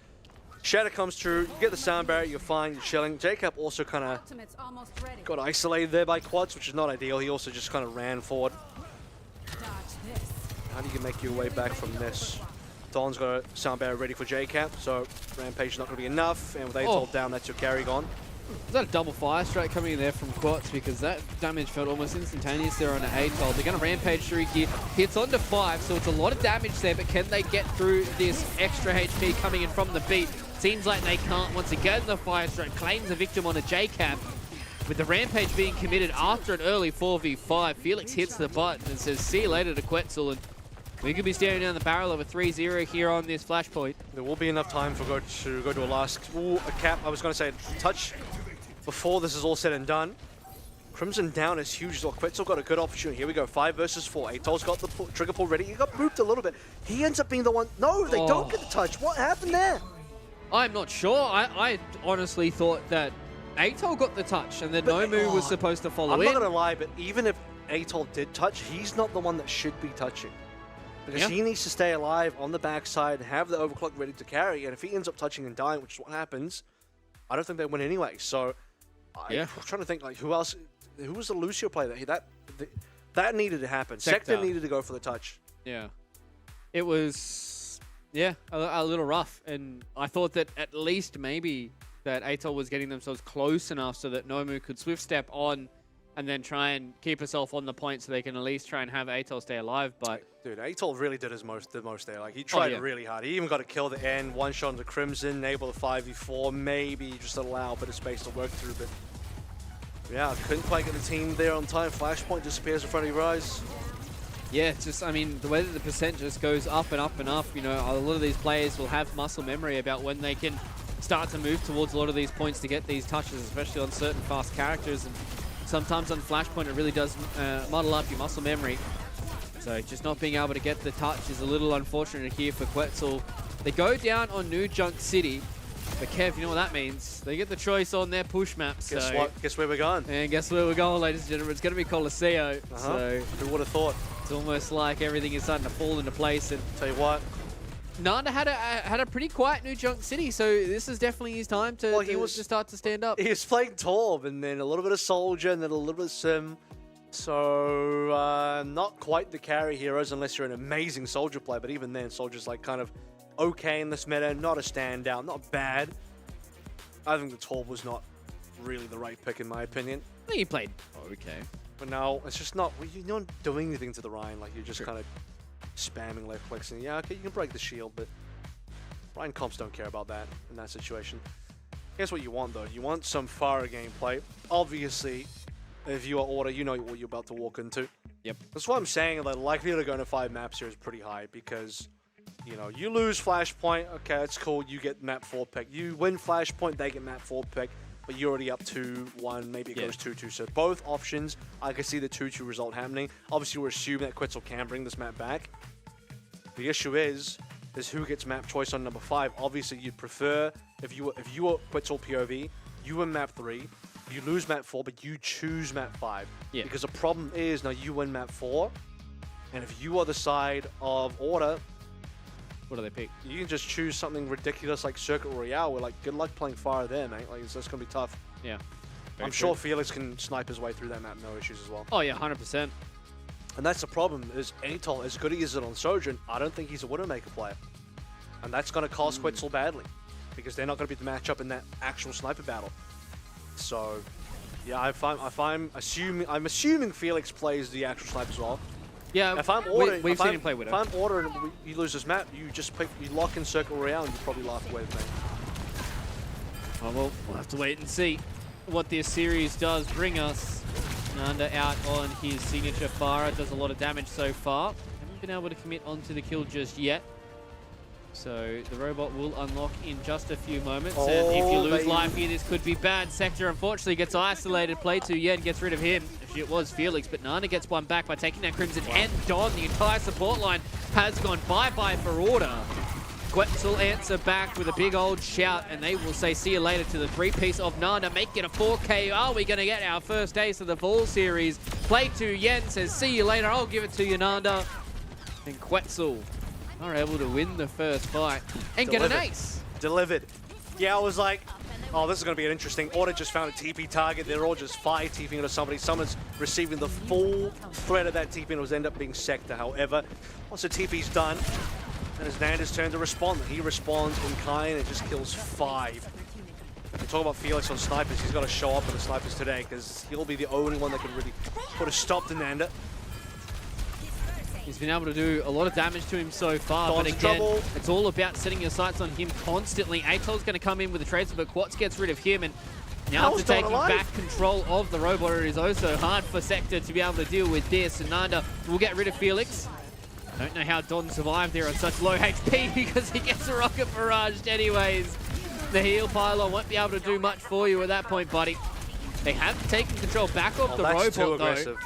Shatter comes through. You get the sound barrier, you're fine, you're chilling. JCap also kind of got isolated there by Quads, which is not ideal. He also just kind of ran forward. How do you make your way back from this? Don's got a sound barrier ready for JCap, so Rampage is not going to be enough. And with Atoll down, that's your carry gone. Is that a double fire strike coming in there from Quats, because that damage felt almost instantaneous there on an Atoll. They're going to Rampage through here. Hits onto 5, so it's a lot of damage there, but can they get through this extra HP coming in from the beat? Seems like they can't. Once again, the fire strike claims a victim on a JCap. With the Rampage being committed after an early 4v5, Felix hits the button and says, see you later to Quetzal, and we could be staring down the barrel of a 3-0 here on this flashpoint. There will be enough time for go to a last, a cap. I was going to say touch before this is all said and done. Crimson down is huge as well. Quetzal got a good opportunity. Here we go, 5 versus 4. Atoll's got the trigger pull ready. He got moved a little bit. He ends up being the one. No, they don't get the touch. What happened there? I'm not sure. I honestly thought that Atoll got the touch and that Nomu was supposed to follow in. I'm not going to lie, but even if Atoll did touch, he's not the one that should be touching. Because he needs to stay alive on the backside, have the overclock ready to carry, and if he ends up touching and dying, which is what happens, I don't think they win anyway. So I'm trying to think, like, who else? Who was the Lucio player that needed to happen? Sector needed to go for the touch. Yeah, it was a little rough, and I thought that at least maybe that Atoll was getting themselves close enough so that Nomu could swift step on and then try and keep herself on the point so they can at least try and have Atoll stay alive. But dude, Atoll really did the most there. Like, he tried really hard. He even got a kill at the end, one shot on the Crimson, able to 5v4, maybe just allow a bit of space to work through. But yeah, couldn't quite get the team there on time. Flashpoint disappears in front of your eyes. Yeah, it's just, I mean, the way that the percent just goes up and up and up, you know, a lot of these players will have muscle memory about when they can start to move towards a lot of these points to get these touches, especially on certain fast characters. And sometimes on Flashpoint, it really does muddle up your muscle memory. So just not being able to get the touch is a little unfortunate here for Quetzal. They go down on New Junk City, but Kev, you know what that means? They get the choice on their push map. Guess what? Guess where we're going? And guess where we're going, ladies and gentlemen? It's going to be Colosseo. So who would have thought? It's almost like everything is starting to fall into place. And tell you what, Nanda had a pretty quiet New Junk City, so this is definitely his time to start to stand up. He was playing Torb, and then a little bit of Soldier, and then a little bit of Sim. So not quite the carry heroes unless you're an amazing Soldier player, but even then, Soldier's like kind of okay in this meta, not a standout, not bad. I think the Torb was not really the right pick in my opinion. I think he played okay. But no, it's just not, you're not doing anything to the Ryan, like you're just kind of spamming left clicks, and yeah, okay, you can break the shield, but Ryan comps don't care about that in that situation. Here's what you want though, you want some fire gameplay. Obviously, if you are Order, you know what you're about to walk into. Yep. That's why I'm saying the likelihood of going to 5 maps here is pretty high, because you know, you lose Flashpoint, okay, that's cool, you get map 4 pick. You win Flashpoint, they get map 4 pick, but you're already up 2-1, maybe it goes 2-2. So both options, I can see the 2-2 result happening. Obviously, we're assuming that Quetzal can bring this map back. The issue is who gets map choice on number 5. Obviously, you'd prefer, if you were Quetzal POV, you win map 3, you lose map 4, but you choose map 5. Yeah. Because the problem is, now you win map 4, And if you are the side of Order, What do they pick? you can just choose something ridiculous like Circuit Royale, where like, good luck playing fire there, mate. Like, it's just gonna be tough. Yeah. I'm sure Felix can snipe his way through that map, no issues as well. Oh yeah, 100%. And that's the problem, is Atol, as good as he is on Sojourn, I don't think he's a Widowmaker player. And that's going to cost Quetzal badly, because they're not going to be the matchup in that actual sniper battle. So, yeah, I'm assuming Felix plays the actual sniper as well. Yeah, If I'm Order, we've seen him play Widow. If I'm Order and you lose this map, you just you lock in Circle Royale and you probably laugh away with me. Oh, well, we'll have to wait and see what this series does bring us. Nanda out on his signature Farah, does a lot of damage so far. Haven't been able to commit onto the kill just yet. So the robot will unlock in just a few moments. And if you lose life here, this could be bad. Sector unfortunately gets isolated. Play 2 Yen gets rid of him. Actually, it was Felix, but Nanda gets one back by taking that Crimson and Don. The entire support line has gone bye-bye for Order. Quetzal answer back with a big old shout, and they will say see you later to the 3-piece of Nanda, make it a 4K. Are we going to get our first ace of the fall series? Play 2 Yen says see you later, I'll give it to you, Nanda. And Quetzal are able to win the first fight and get an ace. Delivered. Yeah, I was like, oh, this is going to be an interesting. Order just found a TP target. They're all just fire TPing into somebody. Someone's receiving the full threat of that TP, and it was end up being Sector. However, once the TP's done, and it's Nanda's turn to respond. He responds in kind and just kills 5. We talk about Felix on snipers. He's got to show up on the snipers today, because he'll be the only one that can really put a stop to Nanda. He's been able to do a lot of damage to him so far, Don's but again, trouble. it's all about setting your sights on him constantly. Atol's going to come in with a tracer, but Quats gets rid of him, and now How's after Don taking alive? back control of the robot, it is also hard for Sector to be able to deal with this. And Nanda will get rid of Felix. Don't know how Don survived there on such low HP because he gets a rocket barraged anyways. The heal pylon won't be able to do much for you at that point, buddy. They have taken control back off the robot, too though. aggressive.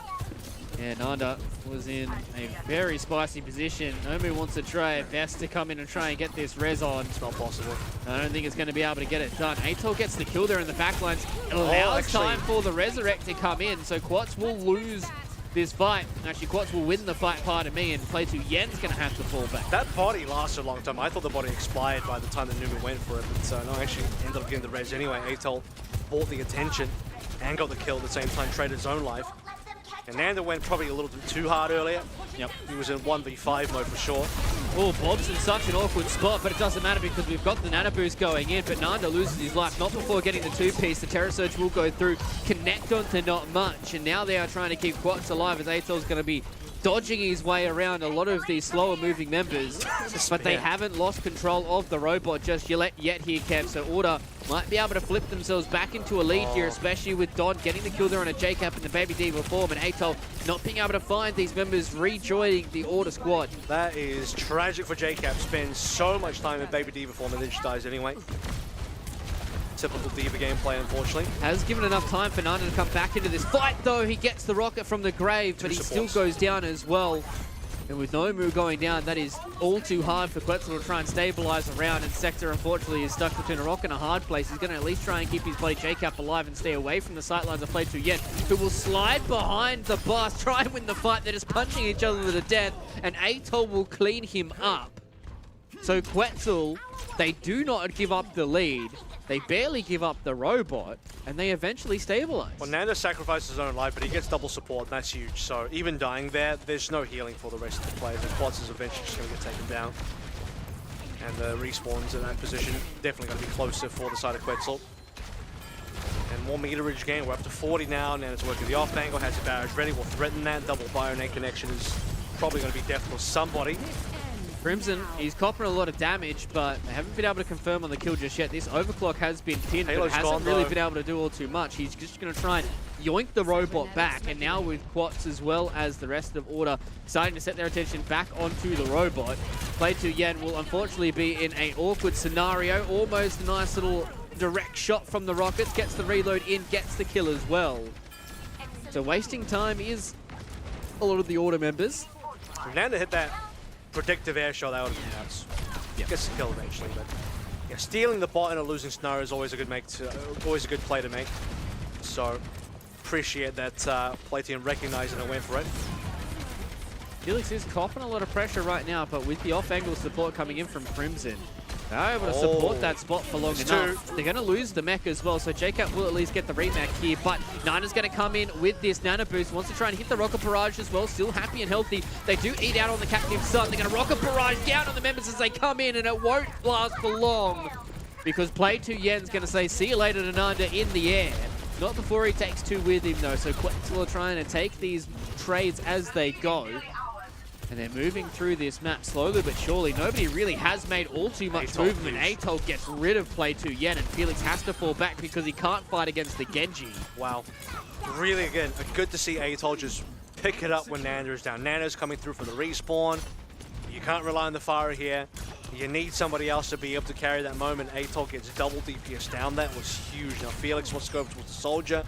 Yeah, Nanda was in a very spicy position. Nomu wants to try at best to come in and try and get this res on. It's not possible. I don't think it's going to be able to get it done. Atol gets the kill there in the backlines. It allows time for the Resurrect to come in, so Quats will lose this fight. Actually, Quats will win the fight, pardon me, and Play 2 Yen's going to have to fall back. That body lasted a long time. I thought the body expired by the time that Numbani went for it, but no, actually ended up getting the res anyway. Atol bought the attention and got the kill at the same time, traded his own life. And Nanda went probably a little bit too hard earlier. Yep. He was in 1v5 mode for sure. Oh, Bob's in such an awkward spot, but it doesn't matter because we've got the Nano Boost going in, but Nanda loses his life, not before getting the 2-piece. The Terror Surge will go through, connect onto not much, and now they are trying to keep Quats alive as Atol's going to be dodging his way around a lot of these slower moving members, but they haven't lost control of the robot just yet here, Kev. So Order might be able to flip themselves back into a lead here, especially with Don getting the kill there on a J-Cap in the Baby Diva form, and Atol not being able to find these members rejoining the Order squad. That is tragic for J-Cap. Spends so much time in Baby Diva form and then she dies anyway. Typical Diva gameplay, unfortunately. Has given enough time for Nanda to come back into this fight, though. He gets the rocket from the grave, but he still goes down as well. And with Nomu going down, that is all too hard for Quetzal to try and stabilize around. And Sector, unfortunately, is stuck between a rock and a hard place. He's going to at least try and keep his buddy J-Cap alive and stay away from the sightlines of Play 2 Yen, who will slide behind the bus, try and win the fight. They're just punching each other to death, and Atol will clean him up. So Quetzal, they do not give up the lead. They barely give up the robot, and they eventually stabilize. Well, Nanda sacrifices his own life, but he gets double support, and that's huge. So even dying there, there's no healing for the rest of the players, and Quats is eventually just going to get taken down. And the respawns in that position definitely going to be closer for the side of Quetzal. And more meterage gain. We're up to 40 now. Nanda's working the off angle, has a barrage ready, will threaten that. Double Bionate connection is probably going to be death for somebody. Crimson, he's copping a lot of damage, but they haven't been able to confirm on the kill just yet. This overclock has been pinned, Halo's but hasn't gone, really though. been able to do all too much. He's just going to try and yoink the robot back, and now with Quats as well as the rest of Order starting to set their attention back onto the robot. Play 2 Yen will unfortunately be in an awkward scenario. Almost a nice little direct shot from the rockets, gets the reload in, gets the kill as well. So wasting time is a lot of the Order members. If Nanda hit that predictive air shot, that would have been nuts. Gets the kill eventually, but yeah, stealing the bot in a losing scenario is always a good always a good play to make. So appreciate that Play team recognizing and went for it. Felix is copping a lot of pressure right now, but with the off-angle support coming in from Crimson, they're able to support that spot for long enough. They're going to lose the mech as well, so JCap will at least get the remech here, but Nana's going to come in with this Nano boost, wants to try and hit the Rocket Barrage as well, still happy and healthy. They do eat out on the Captive Sun. They're going to Rocket Barrage down on the members as they come in, and it won't last for long, because Play2Yen's going to say, see you later to Nanda in the air. Not before he takes two with him though, so Quetzal are trying to take these trades as they go. And they're moving through this map slowly but surely. Nobody really has made all too much movement. Atoll gets rid of Play2Yen, and Felix has to fall back because he can't fight against the Genji. Wow. Really, again, good to see Atoll just pick it up when Nanda's down. Nanda's coming through for the respawn. You can't rely on the Fire here. You need somebody else to be able to carry that moment. Atoll gets double DPS down. That was huge. Now Felix wants to go over towards the Soldier.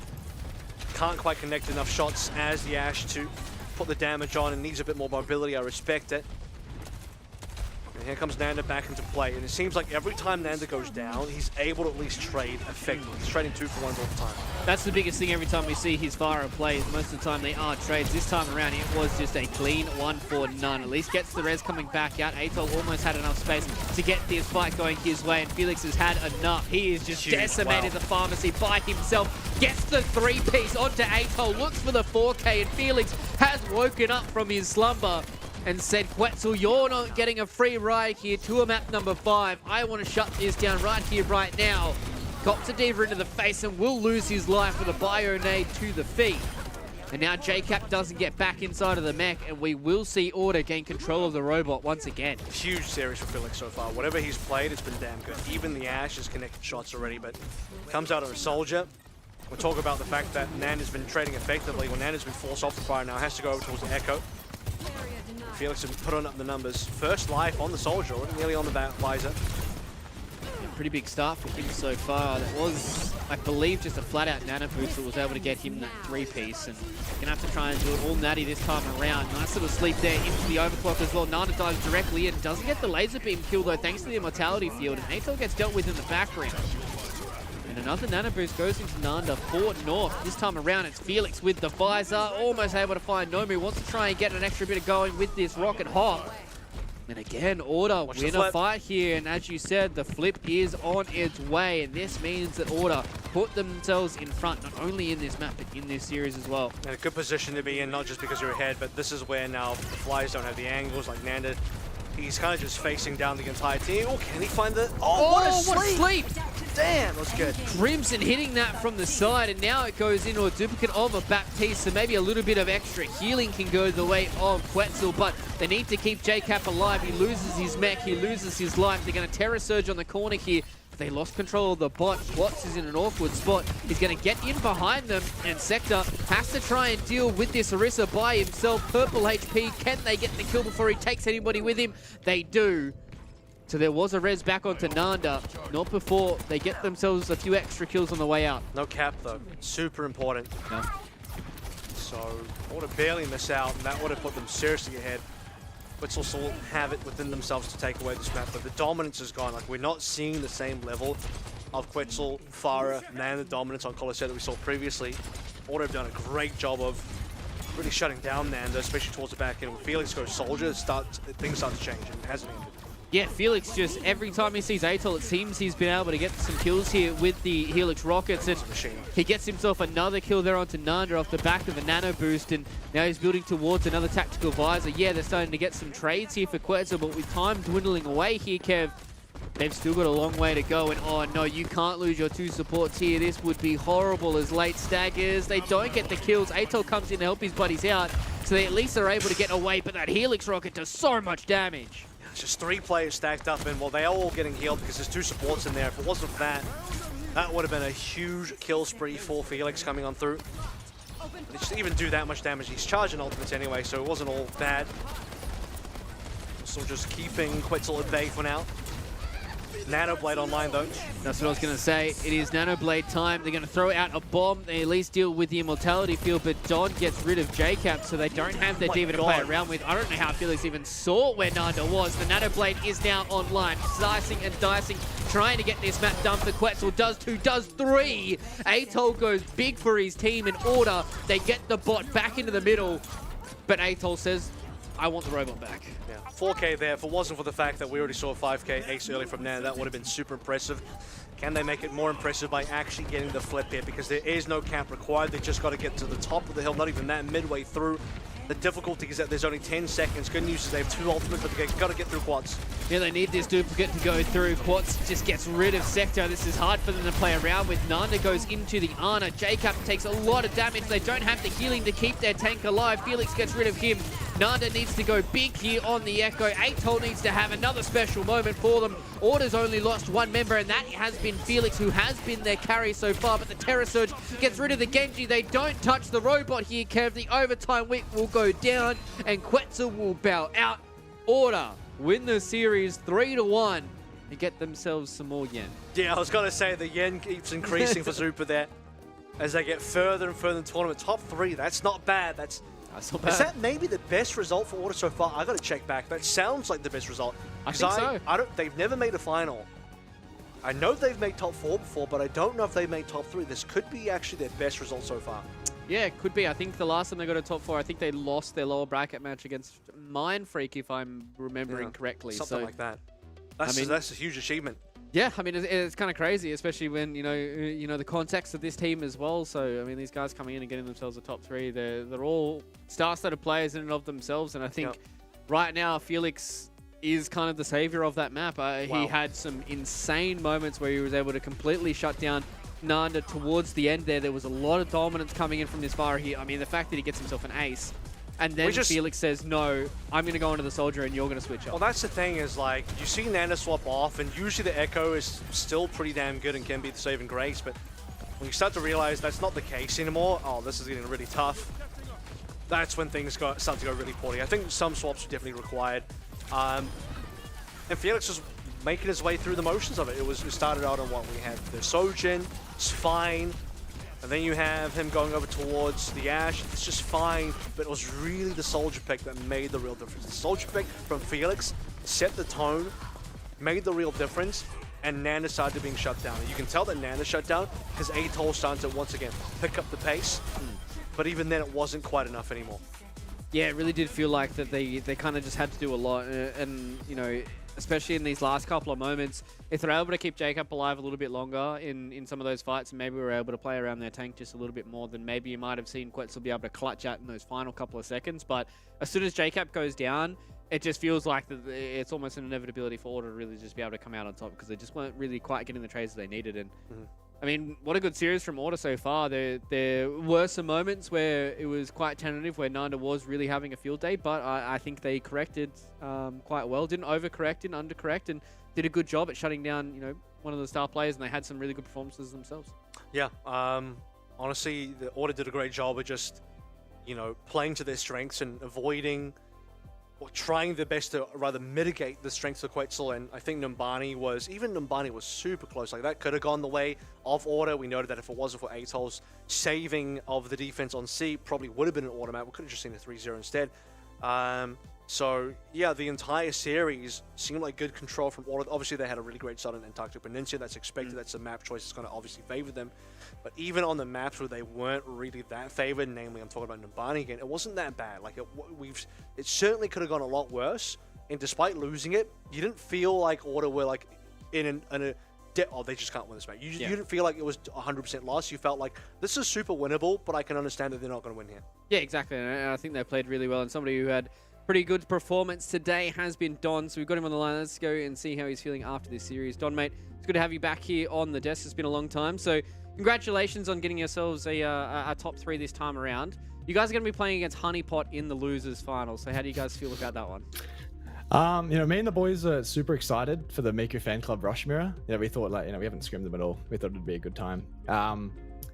Can't quite connect enough shots as the Ashe to put the damage on, and needs a bit more mobility. I respect it. And here comes Nanda back into play, and it seems like every time Nanda goes down, he's able to at least trade effectively. He's trading 2-for-1s all the time. That's the biggest thing every time we see his Fire plays. Most of the time they are trades. This time around it was just a clean 1-for-none. At least gets the res coming back out. Atoll almost had enough space to get this fight going his way, and Felix has had enough. He is just decimated the pharmacy by himself. Gets the 3-piece onto Atoll, looks for the 4K, and Felix has woken up from his slumber and said, Quetzal, you're not getting a free ride here to a map number 5. I want to shut this down right here, right now. Cops a diva into the face and will lose his life with a bio-nade to the feet. And now JCap doesn't get back inside of the mech, and we will see Order gain control of the robot once again. Huge series for Felix so far. Whatever he's played, it's been damn good. Even the Ashe has connected shots already, but comes out of a Soldier. We'll talk about the fact that Nanda's been trading effectively. When Nanda's been forced off the Fire now, has to go over towards the Echo. Felix has been putting up the numbers. First life on the Soldier, nearly on the visor. Pretty big start for him so far. That was, I believe, just a flat-out Nano boost that was able to get him that 3-piece, and gonna have to try and do it all natty this time around. Nice little sleep there into the overclock as well. Nana dives directly in, doesn't get the laser beam kill though, thanks to the immortality field, and Atoll gets dealt with in the background. And another Nano boost goes into Nanda for North. This time around, it's Felix with the visor, almost able to find Nomu. Wants to try and get an extra bit of going with this Rocket Hop. And again, Order win a fight here, and as you said, the flip is on its way, and this means that Order put themselves in front, not only in this map, but in this series as well. And a good position to be in, not just because you're ahead, but this is where now the Flyers don't have the angles like Nanda. He's kind of just facing down the entire team. Oh, can he find the... Oh, what a sleep! Damn, that was good. Crimson hitting that from the side, and now it goes into a duplicate of a Baptiste, so maybe a little bit of extra healing can go the way of Quetzal, but they need to keep JCap alive. He loses his mech, he loses his life. They're going to Terror Surge on the corner here. They lost control of the bot. Watts is in an awkward spot. He's going to get in behind them, and Sector has to try and deal with this Orisa by himself. Purple HP, can they get the kill before he takes anybody with him? They do. So there was a res back onto Nanda, not before they get themselves a few extra kills on the way out. No cap though, super important. No. So, would have barely miss out, and that would have put them seriously ahead. Quetzal still have it within themselves to take away this map, but the dominance is gone. Like, we're not seeing the same level of Quetzal, Farah, Nanda dominance on Colosseum that we saw previously. Order have done a great job of really shutting down Nanda, especially towards the back end. When Felix goes Soldier, things start to change, and it hasn't ended. Yeah, Felix just, every time he sees Atoll, it seems he's been able to get some kills here with the Helix Rockets, and he gets himself another kill there onto Nanda off the back of the Nano boost, and now he's building towards another tactical visor. Yeah, they're starting to get some trades here for Quetzal, but with time dwindling away here, Kev, they've still got a long way to go, and oh no, you can't lose your two supports here. This would be horrible as late staggers. They don't get the kills. Atoll comes in to help his buddies out, so they at least are able to get away, but that Helix Rocket does so much damage. It's just 3 players stacked up, and well, they're all getting healed because there's 2 supports in there. If it wasn't that, that would have been a huge kill spree for Felix coming on through. They just even do that much damage. He's charging ultimates anyway, so it wasn't all bad. So just keeping Quetzal at bay for now. Nanoblade online though. That's what I was going to say. It is Nanoblade time. They're going to throw out a bomb. They at least deal with the immortality field, but Don gets rid of JCap, so they don't have their diva to play around with. I don't know how Felix even saw where Nanda was. The Nanoblade is now online. Slicing and dicing, trying to get this map done for Quetzal. Does 2, does 3. Atoll goes big for his team in Order. They get the bot back into the middle, but Atoll says, I want the robot back. Yeah, 4K there. If it wasn't for the fact that we already saw 5K ace early from there, that would have been super impressive. Can they make it more impressive by actually getting the flip here? Because there is no camp required. They just got to get to the top of the hill, not even that, midway through. The difficulty is that there's only 10 seconds. Good news is they have 2 ultimates, but they've got to get through quads. Yeah, they need this duplicate to go through. Quartz just gets rid of Sector. This is hard for them to play around with. Nanda goes into the Ana. Jacob takes a lot of damage. They don't have the healing to keep their tank alive. Felix gets rid of him. Nanda needs to go big here on the Echo. Atoll needs to have another special moment for them. Order's only lost 1 member, and that has been Felix, who has been their carry so far, but the Terror Surge gets rid of the Genji. They don't touch the robot here, Kev. The overtime wick will go down, and Quetzal will bow out. Order win the series 3-1 and get themselves some more yen. Yeah, I was going to say the yen keeps increasing for Zupa there as they get further and further in the tournament. Top 3, that's not bad. That's not bad. Is that maybe the best result for Order so far? I got to check back. That sounds like the best result. I think so. They've never made a final. I know they've made top 4 before, but I don't know if they've made top 3. This could be actually their best result so far. Yeah, it could be. I think the last time they got a top 4, I think they lost their lower bracket match against Mind Freak, if I'm remembering correctly. Something like that. That's a huge achievement. Yeah, I mean, it's kind of crazy, especially when, you know the context of this team as well. So, I mean, these guys coming in and getting themselves a top 3, they're all star-studded players in and of themselves. And I think right now, Felix is kind of the savior of that map. He had some insane moments where he was able to completely shut down Nanda towards the end there. There was a lot of dominance coming in from this far here. I mean, the fact that he gets himself an ace, and then Felix says, no, I'm going to go into the Soldier and you're going to switch up. Well, that's the thing is, like, you see Nanda swap off, and usually the Echo is still pretty damn good and can be the saving grace, but when you start to realize that's not the case anymore, oh, this is getting really tough, that's when things start to go really poorly. I think some swaps are definitely required. And Felix was making his way through the motions of it. It started out on what we had. The Sojin, it's fine. And then you have him going over towards the Ashe. It's just fine, but it was really the Soldier pick that made the real difference. The Soldier pick from Felix set the tone, made the real difference, and Nanda started being shut down. And you can tell that Nanda shut down because Atoll started to once again pick up the pace. But even then, it wasn't quite enough anymore. Yeah, it really did feel like that they kind of just had to do a lot. And you know, especially in these last couple of moments, if they're able to keep Jacob alive a little bit longer in some of those fights, and maybe we're able to play around their tank just a little bit more, then maybe you might have seen Quetzal be able to clutch out in those final couple of seconds. But as soon as Jacob goes down, it just feels like it's almost an inevitability for Order to really just be able to come out on top, because they just weren't really quite getting the trades they needed. And I mean, what a good series from Order so far. There were some moments where it was quite tentative, where Nanda was really having a field day, but I think they corrected quite well. Didn't overcorrect, didn't undercorrect, and did a good job at shutting down, you know, one of the star players, and they had some really good performances themselves. Yeah, honestly, the Order did a great job of just, you know, playing to their strengths and avoiding, or trying their best to rather mitigate the strengths of Quetzal. And I think Numbani was super close. Like, that could have gone the way of Order. We noted that if it wasn't for Atoll's saving of the defense on C, probably would have been an Order map. We could have just seen a 3-0 instead. So yeah, the entire series seemed like good control from Order. Obviously, they had a really great start in Antarctic Peninsula. That's expected. That's a map choice that's going to obviously favor them. But even on the maps where they weren't really that favored, namely I'm talking about Numbani again, it wasn't that bad. Like, it certainly could have gone a lot worse. And despite losing it, you didn't feel like Order were like in a oh, they just can't win this match. You didn't feel like it was 100% loss. You felt like this is super winnable, but I can understand that they're not going to win here. Yeah, exactly. And I think they played really well. And somebody who had pretty good performance today has been Don. So we've got him on the line. Let's go and see how he's feeling after this series. Don, mate, it's good to have you back here on the desk. It's been a long time. So congratulations on getting yourselves a top 3 this time around. You guys are going to be playing against Honeypot in the losers final. So how do you guys feel about that one? You know, me and the boys are super excited for the Miku fan club Rush Mirror. You know, we thought, like, you know, we haven't scrimmed them at all. We thought it'd be a good time.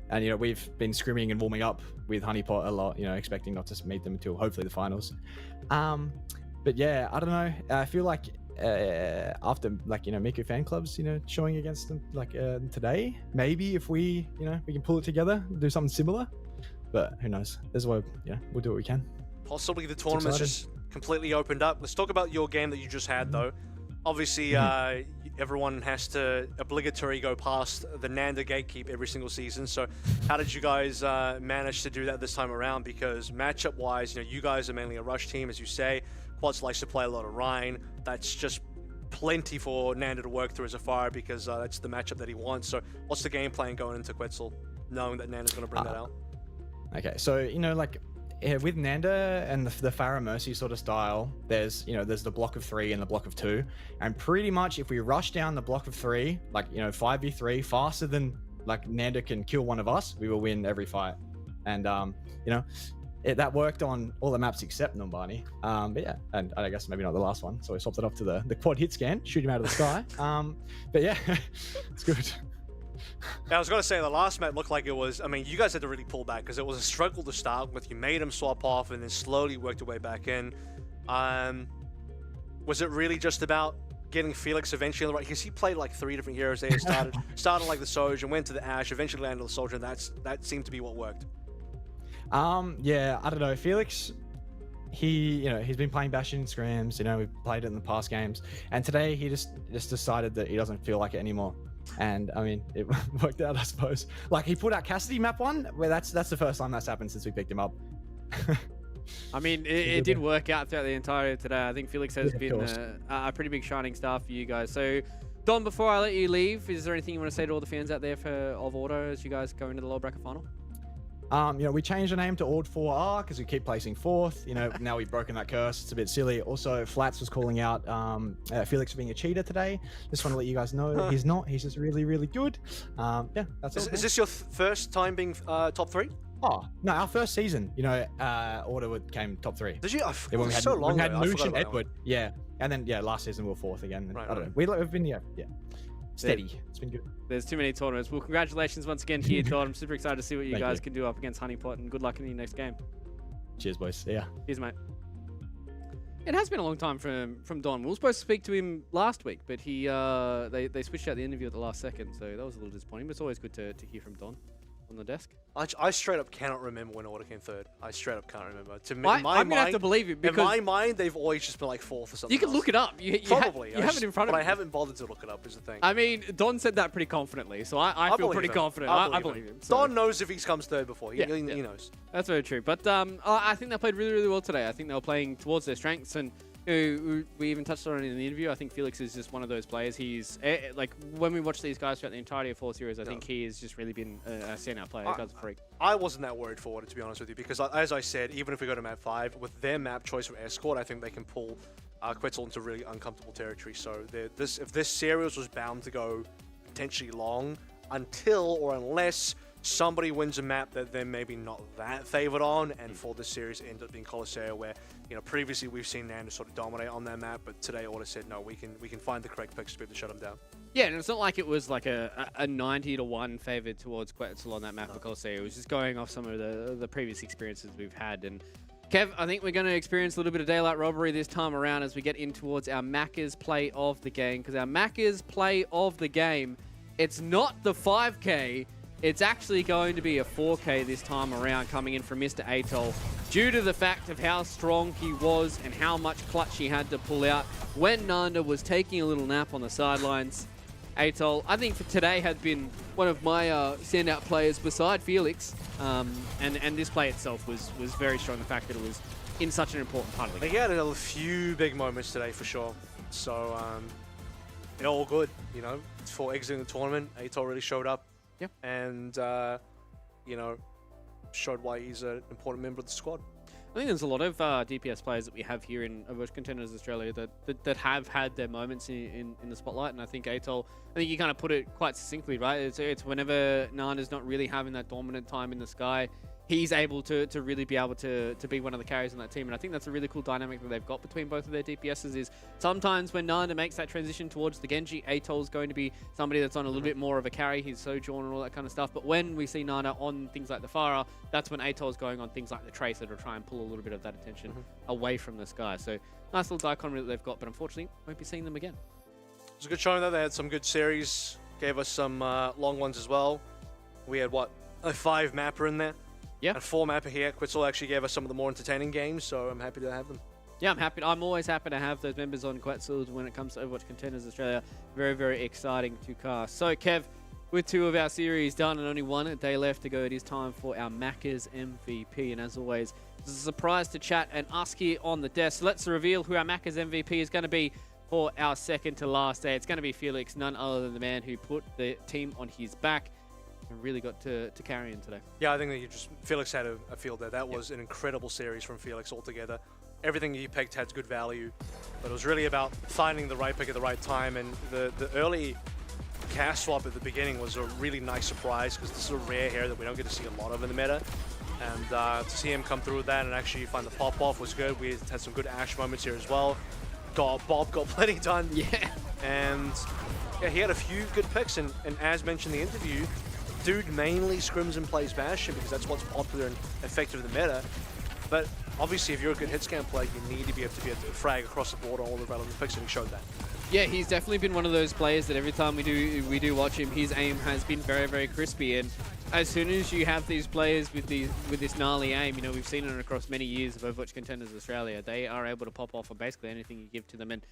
And, you know, we've been scrimming and warming up with Honeypot a lot, you know, expecting not to meet them until hopefully the finals. But yeah, I don't know. I feel like after, like, you know, Miku fan clubs, you know, showing against them, like, today, maybe if we, you know, we can pull it together, do something similar. But who knows? This is why, yeah, we'll do what we can. Possibly the tournament's just completely opened up. Let's talk about your game that you just had, though. Obviously, everyone has to obligatory go past the Nanda gatekeep every single season. So how did you guys manage to do that this time around? Because matchup-wise, you know, you guys are mainly a rush team, as you say. Quetzal likes to play a lot of Rhine. That's just plenty for Nanda to work through as a fire because that's the matchup that he wants. So what's the game plan going into Quetzal, knowing that Nanda's going to bring that out? Okay, so, you know, like, with Nanda and the Pharah Mercy sort of style, there's the block of 3 and the block of 2. And pretty much if we rush down the block of 3, like, 5v3, faster than, like, Nanda can kill one of us, we will win every fight. And, that worked on all the maps except Numbani. But yeah, and I guess maybe not the last one. So we swapped it off to the quad hit scan, shoot him out of the sky. But yeah, it's good. I was going to say, the last map looked like it was, I mean, you guys had to really pull back because it was a struggle to start with. You made him swap off and then slowly worked your way back in. Was it really just about getting Felix eventually on the right? Because he played like 3 different heroes there. Started like the Soldier and went to the Ash, eventually landed on the Soldier, and that seemed to be what worked. Yeah, I don't know. Felix, he's been playing Bastion and Scrams, we've played it in the past games. And today he just decided that he doesn't feel like it anymore. And I mean, it worked out, I suppose. Like, he put out Cassidy map 1, where that's the first time that's happened since we picked him up. I mean, it did work out throughout the entirety of today. I think Felix has been a pretty big shining star for you guys. So, Don, before I let you leave, is there anything you want to say to all the fans out there of Auto as you guys go into the lower bracket final? We changed the name to Ord 4R because we keep placing 4th. Now we've broken that curse. It's a bit silly. Also, Flats was calling out Felix for being a cheater today. Just want to let you guys know that he's not. He's just really, really good. Yeah, that's all. Is this your first time being top 3? Oh, no, our first season, Order came top 3. Did you? When we had, so long we had ago. Mooch and Edward. Yeah. And then, last season we were 4th again. Right, I don't know. We've been, steady. It's been good. There's too many tournaments. Well, congratulations once again to you, Todd. I'm super excited to see what you guys can do up against Honeypot, and good luck in your next game. Cheers, boys. Yeah. Cheers, mate. It has been a long time from Don. We were supposed to speak to him last week, but they switched out the interview at the last second, so that was a little disappointing. But it's always good to hear from Don on the desk. I straight up cannot remember when Order came 3rd. I straight up can't remember. To me, I'm going to have to believe you, because in my mind, they've always just been like 4th or something. You can look it up. You Probably. you have it in front of you. But I haven't bothered to look it up, is the thing. I mean, Don said that pretty confidently, so I feel pretty confident. I believe him. So. Don knows if he comes 3rd before. He knows. That's very true. But I think they played really, really well today. I think they were playing towards their strengths, and we even touched on it in the interview. I think Felix is just one of those players. He's like, when we watch these guys throughout the entirety of 4 series, I think he has just really been a standout player. That guy's a freak. I wasn't that worried for Order, to be honest with you, because as I said, even if we go to map 5, with their map choice for Escort, I think they can pull Quetzal into really uncomfortable territory. So if this series was bound to go potentially long until or unless somebody wins a map that they're maybe not that favored on, and for this series it ended up being Colosseo, where previously we've seen Nanda sort of dominate on that map, but today Order said no, we can find the correct picks to be able to shut them down. Yeah, and it's not like it was like a 90-1 favored towards Quetzal on that map for Colosseo. It was just going off some of the previous experiences we've had. And Kev, I think we're going to experience a little bit of daylight robbery this time around as we get in towards our Macca's play of the game, because our Macca's play of the game, it's not the 5K. It's actually going to be a 4K this time around, coming in from Mr. Atoll, due to the fact of how strong he was and how much clutch he had to pull out when Nanda was taking a little nap on the sidelines. Atoll, I think for today, had been one of my standout players beside Felix, and this play itself was very strong. The fact that it was in such an important part of the game. He had a few big moments today for sure. So they're all good, for exiting the tournament. Atoll really showed up. Yep. And, showed why he's an important member of the squad. I think there's a lot of DPS players that we have here in Contenders Australia that have had their moments in the spotlight, and I think Atoll, you kind of put it quite succinctly, right? It's whenever Nanda's not really having that dominant time in the sky, he's able to really be able to be one of the carries on that team. And I think that's a really cool dynamic that they've got between both of their DPSs, is sometimes when Nanda makes that transition towards the Genji, Atoll's going to be somebody that's on a little bit more of a carry. He's Sojourn and all that kind of stuff. But when we see Nanda on things like the Pharah, that's when Atoll's going on things like the Tracer to try and pull a little bit of that attention away from the sky. So nice little dichotomy that they've got, but unfortunately won't be seeing them again. It was a good showing though. They had some good series, gave us some long ones as well. We had, a 5 mapper in there? Yeah. And 4 mapper here. Quetzal actually gave us some of the more entertaining games, so I'm happy to have them. Yeah, I'm happy. I'm always happy to have those members on Quetzal when it comes to Overwatch Contenders Australia. Very, very exciting to cast. So, Kev, With 2 of our series done and only 1 day left to go, it is time for our Macca's MVP. And as always, it's a surprise to chat and ask here on the desk. So let's reveal who our Macca's MVP is going to be for our second to last day. It's going to be Felix, none other than the man who put the team on his back and really got to carry in today. Yeah, I think that Felix had a field there. That was an incredible series from Felix altogether. Everything he picked had good value, but it was really about finding the right pick at the right time. And the early cast swap at the beginning was a really nice surprise because this is a rare hair that we don't get to see a lot of in the meta. And to see him come through with that and actually find the pop-off was good. We had some good Ash moments here as well. Bob got plenty done. Yeah. And yeah, he had a few good picks. And as mentioned in the interview, dude mainly scrims and plays Bastion because that's what's popular and effective in the meta. But obviously, if you're a good hit scan player, you need to be able to frag across the board on all the relevant picks, and he showed that. Yeah, he's definitely been one of those players that every time we do watch him, his aim has been very, very crispy. And as soon as you have these players with this gnarly aim, you know, we've seen it across many years of Overwatch Contenders Australia. They are able to pop off on basically anything you give to them. And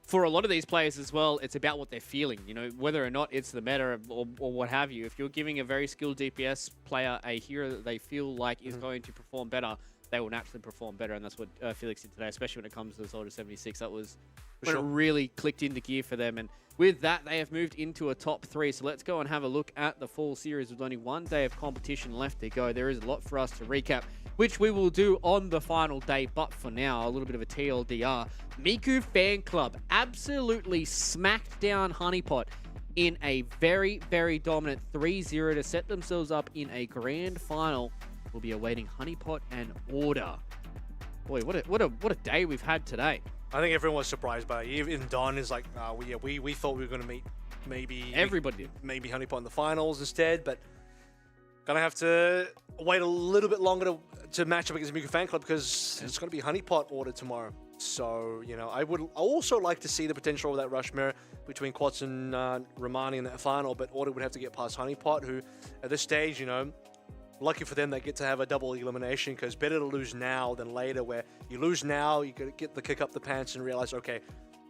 for a lot of these players as well, it's about what they're feeling. You know, whether or not it's the meta or what have you. If you're giving a very skilled DPS player a hero that they feel like is going to perform better, they will naturally perform better, and that's what Felix did today, especially when it comes to the Soldier 76. That was when it really clicked into gear for them. And with that, they have moved into a top 3. So let's go and have a look at the fall series with only 1 day of competition left to go. There is a lot for us to recap, which we will do on the final day. But for now, a little bit of a TLDR. Miku Fan Club absolutely smacked down Honeypot in a very, very dominant 3-0 to set themselves up in a grand final. We'll be awaiting Honeypot and Order. Boy, what a day we've had today. I think everyone was surprised by it. Even Don is like, we thought we were going to meet maybe Honeypot in the finals instead, but gonna have to wait a little bit longer to match up against the Miku Fan Club because it's going to be Honeypot Order tomorrow. So, you know, I would also like to see the potential of that rush mirror between Quetzal and Romani in that final, but Order would have to get past Honeypot, who at this stage, you know, lucky for them, they get to have a double elimination because better to lose now than later, where you lose now, you got to get the kick up the pants and realize, okay,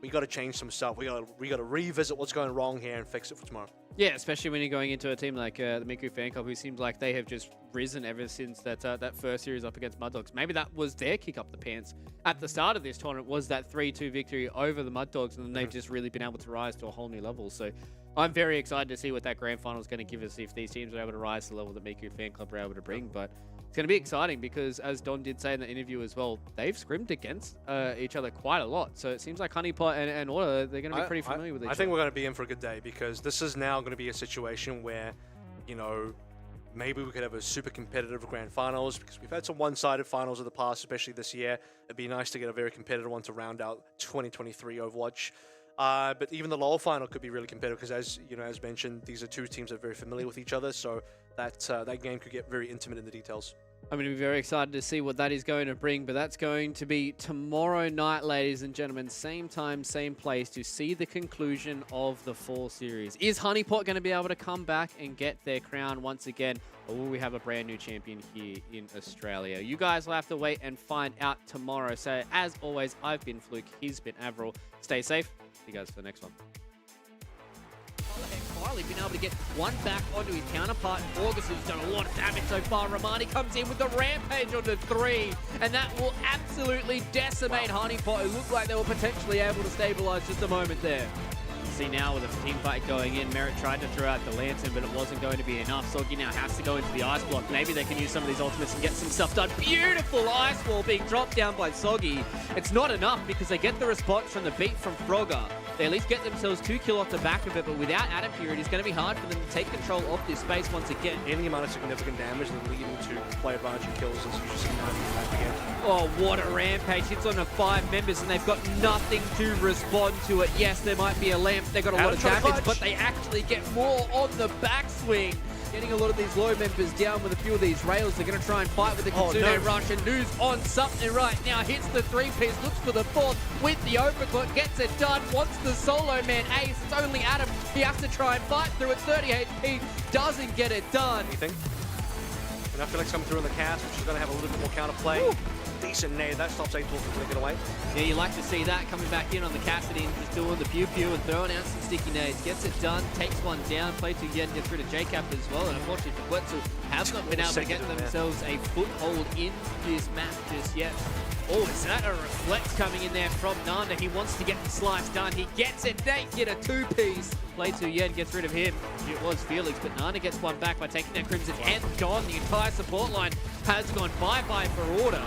we got to change some stuff. We got to revisit what's going wrong here and fix it for tomorrow. Yeah, especially when you're going into a team like the Miku Fan Club, who seems like they have just risen ever since that first series up against Mud Dogs. Maybe that was their kick up the pants at the start of this tournament, was that 3-2 victory over the Mud Dogs, and then they've just really been able to rise to a whole new level. So I'm very excited to see what that grand final is going to give us if these teams are able to rise to the level that Miku Fan Club are able to bring. But it's going to be exciting because, as Don did say in the interview as well, they've scrimmed against each other quite a lot. So it seems like Honeypot and Order, they're going to be pretty familiar with each other. I think we're going to be in for a good day because this is now going to be a situation where, you know, maybe we could have a super competitive grand finals because we've had some one-sided finals in the past, especially this year. It'd be nice to get a very competitive one to round out 2023 Overwatch. But even the lower final could be really competitive because, as you know, as mentioned, these are two teams that are very familiar with each other, so that game could get very intimate in the details. I'm going to be very excited to see what that is going to bring, but that's going to be tomorrow night, ladies and gentlemen. Same time, same place to see the conclusion of the fall series. Is Honeypot going to be able to come back and get their crown once again, or will we have a brand new champion here in Australia? You guys will have to wait and find out tomorrow. So, as always, I've been Fluke, he's been Avril. Stay safe. See you guys for the next one. Finally been able to get one back onto his counterpart. August, who's done a lot of damage so far. Romani comes in with the rampage onto 3, and that will absolutely decimate Honeypot, who looked like they were potentially able to stabilize just a moment there. See now with a team fight going in, Merritt tried to throw out the Lantern, but it wasn't going to be enough. Soggy now has to go into the Ice Block. Maybe they can use some of these ultimates and get some stuff done. Beautiful Ice Wall being dropped down by Soggy. It's not enough because they get the response from the beat from Frogger. They at least get themselves 2 kills off the back of it, but without Adam Period, it's going to be hard for them to take control of this space once again. Any amount of significant damage and leading to play advantage and kills is usually back again. Oh, what a rampage. Hits on the 5 members, and they've got nothing to respond to it. Yes, there might be a lamp. They got a lot of damage, but they actually get more on the backswing. Getting a lot of these low members down with a few of these rails. They're going to try and fight with the Kitsune Rush, and Nu's on something right now. Hits the 3-piece, looks for the 4th with the uppercut, gets it done, wants the solo man ace. It's only Adam. He has to try and fight through it. 30 HP, doesn't get it done. Anything? And I feel like coming through in the cast, which is going to have a little bit more counterplay. Decent nade. That stops A2 from flicking away. Yeah, you like to see that coming back in on the Cassidy and just doing the pew-pew and throwing out some sticky nades. Gets it done, takes one down, play to Yen, gets rid of J-Cap as well, and unfortunately for Quetzal, have not been able to get themselves a foothold in this map just yet. Oh, is that a reflect coming in there from Nanda? He wants to get the slice done. He gets it. Nate get a two-piece. Play to Yen, gets rid of him. It was Felix, but Nanda gets one back by taking down Crimson and gone. The entire support line has gone bye-bye for order.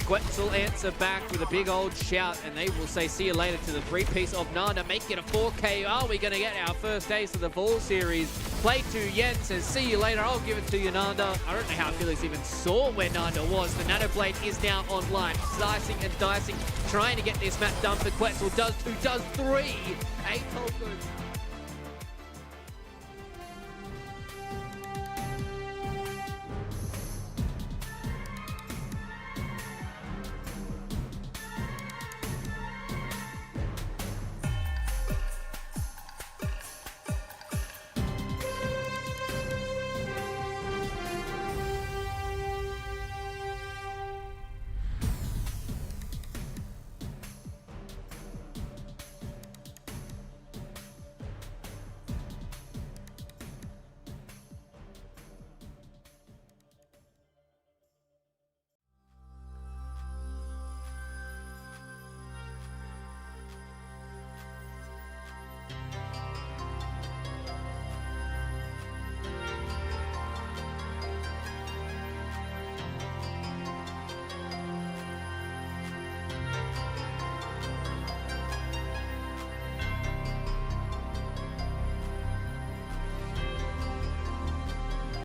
Quetzal answer back with a big old shout, and they will say see you later to the three-piece of Nanda, making it a 4K. Are we going to get our first ace of the Fall Series? Play to Yen, says see you later, I'll give it to you, Nanda. I don't know how Felix even saw where Nanda was. The Nano Blade is now online, slicing and dicing, trying to get this map done for Quetzal. Does two, does three. 8 tokens.